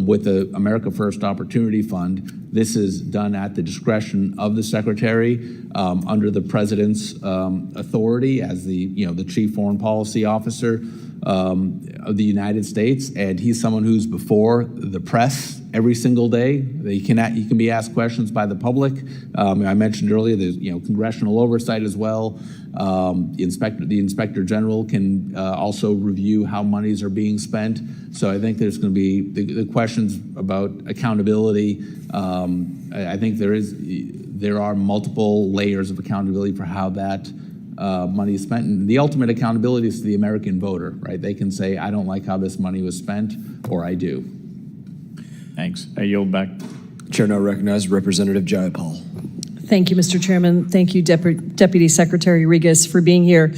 With the America First Opportunity Fund, this is done at the discretion of the secretary under the president's authority as the chief foreign policy officer of the United States, and he's someone who's before the press every single day. He can be asked questions by the public. I mentioned earlier there's congressional oversight as well. The inspector general can also review how monies are being spent. So I think there's going to be the questions about accountability. I think there are multiple layers of accountability for how that money is spent. And the ultimate accountability is to the American voter, right? They can say, I don't like how this money was spent, or I do. Thanks. I yield back. Chair now recognizes Representative Jayapal. Thank you, Mr. Chairman. Thank you, Deputy Secretary Regas, for being here.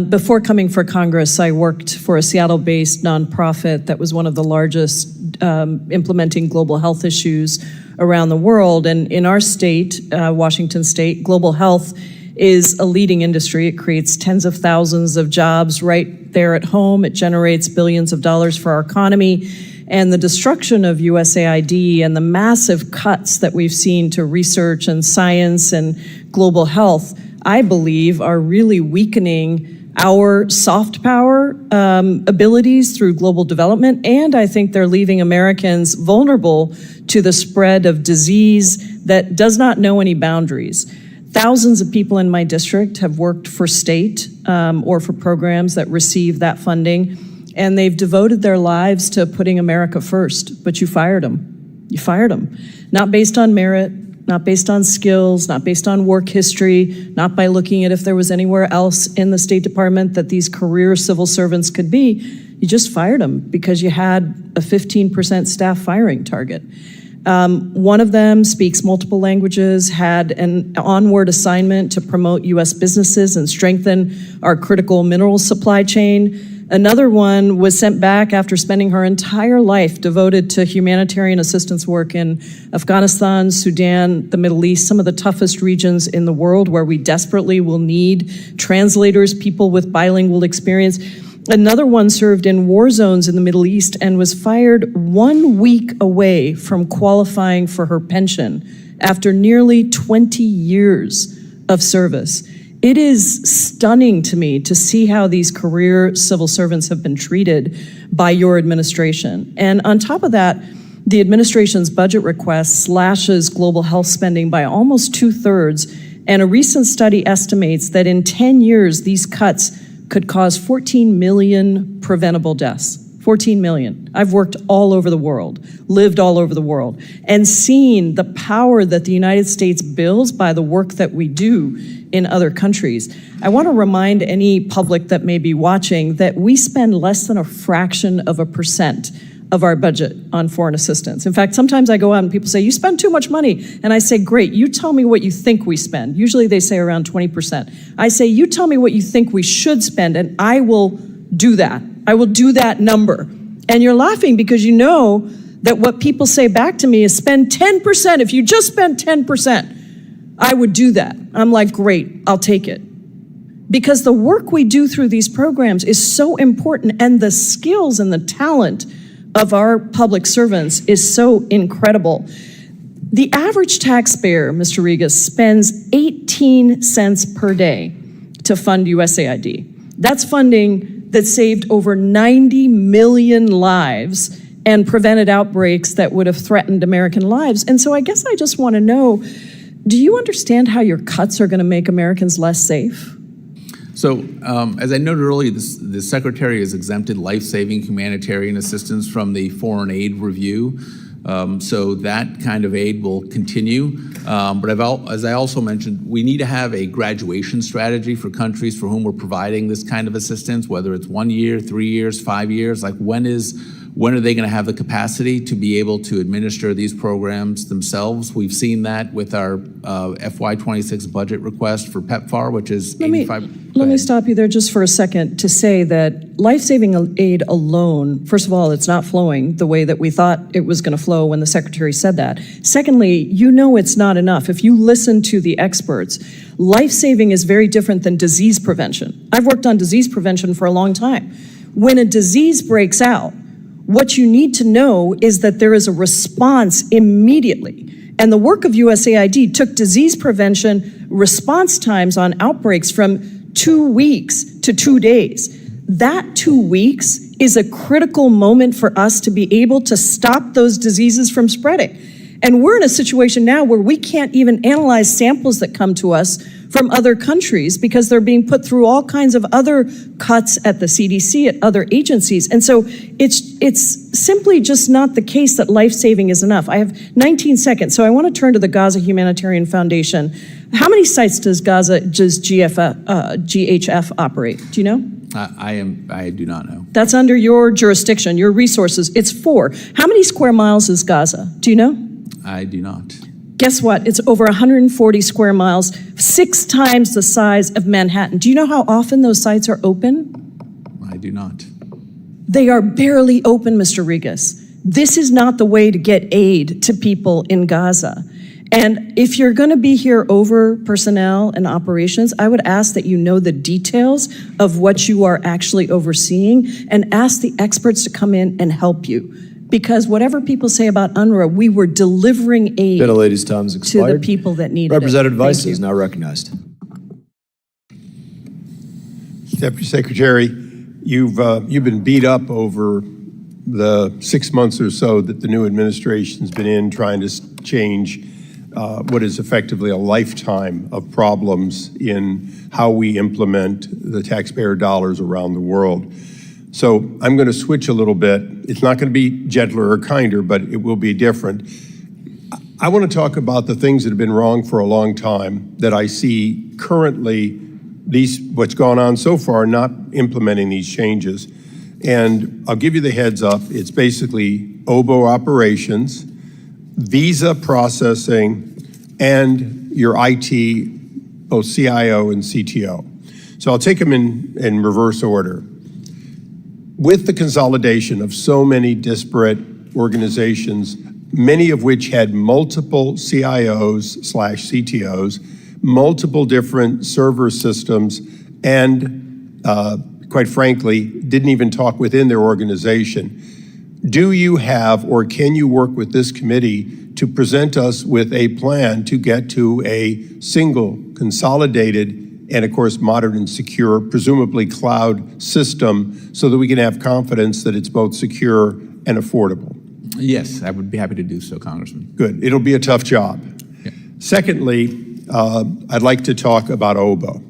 Before coming for Congress, I worked for a Seattle-based nonprofit that was one of the largest implementing global health issues around the world. And in our state, Washington State, global health is a leading industry. It creates tens of thousands of jobs right there at home. It generates billions of dollars for our economy. And the destruction of USAID and the massive cuts that we've seen to research and science and global health, I believe, are really weakening our soft power abilities through global development. And I think they're leaving Americans vulnerable to the spread of disease that does not know any boundaries. Thousands of people in my district have worked for state or for programs that receive that funding, and they've devoted their lives to putting America first, but you fired them. You fired them. Not based on merit, not based on skills, not based on work history, not by looking at if there was anywhere else in the State Department that these career civil servants could be. You just fired them because you had a 15% staff firing target. One of them speaks multiple languages, had an onward assignment to promote U.S. businesses and strengthen our critical mineral supply chain. Another one was sent back after spending her entire life devoted to humanitarian assistance work in Afghanistan, Sudan, the Middle East, some of the toughest regions in the world where we desperately will need translators, people with bilingual experience. Another one served in war zones in the Middle East and was fired 1 week away from qualifying for her pension after nearly 20 years of service. It is stunning to me to see how these career civil servants have been treated by your administration. And on top of that, the administration's budget request slashes global health spending by almost 2/3, and a recent study estimates that in 10 years, these cuts could cause 14 million preventable deaths. 14 million. I've worked all over the world, lived all over the world, and seen the power that the United States builds by the work that we do in other countries. I want to remind any public that may be watching that we spend less than a fraction of a percent of our budget on foreign assistance. In fact, sometimes I go out and people say, you spend too much money. And I say, great, you tell me what you think we spend. Usually they say around 20%. I say, you tell me what you think we should spend, and I will do that. I will do that number. And you're laughing because you know that what people say back to me is spend 10%. If you just spend 10%, I would do that. I'm like, great, I'll take it. Because the work we do through these programs is so important, and the skills and the talent of our public servants is so incredible. The average taxpayer, Mr. Regas, spends 18 cents per day to fund USAID. That's funding that saved over 90 million lives and prevented outbreaks that would have threatened American lives. And so I guess I just want to know, do you understand how your cuts are going to make Americans less safe? So, as I noted earlier, the Secretary has exempted life-saving humanitarian assistance from the foreign aid review. So that kind of aid will continue. But as I also mentioned, we need to have a graduation strategy for countries for whom we're providing this kind of assistance, whether it's 1 year, 3 years, 5 years. Like when are they going to have the capacity to be able to administer these programs themselves? We've seen that with our FY26 budget request for PEPFAR, which is 85. Let me stop you there just for a second to say that life-saving aid alone, first of all, it's not flowing the way that we thought it was going to flow when the Secretary said that. Secondly, you know it's not enough. If you listen to the experts, life-saving is very different than disease prevention. I've worked on disease prevention for a long time. When a disease breaks out, what you need to know is that there is a response immediately. And the work of USAID took disease prevention response times on outbreaks from 2 weeks to 2 days. That 2 weeks is a critical moment for us to be able to stop those diseases from spreading. And we're in a situation now where we can't even analyze samples that come to us from other countries because they're being put through all kinds of other cuts at the CDC, at other agencies. And so it's simply just not the case that life-saving is enough. I have 19 seconds, so I want to turn to the Gaza Humanitarian Foundation. How many sites does GHF operate? Do you know? I do not know. That's under your jurisdiction, your resources. It's 4. How many square miles is Gaza? Do you know? I do not. Guess what? It's over 140 square miles, 6 times the size of Manhattan. Do you know how often those sites are open? I do not. They are barely open, Mr. Regas. This is not the way to get aid to people in Gaza. And if you're going to be here over personnel and operations, I would ask that you know the details of what you are actually overseeing and ask the experts to come in and help you. Because whatever people say about UNRWA, we were delivering aid Lady's time's expired. to the people that needed Representative it. Vice is now recognized. Deputy Secretary, you've been beat up over the 6 months or so that the new administration's been in trying to change what is effectively a lifetime of problems in how we implement the taxpayer dollars around the world. So I'm going to switch a little bit. It's not going to be gentler or kinder, but it will be different. I want to talk about the things that have been wrong for a long time that I see currently, what's gone on so far, not implementing these changes. And I'll give you the heads up. It's basically OBO operations, visa processing, and your IT, both CIO and CTO. So I'll take them in reverse order. With the consolidation of so many disparate organizations, many of which had multiple CIOs/CTOs, multiple different server systems, and quite frankly, didn't even talk within their organization. Do you have, or can you work with this committee to present us with a plan to get to a single, consolidated, and of course, modern and secure, presumably cloud system, so that we can have confidence that it's both secure and affordable? Yes, I would be happy to do so, Congressman. Good. It'll be a tough job. Yeah. Secondly, I'd like to talk about OBO.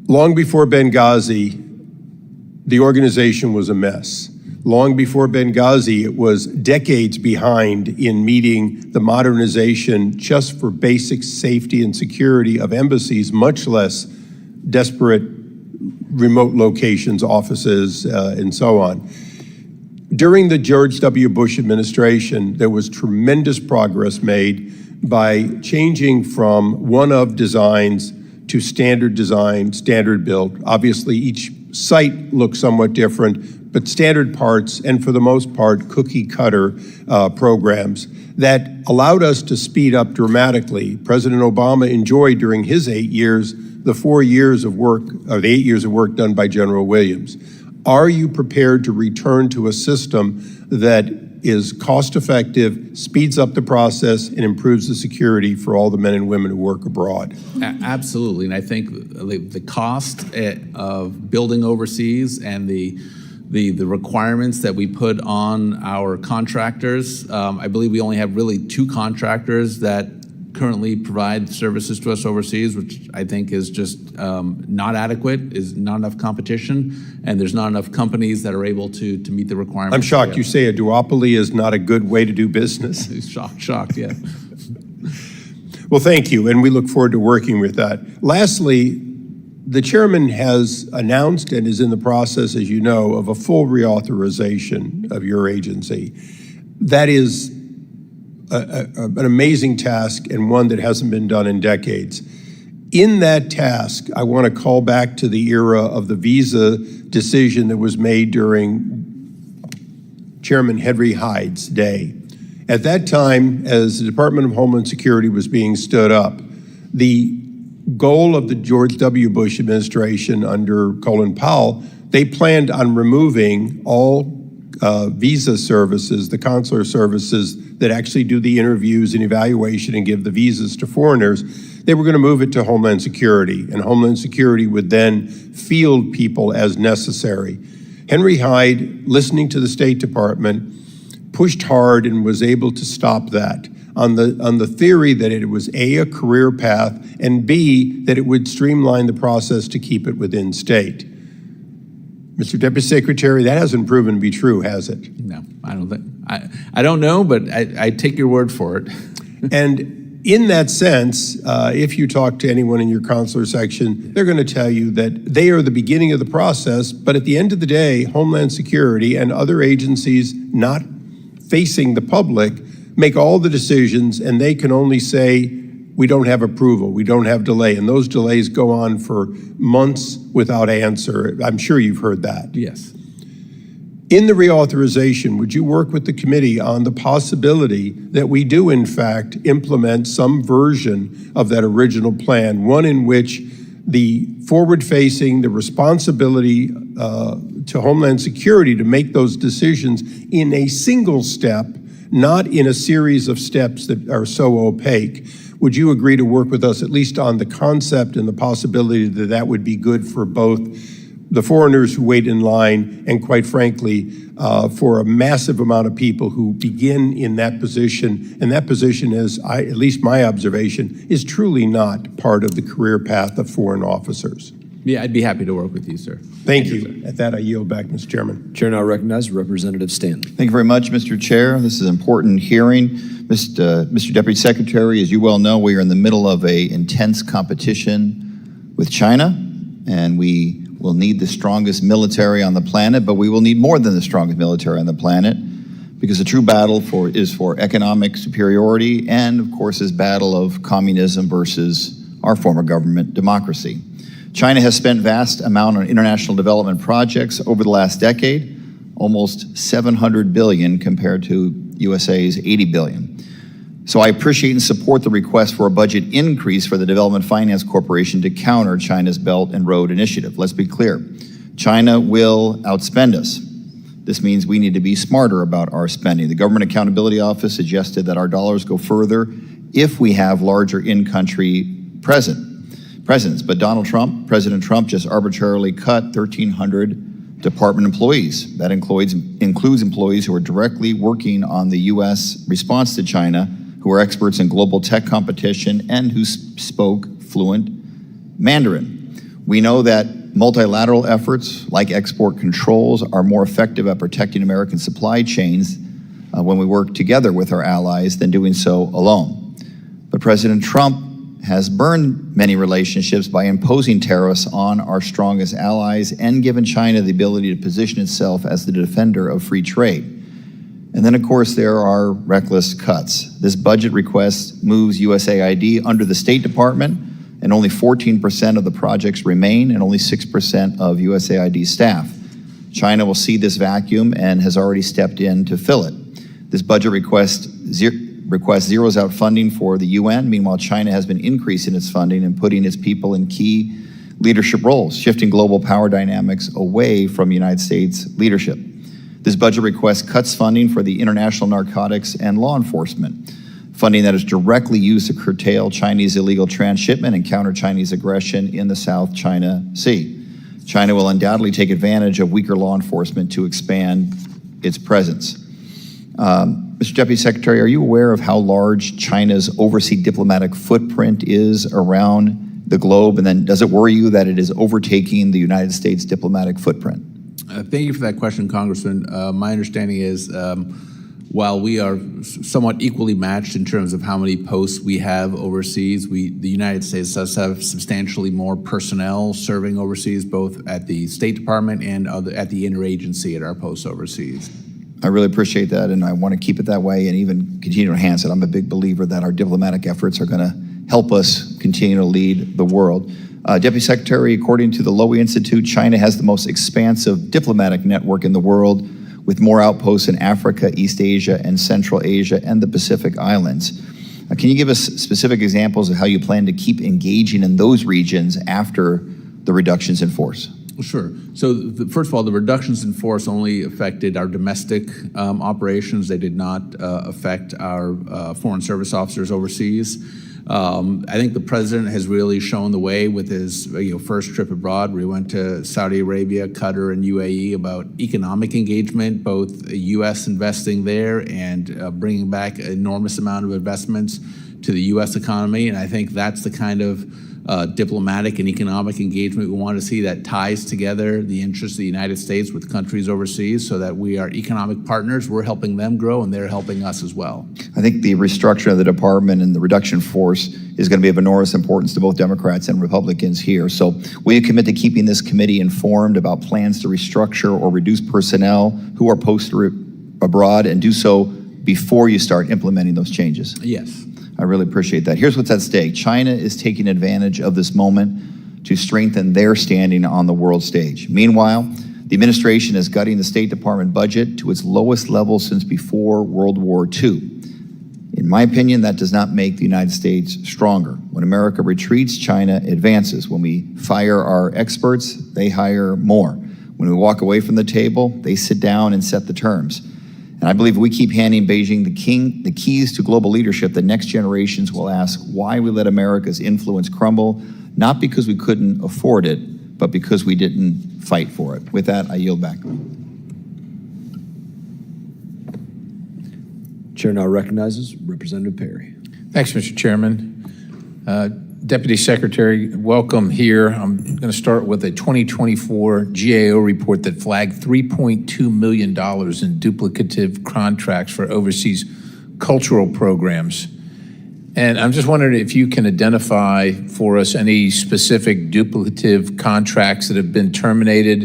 Long before Benghazi, the organization was a mess. Long before Benghazi, it was decades behind in meeting the modernization just for basic safety and security of embassies, much less desperate remote locations, offices, and so on. During the George W. Bush administration, there was tremendous progress made by changing from one-of designs to standard design, standard build. Obviously, each site looks somewhat different, but standard parts and for the most part cookie cutter programs that allowed us to speed up dramatically. President Obama enjoyed during his 8 years the 4 years of work, or the 8 years of work done by General Williams. Are you prepared to return to a system that is cost-effective, speeds up the process, and improves the security for all the men and women who work abroad? Absolutely, and I think the cost of building overseas and the requirements that we put on our contractors, I believe we only have really 2 contractors that currently provide services to us overseas, which I think is just not adequate, is not enough competition, and there's not enough companies that are able to meet the requirements. I'm shocked you say a duopoly is not a good way to do business. Shocked, yeah. Well, thank you, and we look forward to working with that. Lastly, the chairman has announced and is in the process, as you know, of a full reauthorization of your agency. That is an amazing task and one that hasn't been done in decades. In that task, I want to call back to the era of the visa decision that was made during Chairman Henry Hyde's day. At that time, as the Department of Homeland Security was being stood up, the goal of the George W. Bush administration under Colin Powell, they planned on removing all visa services, the consular services that actually do the interviews and evaluation and give the visas to foreigners. They were going to move it to Homeland Security, and Homeland Security would then field people as necessary. Henry Hyde, listening to the State Department, pushed hard and was able to stop that on the theory that it was A, a career path, and B, that it would streamline the process to keep it within state. Mr. Deputy Secretary, that hasn't proven to be true, has it? No, I don't think. I don't know, but I take your word for it. And in that sense, if you talk to anyone in your consular section, they're going to tell you that they are the beginning of the process, but at the end of the day, Homeland Security and other agencies not facing the public make all the decisions, and they can only say, we don't have approval, we don't have delay, and those delays go on for months without answer. I'm sure you've heard that. Yes. In the reauthorization, would you work with the committee on the possibility that we do, in fact, implement some version of that original plan, one in which the forward-facing, the responsibility to Homeland Security to make those decisions in a single step, not in a series of steps that are so opaque? Would you agree to work with us at least on the concept and the possibility that that would be good for both the foreigners who wait in line and, quite frankly, for a massive amount of people who begin in that position? And that position is, at least my observation, is truly not part of the career path of foreign officers. Yeah, I'd be happy to work with you, sir. Thank you. At that, I yield back, Mr. Chairman. Chair now recognizes Representative Stanton. Thank you very much, Mr. Chair. This is an important hearing. Mr. Deputy Secretary, as you well know, we are in the middle of an intense competition with China, and we will need the strongest military on the planet, but we will need more than the strongest military on the planet, because the true battle is for economic superiority and, of course, this battle of communism versus our form of government, democracy. China has spent vast amount on international development projects over the last decade, almost $700 billion compared to USA's $80 billion. So I appreciate and support the request for a budget increase for the Development Finance Corporation to counter China's Belt and Road Initiative. Let's be clear, China will outspend us. This means we need to be smarter about our spending. The Government Accountability Office suggested that our dollars go further if we have larger in-country presence. But President Trump just arbitrarily cut 1,300 department employees. That includes employees who are directly working on the U.S. response to China, who are experts in global tech competition and who spoke fluent Mandarin. We know that multilateral efforts like export controls are more effective at protecting American supply chains when we work together with our allies than doing so alone. But President Trump has burned many relationships by imposing tariffs on our strongest allies and given China the ability to position itself as the defender of free trade. And then, of course, there are reckless cuts. This budget request moves USAID under the State Department, and only 14% of the projects remain, and only 6% of USAID staff. China will see this vacuum and has already stepped in to fill it. This budget request zeroes out funding for the UN. Meanwhile, China has been increasing its funding and putting its people in key leadership roles, shifting global power dynamics away from United States leadership. This budget request cuts funding for the international narcotics and law enforcement, funding that is directly used to curtail Chinese illegal transshipment and counter Chinese aggression in the South China Sea. China will undoubtedly take advantage of weaker law enforcement to expand its presence. Mr. Deputy Secretary, are you aware of how large China's overseas diplomatic footprint is around the globe? And then does it worry you that it is overtaking the United States diplomatic footprint? Thank you for that question, Congressman. My understanding is while we are somewhat equally matched in terms of how many posts we have overseas, the United States does have substantially more personnel serving overseas, both at the State Department and at the interagency at our posts overseas. I really appreciate that, and I want to keep it that way and even continue to enhance it. I'm a big believer that our diplomatic efforts are going to help us continue to lead the world. Deputy Secretary, according to the Lowy Institute, China has the most expansive diplomatic network in the world, with more outposts in Africa, East Asia, and Central Asia, and the Pacific Islands. Can you give us specific examples of how you plan to keep engaging in those regions after the reductions in force? Sure. So first of all, the reductions in force only affected our domestic operations. They did not affect our foreign service officers overseas. I think the president has really shown the way with his first trip abroad, where he went to Saudi Arabia, Qatar, and UAE about economic engagement, both the U.S. investing there and bringing back an enormous amount of investments to the U.S. economy. And I think that's the kind of diplomatic and economic engagement we want to see that ties together the interests of the United States with countries overseas so that we are economic partners. We're helping them grow and they're helping us as well. I think the restructuring of the department and the reduction force is going to be of enormous importance to both Democrats and Republicans here. So will you commit to keeping this committee informed about plans to restructure or reduce personnel who are posted abroad and do so before you start implementing those changes? Yes. I really appreciate that. Here's what's at stake. China is taking advantage of this moment to strengthen their standing on the world stage. Meanwhile, the administration is gutting the State Department budget to its lowest level since before World War II. In my opinion, that does not make the United States stronger. When America retreats, China advances. When we fire our experts, they hire more. When we walk away from the table, they sit down and set the terms. And I believe if we keep handing Beijing the keys to global leadership, the next generations will ask why we let America's influence crumble, not because we couldn't afford it, but because we didn't fight for it. With that, I yield back. Chair now recognizes Representative Perry. Thanks, Mr. Chairman. Deputy Secretary, welcome here. I'm going to start with a 2024 GAO report that flagged $3.2 million in duplicative contracts for overseas cultural programs. And I'm just wondering if you can identify for us any specific duplicative contracts that have been terminated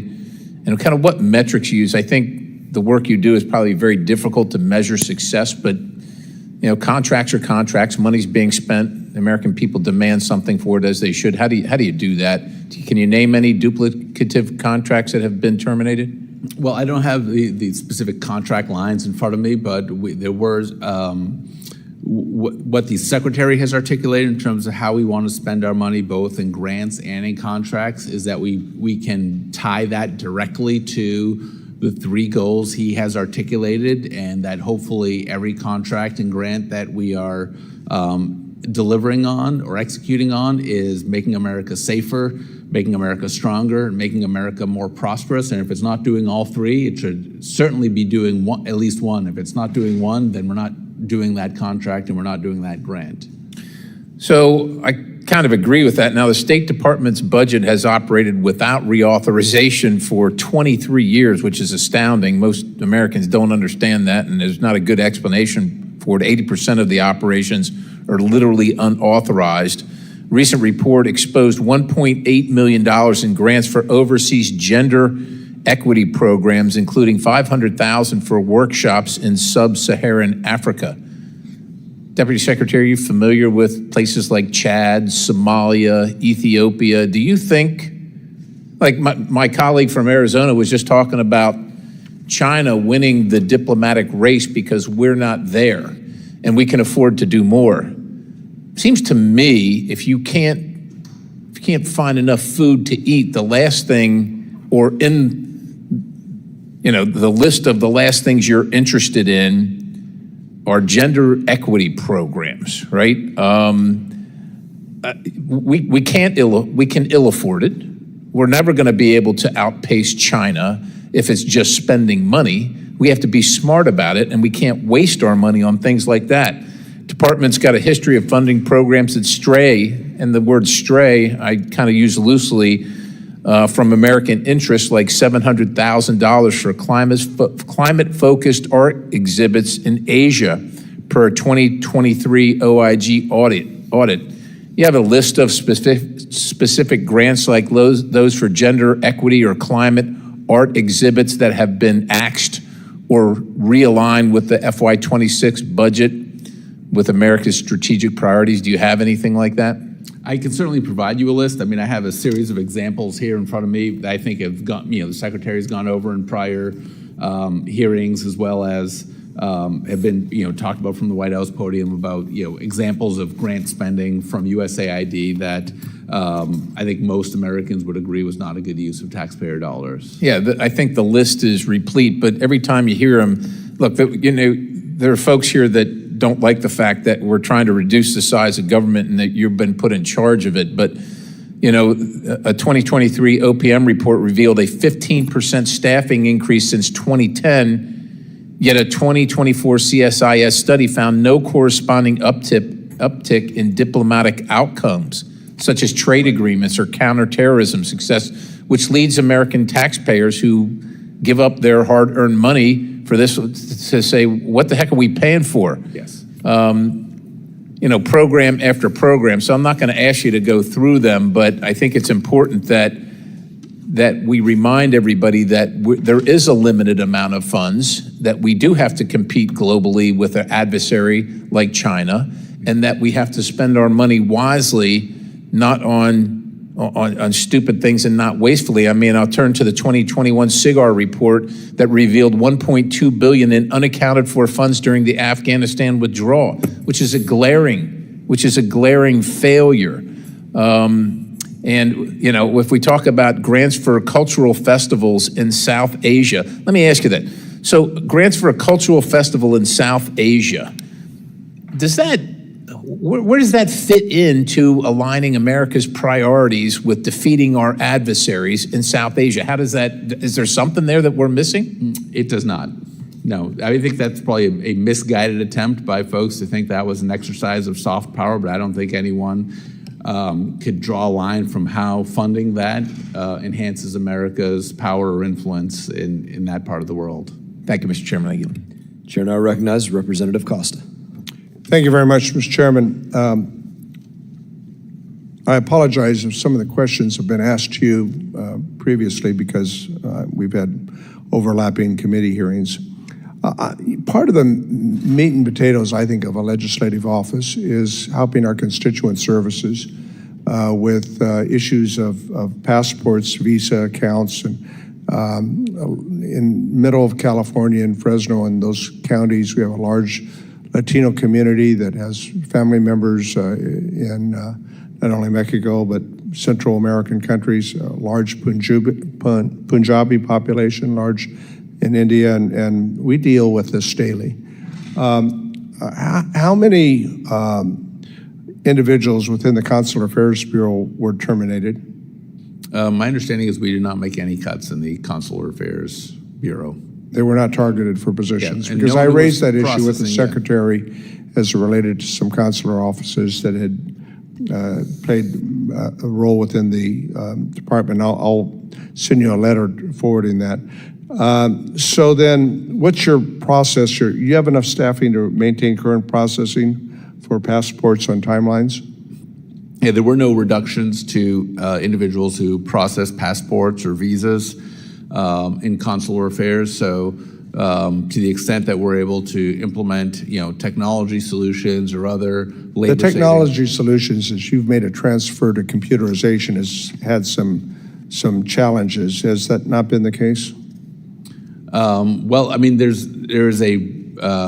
and kind of what metrics you use. I think the work you do is probably very difficult to measure success, but contracts are contracts, money's being spent, the American people demand something for it as they should. How do you do that? Can you name any duplicative contracts that have been terminated? Well, I don't have the specific contract lines in front of me, but there was what the Secretary has articulated in terms of how we want to spend our money, both in grants and in contracts, is that we can tie that directly to the three goals he has articulated, and that hopefully every contract and grant that we are delivering on or executing on is making America safer, making America stronger, and making America more prosperous. And if it's not doing all three, it should certainly be doing at least one. If it's not doing one, then we're not doing that contract and we're not doing that grant. So I kind of agree with that. Now, the State Department's budget has operated without reauthorization for 23 years, which is astounding. Most Americans don't understand that, and there's not a good explanation for it. 80% of the operations are literally unauthorized. Recent report exposed $1.8 million in grants for overseas gender equity programs, including $500,000 for workshops in sub-Saharan Africa. Deputy Secretary, are you familiar with places like Chad, Somalia, Ethiopia? Do you think, Like my colleague from Arizona was just talking about China winning the diplomatic race because we're not there and we can afford to do more. Seems to me if you can't find enough food to eat, the last thing, or in the list of the last things you're interested in are gender equity programs, right? We can ill afford it. We're never going to be able to outpace China if it's just spending money. We have to be smart about it, and we can't waste our money on things like that. Department's got a history of funding programs that stray, and the word stray I kind of use loosely, from American interests, like $700,000 for climate-focused art exhibits in Asia per 2023 OIG audit. You have a list of specific grants like those for gender equity or climate art exhibits that have been axed or realigned with the FY26 budget with America's strategic priorities. Do you have anything like that? I can certainly provide you a list. I mean, I have a series of examples here in front of me that I think have gone, the Secretary's gone over in prior hearings, as well as have been, talked about from the White House podium about, examples of grant spending from USAID that I think most Americans would agree was not a good use of taxpayer dollars. Yeah, I think the list is replete, but every time you hear them, look, there are folks here that don't like the fact that we're trying to reduce the size of government and that you've been put in charge of it. But, a 2023 OPM report revealed a 15% staffing increase since 2010, yet a 2024 CSIS study found no corresponding uptick in diplomatic outcomes, such as trade agreements or counterterrorism success, which leads American taxpayers who give up their hard-earned money for this to say, what the heck are we paying for? Yes. Program after program. So I'm not going to ask you to go through them, but I think it's important that we remind everybody that there is a limited amount of funds, that we do have to compete globally with an adversary like China, and that we have to spend our money wisely, not on stupid things and not wastefully. I mean, I'll turn to the 2021 SIGAR report that revealed $1.2 billion in unaccounted for funds during the Afghanistan withdrawal, which is a glaring failure. If we talk about grants for cultural festivals in South Asia, let me ask you that. So grants for a cultural festival in South Asia, where does that fit into aligning America's priorities with defeating our adversaries in South Asia? Is there something there that we're missing? It does not. No, I think that's probably a misguided attempt by folks to think that was an exercise of soft power, but I don't think anyone could draw a line from how funding that enhances America's power or influence in that part of the world. Thank you, Mr. Chairman. Thank you. Chair now recognizes Representative Costa. Thank you very much, Mr. Chairman. I apologize if some of the questions have been asked to you previously because we've had overlapping committee hearings. Part of the meat and potatoes, I think, of a legislative office is helping our constituent services with issues of passports, visa accounts, and in middle of California, in Fresno, and those counties, we have a large Latino community that has family members in not only Mexico, but Central American countries, a large Punjabi population, large in India, and we deal with this daily. How many individuals within the Consular Affairs Bureau were terminated? My understanding is we did not make any cuts in the Consular Affairs Bureau. They were not targeted for positions? Yeah, because no I raised that issue with the processing, Secretary as it related to some consular offices that had played a role within the department. I'll send you a letter forwarding that. So then, what's your process? You have enough staffing to maintain current processing for passports on timelines? Yeah, there were no reductions to individuals who process passports or visas in consular affairs. So to the extent that we're able to implement, technology solutions or other labor The technology solutions, as you've made a transfer to computerization, has had some some challenges. Has that not been the case? Well, I mean, there's a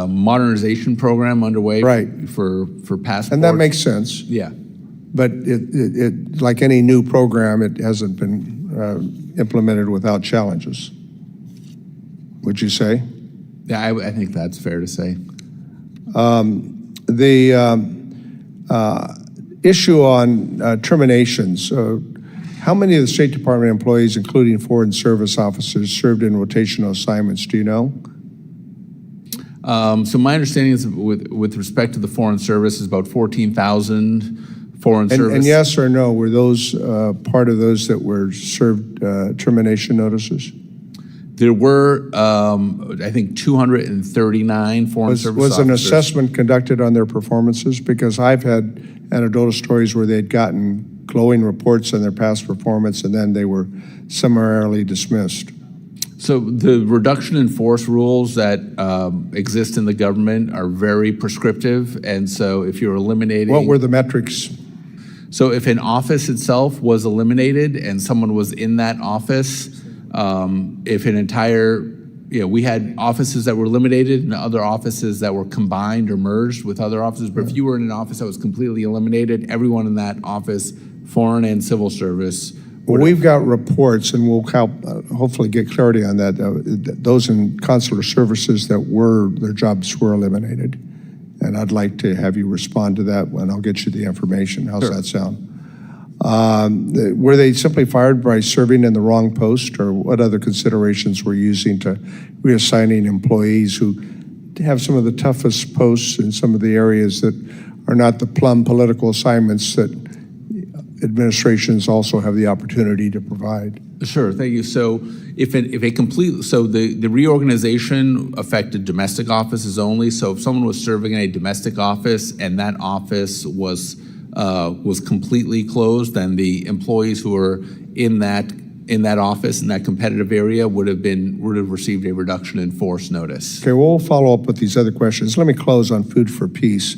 modernization program underway for passports. And that makes sense. Yeah. But it like any new program, it hasn't been implemented without challenges. Would you say? Yeah, I think that's fair to say. The issue on terminations, how many of the State Department employees, including Foreign Service officers, served in rotational assignments? Do you know? So my understanding is with respect to the Foreign Service is about 14,000 Foreign Service. And yes or no, were those part of those that were served termination notices? There were, I think, 239 Foreign Service Was an officers. assessment conducted on their performances? Because I've had anecdotal stories where they'd gotten glowing reports on their past performance and then they were summarily dismissed. So the reduction in force rules that exist in the government are very prescriptive, and so if you're eliminating... What were the metrics? So if an office itself was eliminated and someone was in that office, if an entire... we had offices that were eliminated and other offices that were combined or merged with other offices, but if you were in an office that was completely eliminated, everyone in that office, foreign and civil service... Well, we've got reports, and we'll help hopefully get clarity on that. Those in consular services that their jobs were eliminated. And I'd like to have you respond to that when I'll get you the information. How's that sound? Were they simply fired by serving in the wrong post, or what other considerations were using to reassigning employees who have some of the toughest posts in some of the areas that are not the plum political assignments that administrations also have the opportunity to provide? Sure, thank you. So the reorganization affected domestic offices only. So if someone was serving in a domestic office and that office was completely closed, then the employees who were in that office, in that competitive area, would have received a reduction in force notice. Okay, we'll follow up with these other questions. Let me close on food for peace.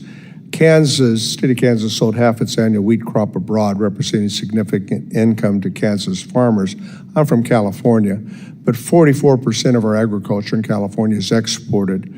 State of Kansas sold half its annual wheat crop abroad, representing significant income to Kansas farmers. I'm from California, but 44% of our agriculture in California is exported.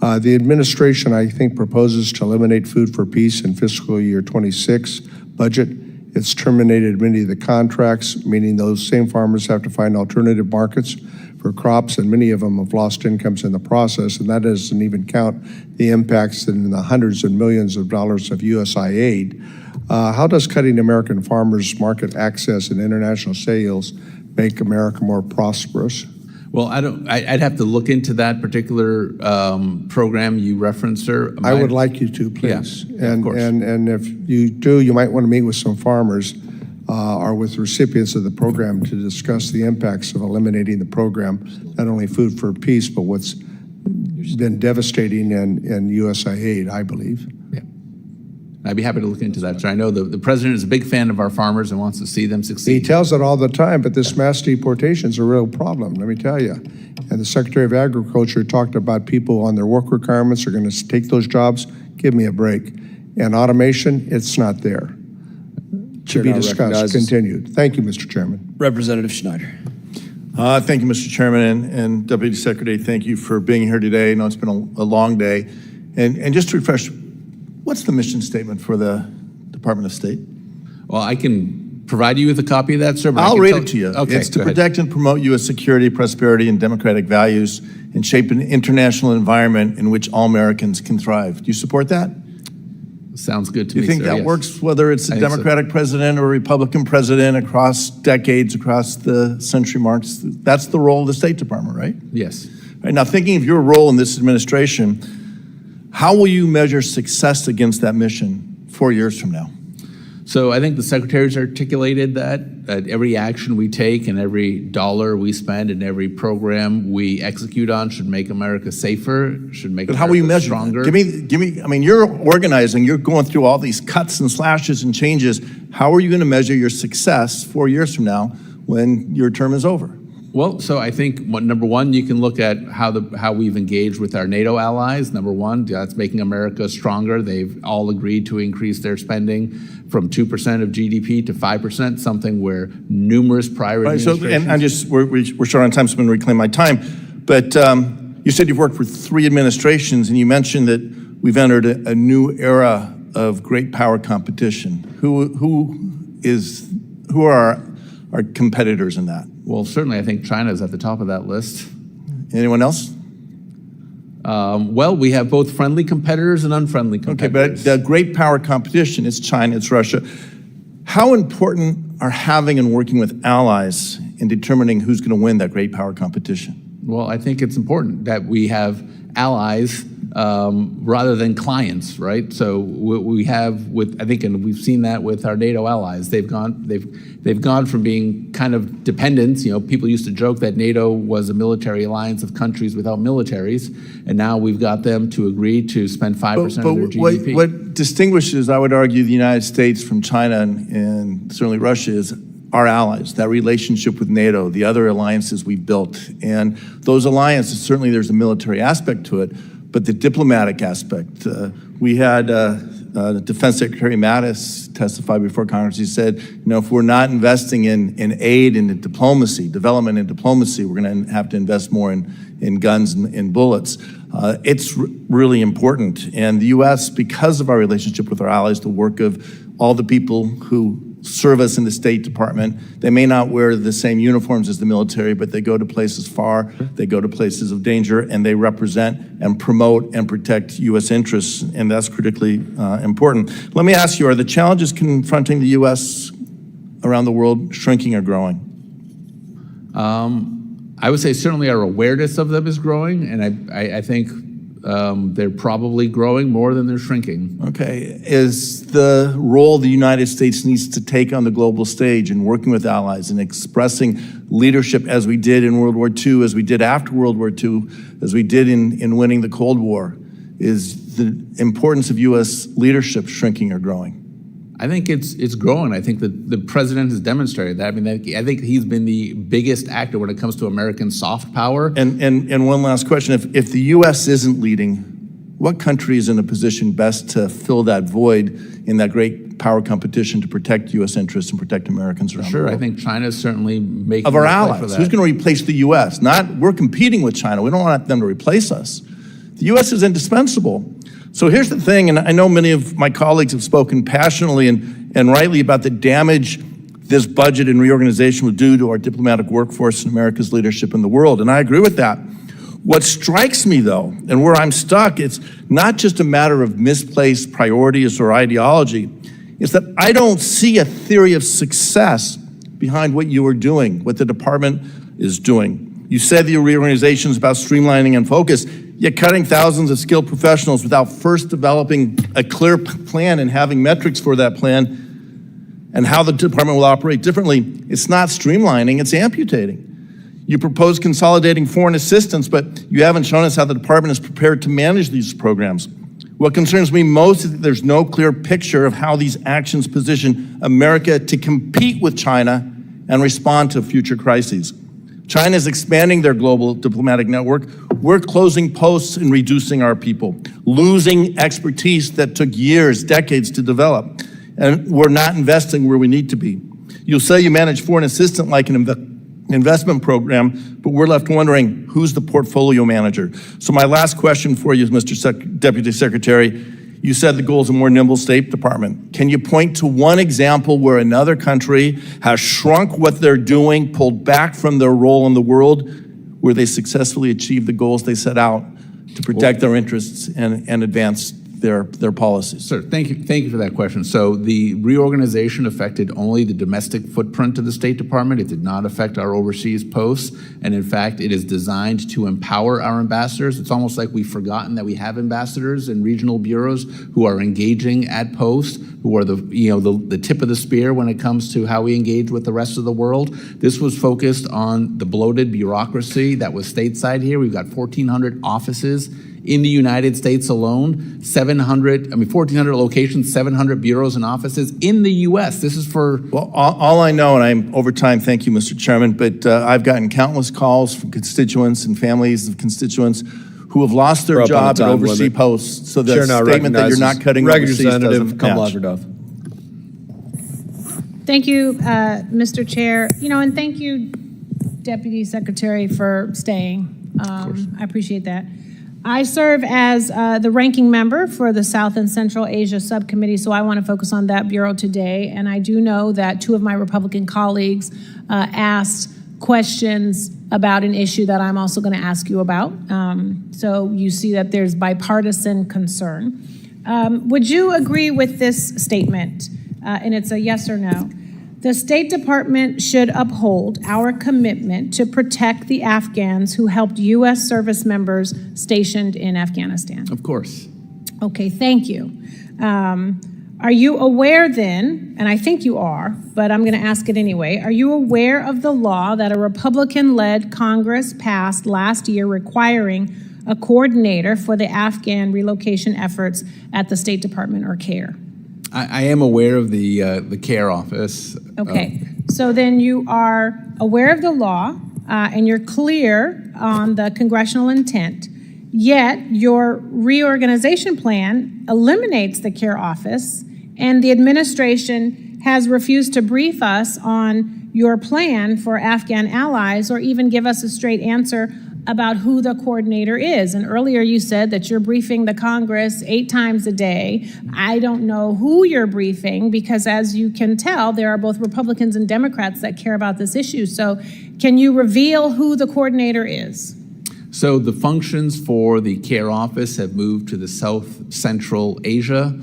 The administration, I think, proposes to eliminate food for peace in fiscal year 26 budget. It's terminated many of the contracts, meaning those same farmers have to find alternative markets for crops, and many of them have lost incomes in the process, and that doesn't even count the impacts in the hundreds of millions of dollars of USAID. How does cutting American farmers' market access and international sales make America more prosperous? Well, I'd have to look into that particular program you referenced, sir. I would like you to, please. Yeah, of course. And if you do, you might want to meet with some farmers or with recipients of the program to discuss the impacts of eliminating the program, not only Food for Peace, but what's been devastating in USAID, I believe. Yeah. I'd be happy to look into that, sir. I know the president is a big fan of our farmers and wants to see them succeed. He tells it all the time, but this mass deportation is a real problem, let me tell you. And the Secretary of Agriculture talked about people on their work requirements are going to take those jobs. Give me a break. And automation, it's not there. To be discussed, continued. Thank you, Mr. Chairman. Representative Schneider. Thank you, Mr. Chairman, and Deputy Secretary, thank you for being here today. I know it's been a long day. And just to refresh, what's the mission statement for the Department of State? Well, I can provide you with a copy of that, sir. But I'll read it to you. Okay, it's to protect and promote U.S. security, prosperity, and democratic values, and shape an international environment in which all Americans can thrive. Do you support that? Sounds good to me, me, sir. Do you think that works, whether it's a Democratic president or a Republican president across decades, across the century marks? That's the role of the State Department, right? Yes. Right, now, thinking of your role in this administration, how will you measure success against that mission 4 years from now? So I think the Secretary's articulated that every action we take and every dollar we spend and every program we execute on should make America safer, should make America how will you measure stronger. That? Give me, I mean, you're organizing, you're going through all these cuts and slashes and changes. How are you going to measure your success 4 years from now when your term is over? Well, so I think number one, you can look at how we've engaged with our NATO allies. Number one, that's making America stronger. They've all agreed to increase their spending from 2% of GDP to 5%, something where numerous prior administrations. So, and we're short on time, so I'm going to reclaim my time. But you said you've worked for 3 administrations, and you mentioned that we've entered a new era of great power competition. Who are our competitors in that? Well, certainly I think China is at the top of that list. Anyone else? Well, we have both friendly competitors and unfriendly competitors. Okay, but the great power competition is China, it's Russia. How important are having and working with allies in determining who's going to win that great power competition? Well, I think it's important that we have allies rather than clients, right? So we have I think, and we've seen that with our NATO allies. They've gone from being kind of dependents. You know, people used to joke that NATO was a military alliance of countries without militaries, and now we've got them to agree to spend 5% of their GDP. What distinguishes, I would argue, the United States from China and certainly Russia is our allies, that relationship with NATO, the other alliances we've built. And those alliances, certainly there's a military aspect to it, but the diplomatic aspect. We had Defense Secretary Mattis testify before Congress. He said, if we're not investing in aid and in diplomacy, development and diplomacy, we're going to have to invest more in guns and bullets. It's really important. And the U.S., because of our relationship with our allies, the work of all the people who serve us in the State Department, they may not wear the same uniforms as the military, but they go to places far, they go to places of danger, and they represent and promote and protect U.S. interests, and that's critically important. Let me ask you, are the challenges confronting the U.S. around the world shrinking or growing? I would say certainly our awareness of them is growing, and I think they're probably growing more than they're shrinking. Okay. Is the role the United States needs to take on the global stage in working with allies and expressing leadership as we did in World War II, as we did after World War II, as we did in winning the Cold War, is the importance of U.S. leadership shrinking or growing? I think it's growing. I think that the president has demonstrated that. I mean, I think he's been the biggest actor when it comes to American soft power. And one last question. If the U.S. isn't leading, what country is in a position best to fill that void in that great power competition to protect U.S. interests and protect Americans around the world? Sure, I think China is certainly making of our a play allies. for that. Who's going to replace the U.S.? We're competing with China. We don't want them to replace us. The U.S. is indispensable. So here's the thing, and I know many of my colleagues have spoken passionately and rightly about the damage this budget and reorganization will do to our diplomatic workforce and America's leadership in the world, and I agree with that. What strikes me, though, and where I'm stuck, it's not just a matter of misplaced priorities or ideology, it's that I don't see a theory of success behind what you are doing, what the department is doing. You said the reorganization is about streamlining and focus. Yet cutting thousands of skilled professionals without first developing a clear plan and having metrics for that plan and how the department will operate differently, it's not streamlining, it's amputating. You propose consolidating foreign assistance, but you haven't shown us how the department is prepared to manage these programs. What concerns me most is that there's no clear picture of how these actions position America to compete with China and respond to future crises. China is expanding their global diplomatic network. We're closing posts and reducing our people, losing expertise that took years, decades to develop, and we're not investing where we need to be. You'll say you manage foreign assistance like an investment program, but we're left wondering who's the portfolio manager. So my last question for you, Mr. Deputy Secretary, you said the goal is a more nimble State Department. Can you point to one example where another country has shrunk what they're doing, pulled back from their role in the world, where they successfully achieved the goals they set out to protect their interests and advance their policies? Sir, thank you for that question. So the reorganization affected only the domestic footprint of the State Department. It did not affect our overseas posts. And in fact, it is designed to empower our ambassadors. It's almost like we've forgotten that we have ambassadors in regional bureaus who are engaging at post, who are the tip of the spear when it comes to how we engage with the rest of the world. This was focused on the bloated bureaucracy that was stateside here. We've got 1,400 offices in the United States alone, 1,400 locations, 700 bureaus and offices in the U.S. This is for... Well, all I know, and I'm over time, thank you, Mr. Chairman, but I've gotten countless calls from constituents and families of constituents who have lost their job at overseas posts. So the statement that you're not cutting overseas doesn't match. Thank you, Mr. Chair. And thank you, Deputy Secretary, for staying. I appreciate that. I serve as the ranking member for the South and Central Asia Subcommittee, so I want to focus on that bureau today. And I do know that two of my Republican colleagues asked questions about an issue that I'm also going to ask you about. So you see that there's bipartisan concern. Would you agree with this statement? And it's a yes or no. The State Department should uphold our commitment to protect the Afghans who helped U.S. service members stationed in Afghanistan. Of course. Okay, thank you. Are you aware then, and I think you are, but I'm going to ask it anyway, are you aware of the law that a Republican-led Congress passed last year requiring a coordinator for the Afghan relocation efforts at the State Department or CARE? I am aware of the CARE office. Okay, so then you are aware of the law and you're clear on the congressional intent, yet your reorganization plan eliminates the CARE office and the administration has refused to brief us on your plan for Afghan allies or even give us a straight answer about who the coordinator is. And earlier you said that you're briefing the Congress 8 times a day. I don't know who you're briefing because as you can tell, there are both Republicans and Democrats that care about this issue. So can you reveal who the coordinator is? So the functions for the CARE office have moved to the South Central Asia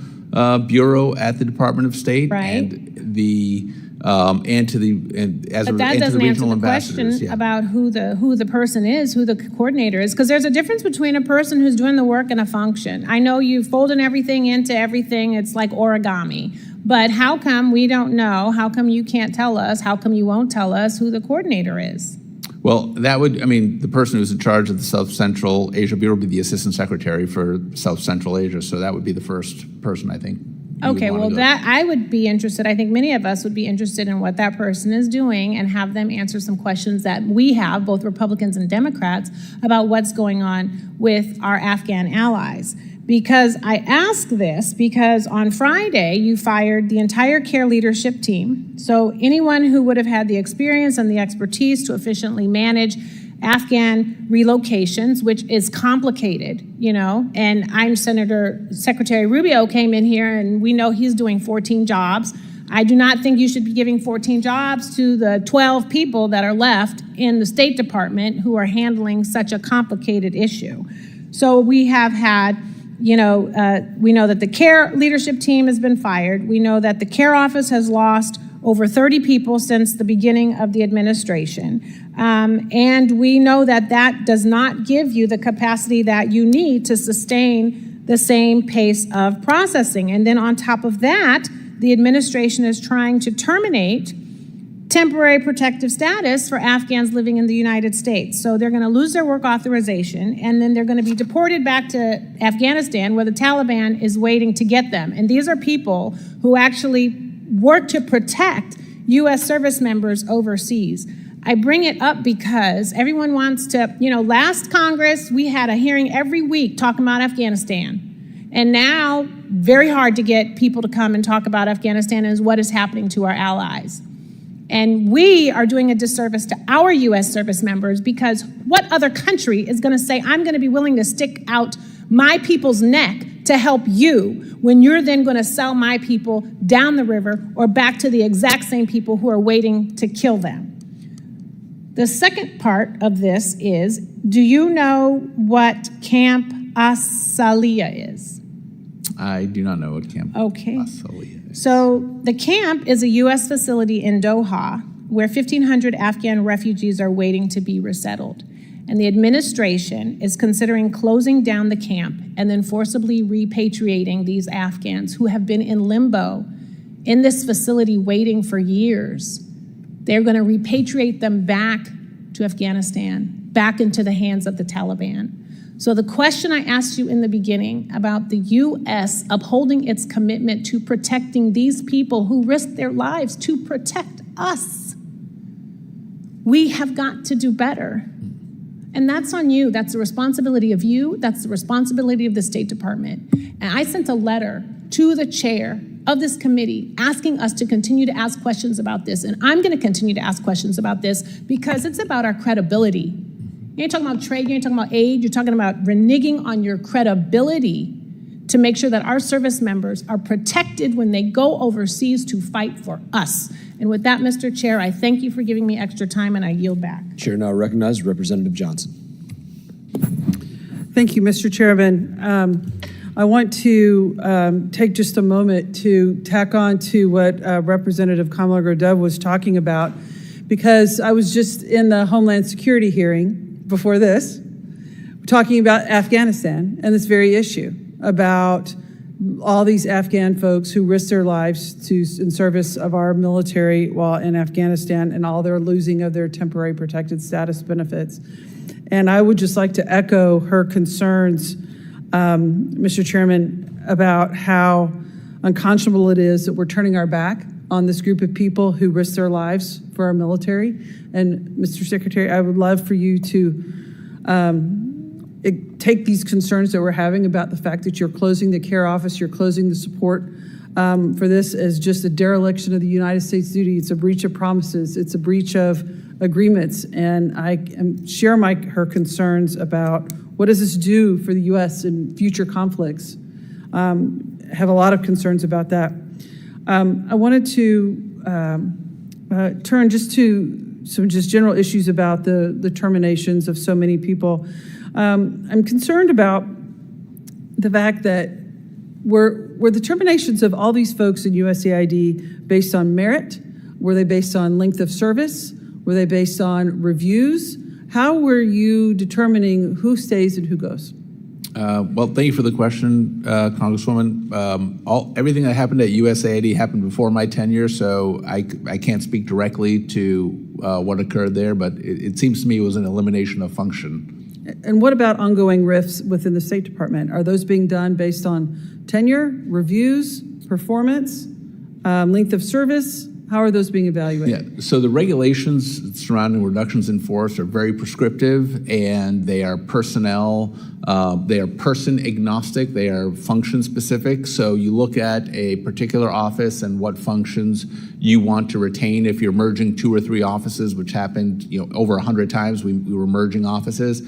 Bureau at the Department of State, right. and the and to the regional ambassadors. Question about who the person is, who the coordinator is, because there's a difference between a person who's doing the work and a function. I know you folding everything into everything. It's like origami. But how come we don't know? How come you can't tell us? How come you won't tell us who the coordinator is? Well, the person who's in charge of the South Central Asia Bureau would be the Assistant Secretary for South Central Asia, so that would be the first person, I think. Okay, well, that I would be interested. I think many of us would be interested in what that person is doing and have them answer some questions that we have, both Republicans and Democrats, about what's going on with our Afghan allies. Because I ask this because on Friday, you fired the entire CARE leadership team. So anyone who would have had the experience and the expertise to efficiently manage Afghan relocations, which is complicated, and Secretary Rubio came in here and we know he's doing 14 jobs. I do not think you should be giving 14 jobs to the 12 people that are left in the State Department who are handling such a complicated issue. So we have had we know that the CARE leadership team has been fired. We know that the CARE office has lost over 30 people since the beginning of the administration. And we know that that does not give you the capacity that you need to sustain the same pace of processing. And then on top of that, the administration is trying to terminate temporary protective status for Afghans living in the United States. So they're going to lose their work authorization, and then they're going to be deported back to Afghanistan, where the Taliban is waiting to get them. And these are people who actually work to protect U.S. service members overseas. I bring it up because everyone wants to, last Congress, we had a hearing every week talking about Afghanistan. And now, very hard to get people to come and talk about Afghanistan and what is happening to our allies. And we are doing a disservice to our U.S. service members because what other country is going to say, I'm going to be willing to stick out my people's neck to help you when you're then going to sell my people down the river or back to the exact same people who are waiting to kill them? The second part of this is, do you know what Camp Asalia is? I do not know what Camp Asalia is. So the camp is a U.S. facility in Doha where 1,500 Afghan refugees are waiting to be resettled. And the administration is considering closing down the camp and then forcibly repatriating these Afghans who have been in limbo in this facility waiting for years. They're going to repatriate them back to Afghanistan, back into the hands of the Taliban. So the question I asked you in the beginning about the U.S. upholding its commitment to protecting these people who risk their lives to protect us, we have got to do better. And that's on you. That's the responsibility of you. That's the responsibility of the State Department. And I sent a letter to the chair of this committee asking us to continue to ask questions about this. And I'm going to continue to ask questions about this because it's about our credibility. You ain't talking about trade, you ain't talking about aid, you're talking about reneging on your credibility to make sure that our service members are protected when they go overseas to fight for us. And with that, Mr. Chair, I thank you for giving me extra time and I yield back. Chair now recognizes Representative Johnson. Thank you, Mr. Chairman. I want to take just a moment to tack on to what Representative Kamala-Gordeve was talking about, because I was just in the Homeland Security hearing before this, talking about Afghanistan and this very issue about all these Afghan folks who risk their lives in service of our military while in Afghanistan and all their losing of their temporary protected status benefits. And I would just like to echo her concerns, Mr. Chairman, about how unconscionable it is that we're turning our back on this group of people who risk their lives for our military. And Mr. Secretary, I would love for you to take these concerns that we're having about the fact that you're closing the care office, you're closing the support for this as just a dereliction of the United States duty. It's a breach of promises. It's a breach of agreements. And I share her concerns about what does this do for the U.S. in future conflicts. Have a lot of concerns about that. I wanted to turn just to some general issues about the terminations of so many people. I'm concerned about the fact that were the terminations of all these folks in USAID based on merit? Were they based on length of service? Were they based on reviews? How were you determining who stays and who goes? Well, thank you for the question, Congresswoman. Everything that happened at USAID happened before my tenure, so I can't speak directly to what occurred there, but it seems to me it was an elimination of function. And what about ongoing rifts within the State Department? Are those being done based on tenure, reviews, performance, length of service? How are those being evaluated? Yeah, so the regulations surrounding reductions in force are very prescriptive, and they are personnel, they are person agnostic, they are function specific. So you look at a particular office and what functions you want to retain. If you're merging 2 or 3 offices, which happened over 100 times, we were merging offices.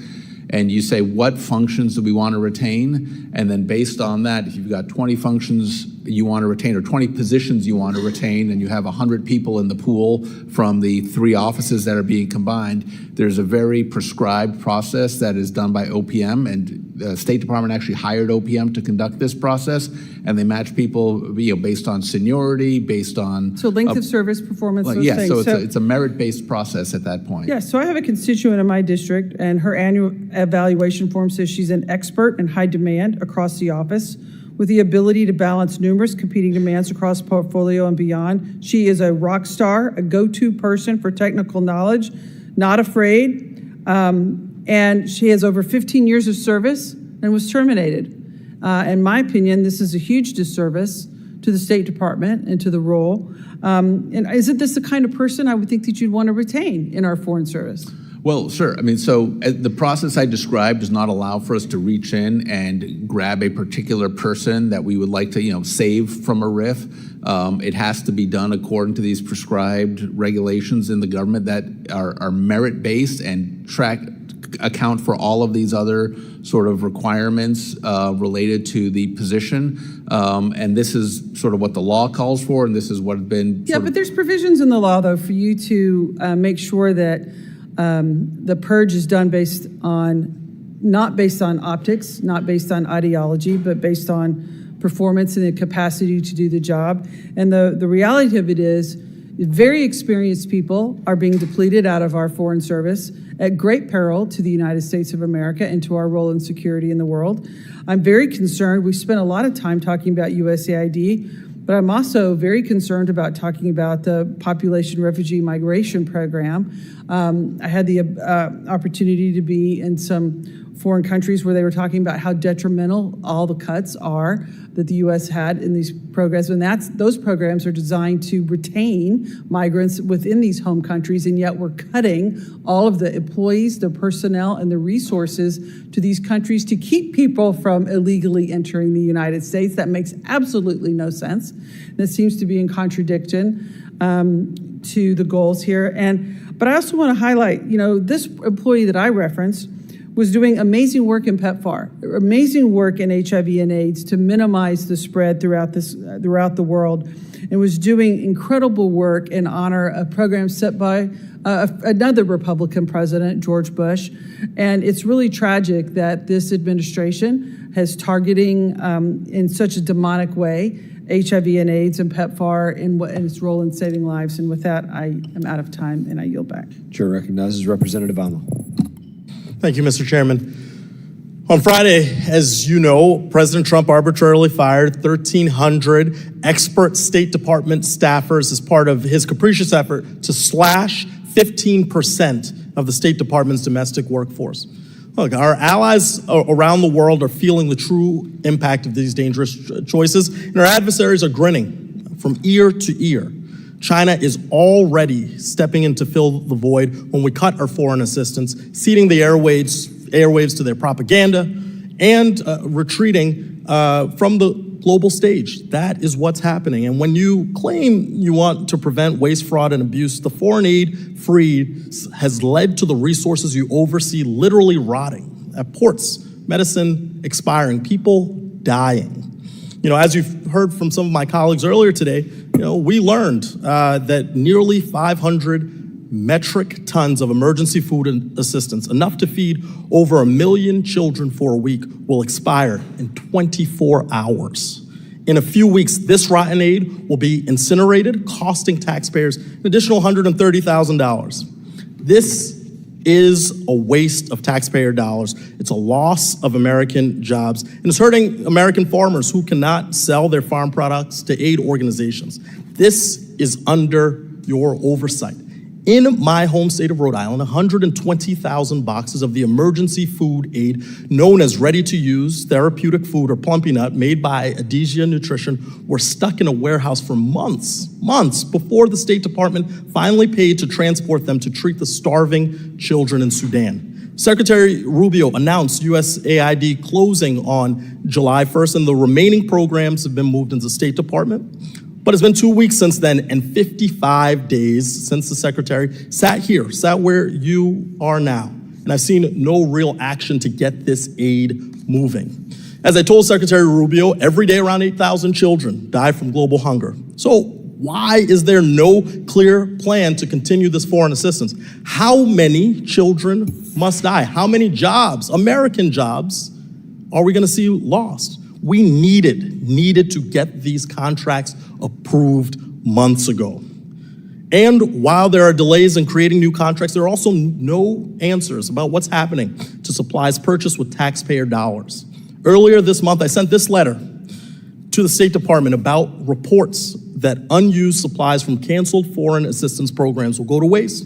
And you say, what functions do we want to retain? And then based on that, if you've got 20 functions you want to retain or 20 positions you want to retain, and you have 100 people in the pool from the 3 offices that are being combined, there's a very prescribed process that is done by OPM, and the State Department actually hired OPM to conduct this process, and they match people based on seniority, based on... So length of service, performance, those things. So it's a merit-based process at that point. Yeah, so I have a constituent in my district, and her annual evaluation form says she's an expert in high demand across the office with the ability to balance numerous competing demands across portfolio and beyond. She is a rock star, a go-to person for technical knowledge, not afraid, and she has over 15 years of service and was terminated. In my opinion, this is a huge disservice to the State Department and to the role. And isn't this the kind of person I would think that you'd want to retain in our foreign service? Well, sure. I mean, so the process I described does not allow for us to reach in and grab a particular person that we would like to, save from a RIF. It has to be done according to these prescribed regulations in the government that are merit-based and account for all of these other sort of requirements related to the position. And this is sort of what the law calls for, and this is what has been... Yeah, but there's provisions in the law, though, for you to make sure that the purge is done not based on optics, not based on ideology, but based on performance and the capacity to do the job. And the reality of it is very experienced people are being depleted out of our foreign service at great peril to the United States of America and to our role in security in the world. I'm very concerned. We spent a lot of time talking about USAID, but I'm also very concerned about talking about the population refugee migration program. I had the opportunity to be in some foreign countries where they were talking about how detrimental all the cuts are that the U.S. had in these programs. And those programs are designed to retain migrants within these home countries, and yet we're cutting all of the employees, the personnel, and the resources to these countries to keep people from illegally entering the United States. That makes absolutely no sense. That seems to be in contradiction to the goals here. But I also want to highlight, this employee that I referenced was doing amazing work in PEPFAR, amazing work in HIV and AIDS to minimize the spread throughout the world, and was doing incredible work in honor of programs set by another Republican president, George Bush. And it's really tragic that this administration has targeting in such a demonic way HIV and AIDS and PEPFAR and its role in saving lives. And with that, I am out of time and I yield back. Chair recognizes Representative Alma. Thank you, Mr. Chairman. On Friday, as you know, President Trump arbitrarily fired 1,300 expert State Department staffers as part of his capricious effort to slash 15% of the State Department's domestic workforce. Look, our allies around the world are feeling the true impact of these dangerous choices, and our adversaries are grinning from ear to ear. China is already stepping in to fill the void when we cut our foreign assistance, ceding the airwaves to their propaganda, and retreating from the global stage. That is what's happening. And when you claim you want to prevent waste, fraud, and abuse, the foreign aid freeze has led to the resources you oversee literally rotting at ports, medicine expiring, people dying. As you've heard from some of my colleagues earlier today, we learned that nearly 500 metric tons of emergency food assistance, enough to feed over 1 million children for a week, will expire in 24 hours. In a few weeks, this rotten aid will be incinerated, costing taxpayers an additional $130,000. This is a waste of taxpayer dollars. It's a loss of American jobs, and it's hurting American farmers who cannot sell their farm products to aid organizations. This is under your oversight. In my home state of Rhode Island, 120,000 boxes of the emergency food aid known as ready-to-use therapeutic food or Plumpy Nut made by Adesia Nutrition were stuck in a warehouse for months before the State Department finally paid to transport them to treat the starving children in Sudan. Secretary Rubio announced USAID closing on July 1st, and the remaining programs have been moved into the State Department. But it's been 2 weeks since then and 55 days since the secretary sat where you are now. And I've seen no real action to get this aid moving. As I told Secretary Rubio, every day around 8,000 children die from global hunger. So why is there no clear plan to continue this foreign assistance? How many children must die? How many jobs, American jobs, are we going to see lost? We needed to get these contracts approved months ago. And while there are delays in creating new contracts, there are also no answers about what's happening to supplies purchased with taxpayer dollars. Earlier this month, I sent this letter to the State Department about reports that unused supplies from canceled foreign assistance programs will go to waste.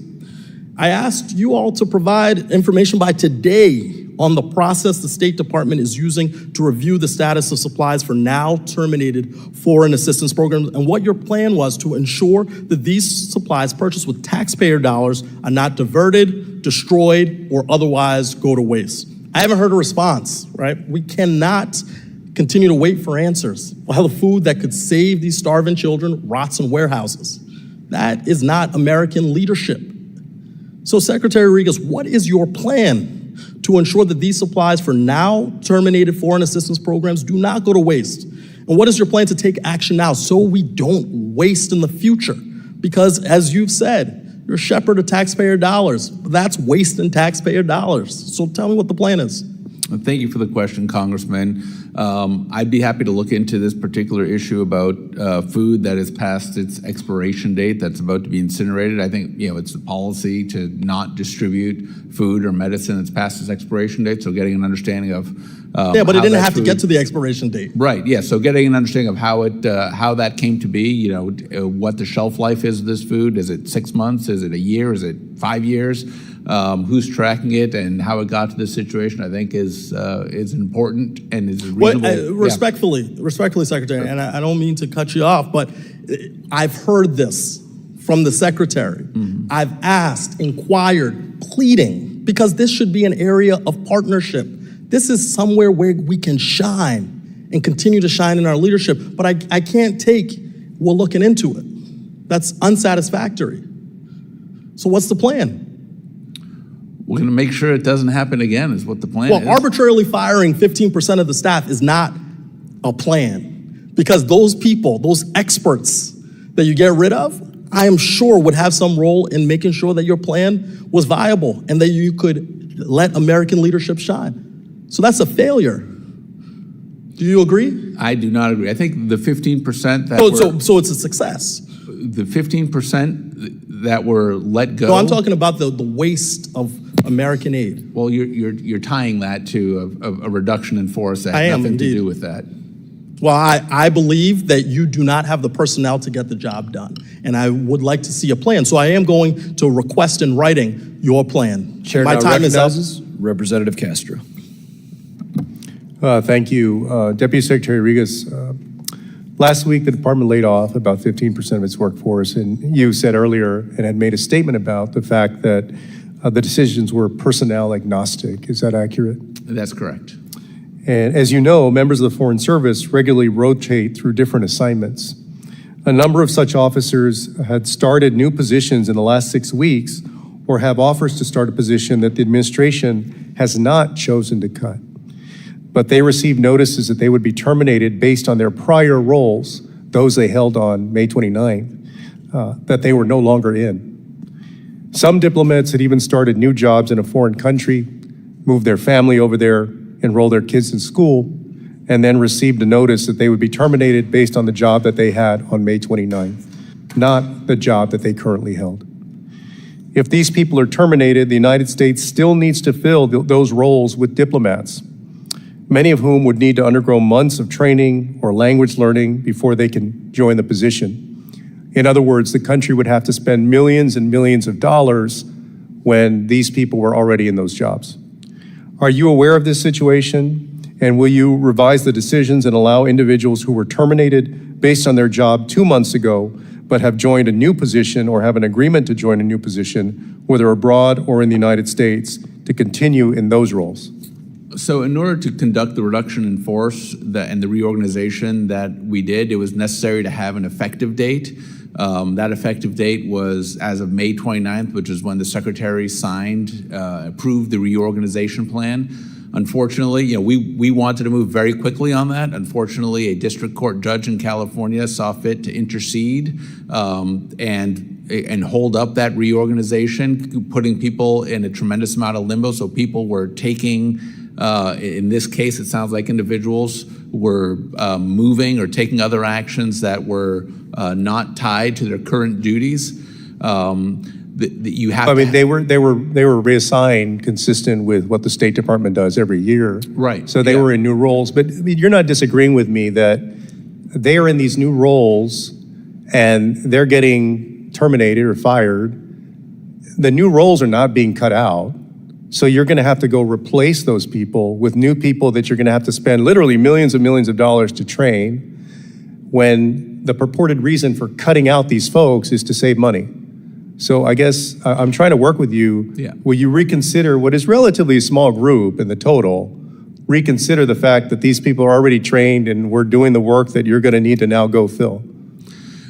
I asked you all to provide information by today on the process the State Department is using to review the status of supplies for now terminated foreign assistance programs and what your plan was to ensure that these supplies purchased with taxpayer dollars are not diverted, destroyed, or otherwise go to waste. I haven't heard a response, right? We cannot continue to wait for answers while the food that could save these starving children rots in warehouses. That is not American leadership. So Secretary Regas, what is your plan to ensure that these supplies for now terminated foreign assistance programs do not go to waste? And what is your plan to take action now so we don't waste in the future? Because as you've said, you're a shepherd of taxpayer dollars. That's wasting taxpayer dollars. So tell me what the plan is. Thank you for the question, Congressman. I'd be happy to look into this particular issue about food that has passed its expiration date that's about to be incinerated. I think it's a policy to not distribute food or medicine that's past its expiration date, so getting an understanding of Yeah, but it how didn't that have to food- get to the expiration date. Right, yeah, so getting an understanding of how that came to be, what the shelf life is of this food. Is it 6 months? Is it a year? Is it 5 years? Who's tracking it and how it got to this situation, I think is important and is reasonable. Respectfully, Secretary, and I don't mean to cut you off, but I've heard this from the Secretary. I've asked, inquired, pleading, because this should be an area of partnership. This is somewhere where we can shine and continue to shine in our leadership, but I can't take, we're looking into it. That's unsatisfactory. So what's the plan? We're going to make sure it doesn't happen again is what the plan is. Well, arbitrarily firing 15% of the staff is not a plan, because those people, those experts that you get rid of, I am sure would have some role in making sure that your plan was viable and that you could let American leadership shine. So that's a failure. Do you agree? I do not agree. I think the 15% that So it's a success. The 15% that were let go. No, I'm talking about the waste of American aid. Well, you're tying that to a reduction in force that has nothing to do with that. Well, I believe that you do not have the personnel to get the job done, and I would like to see a plan. So I am going to request in writing your plan. Chair My now time is up. recognizes Representative Castro. Thank you. Deputy Secretary Regas, last week the department laid off about 15% of its workforce, and you said earlier and had made a statement about the fact that the decisions were personnel agnostic. Is that accurate? That's correct. And as you know, members of the Foreign Service regularly rotate through different assignments. A number of such officers had started new positions in the last 6 weeks or have offers to start a position that the administration has not chosen to cut. But they received notices that they would be terminated based on their prior roles, those they held on May 29th, that they were no longer in. Some diplomats had even started new jobs in a foreign country, moved their family over there, enroll their kids in school, and then received a notice that they would be terminated based on the job that they had on May 29th, not the job that they currently held. If these people are terminated, the United States still needs to fill those roles with diplomats, many of whom would need to undergo months of training or language learning before they can join the position. In other words, the country would have to spend millions and millions of dollars when these people were already in those jobs. Are you aware of this situation, and will you revise the decisions and allow individuals who were terminated based on their job 2 months ago but have joined a new position or have an agreement to join a new position, whether abroad or in the United States, to continue in those roles? So in order to conduct the reduction in force and the reorganization that we did, it was necessary to have an effective date. That effective date was as of May 29th, which is when the Secretary approved the reorganization plan. Unfortunately, we wanted to move very quickly on that. Unfortunately, a district court judge in California saw fit to intercede and hold up that reorganization, putting people in a tremendous amount of limbo. So people were taking, in this case, it sounds like individuals were moving or taking other actions that were not tied to their current duties. They were reassigned consistent with what the State Department does every year. Right. So they were in new roles. But you're not disagreeing with me that they are in these new roles and they're getting terminated or fired. The new roles are not being cut out. So you're going to have to go replace those people with new people that you're going to have to spend literally millions and millions of dollars to train, when the purported reason for cutting out these folks is to save money. So I guess I'm trying to work with you. Yeah. Will you reconsider what is relatively a small group in the total, reconsider the fact that these people are already trained and we're doing the work that you're going to need to now go fill?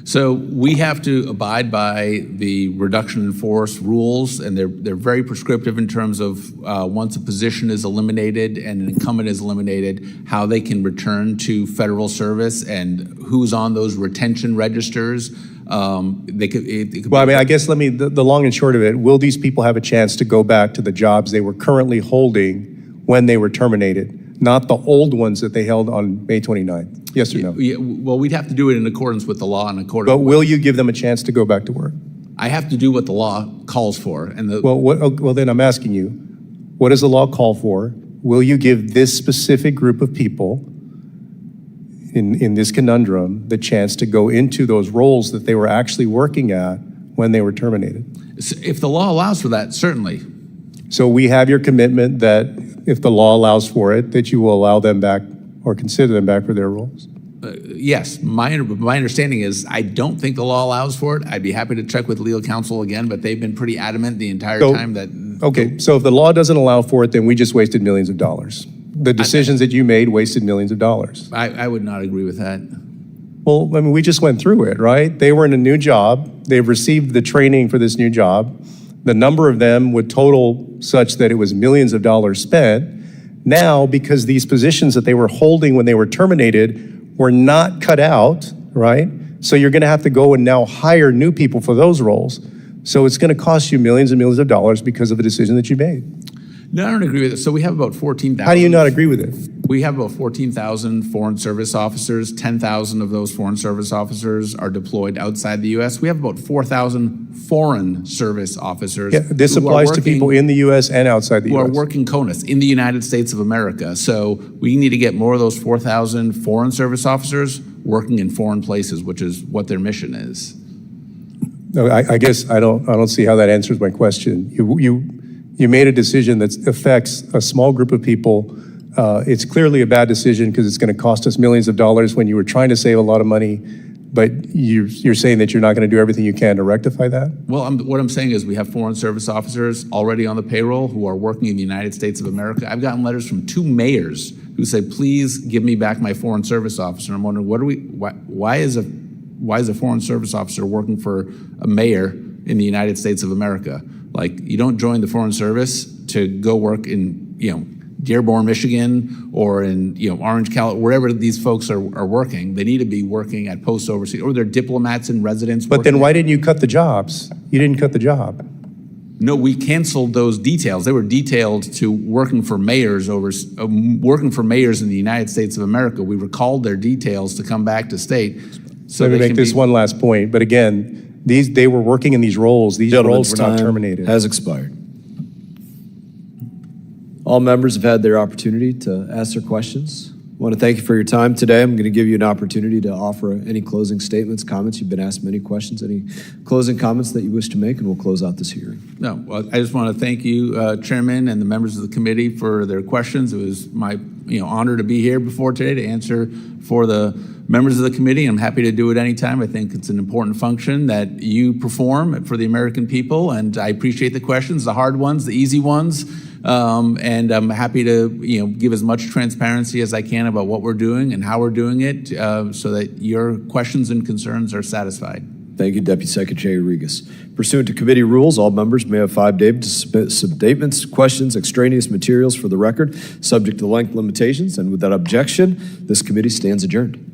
So we have to abide by the reduction in force rules, and they're very prescriptive in terms of once a position is eliminated and an incumbent is eliminated, how they can return to federal service and who's on those retention registers. I guess the long and short of it, will these people have a chance to go back to the jobs they were currently holding when they were terminated? Not the old ones that they held on May 29th. Yes or no? Yeah, well, we'd have to do it in accordance with the law and accordance. But will you give them a chance to go back to work? I have to do what the law calls for. And well, then I'm asking you, what does the law call for? will you give this specific group of people in this conundrum the chance to go into those roles that they were actually working at when they were terminated? If the law allows for that, certainly. So we have your commitment that if the law allows for it, that you will allow them back or consider them back for their roles? Yes, my understanding is I don't think the law allows for it. I'd be happy to check with legal counsel again, but they've been pretty adamant the entire time that... Okay, so if the law doesn't allow for it, then we just wasted millions of dollars. The decisions that you made wasted millions of dollars. I would not agree with that. Well, I mean, we just went through it, right? They were in a new job. They've received the training for this new job. The number of them would total such that it was millions of dollars spent. Now, because these positions that they were holding when they were terminated were not cut out, right? So you're going to have to go and now hire new people for those roles. So it's going to cost you millions and millions of dollars because of a decision that you made. No, I don't agree with it. So we have about 14,000. How do you not agree with it? We have about 14,000 foreign service officers. 10,000 of those foreign service officers are deployed outside the U.S. We have about 4,000 foreign service officers. Yeah, this applies to people in the U.S. and outside the U.S. Who are working CONUS in the United States of America. So we need to get more of those 4,000 foreign service officers working in foreign places, which is what their mission is. No, I guess I don't see how that answers my question. You made a decision that affects a small group of people. It's clearly a bad decision because it's going to cost us millions of dollars when you were trying to save a lot of money, but you're saying that you're not going to do everything you can to rectify that? Well, what I'm saying is we have foreign service officers already on the payroll who are working in the United States of America. I've gotten letters from 2 mayors who say, please give me back my foreign service officer. I'm wondering, why is a foreign service officer working for a mayor in the United States of America? Like, you don't join the Foreign Service to go work in, Dearborn, Michigan, or in, Orange, California, wherever these folks are working. They need to be working at posts overseas, or they're diplomats in residence. But then why didn't you cut the jobs? You didn't cut the job. No, we canceled those details. They were detailed to working for mayors in the United States of America. We recalled their details to come back to state. So Let me make this one last point. But again, they were working in these roles. These roles were not terminated. Has expired. All members have had their opportunity to ask their questions. I want to thank you for your time today. I'm going to give you an opportunity to offer any closing statements, comments. You've been asked many questions. Any closing comments that you wish to make, and we'll close out this hearing. No, well, I just want to thank you, Chairman, and the members of the committee for their questions. It was my honor to be here before today to answer for the members of the committee. I'm happy to do it anytime. I think it's an important function that you perform for the American people, and I appreciate the questions, the hard ones, the easy ones, and I'm happy to give as much transparency as I can about what we're doing and how we're doing it so that your questions and concerns are satisfied. Thank you, Deputy Secretary Regas. Pursuant to committee rules, all members may have 5 days to submit statements, questions, extraneous materials for the record, subject to length limitations. And with that objection, this committee stands adjourned.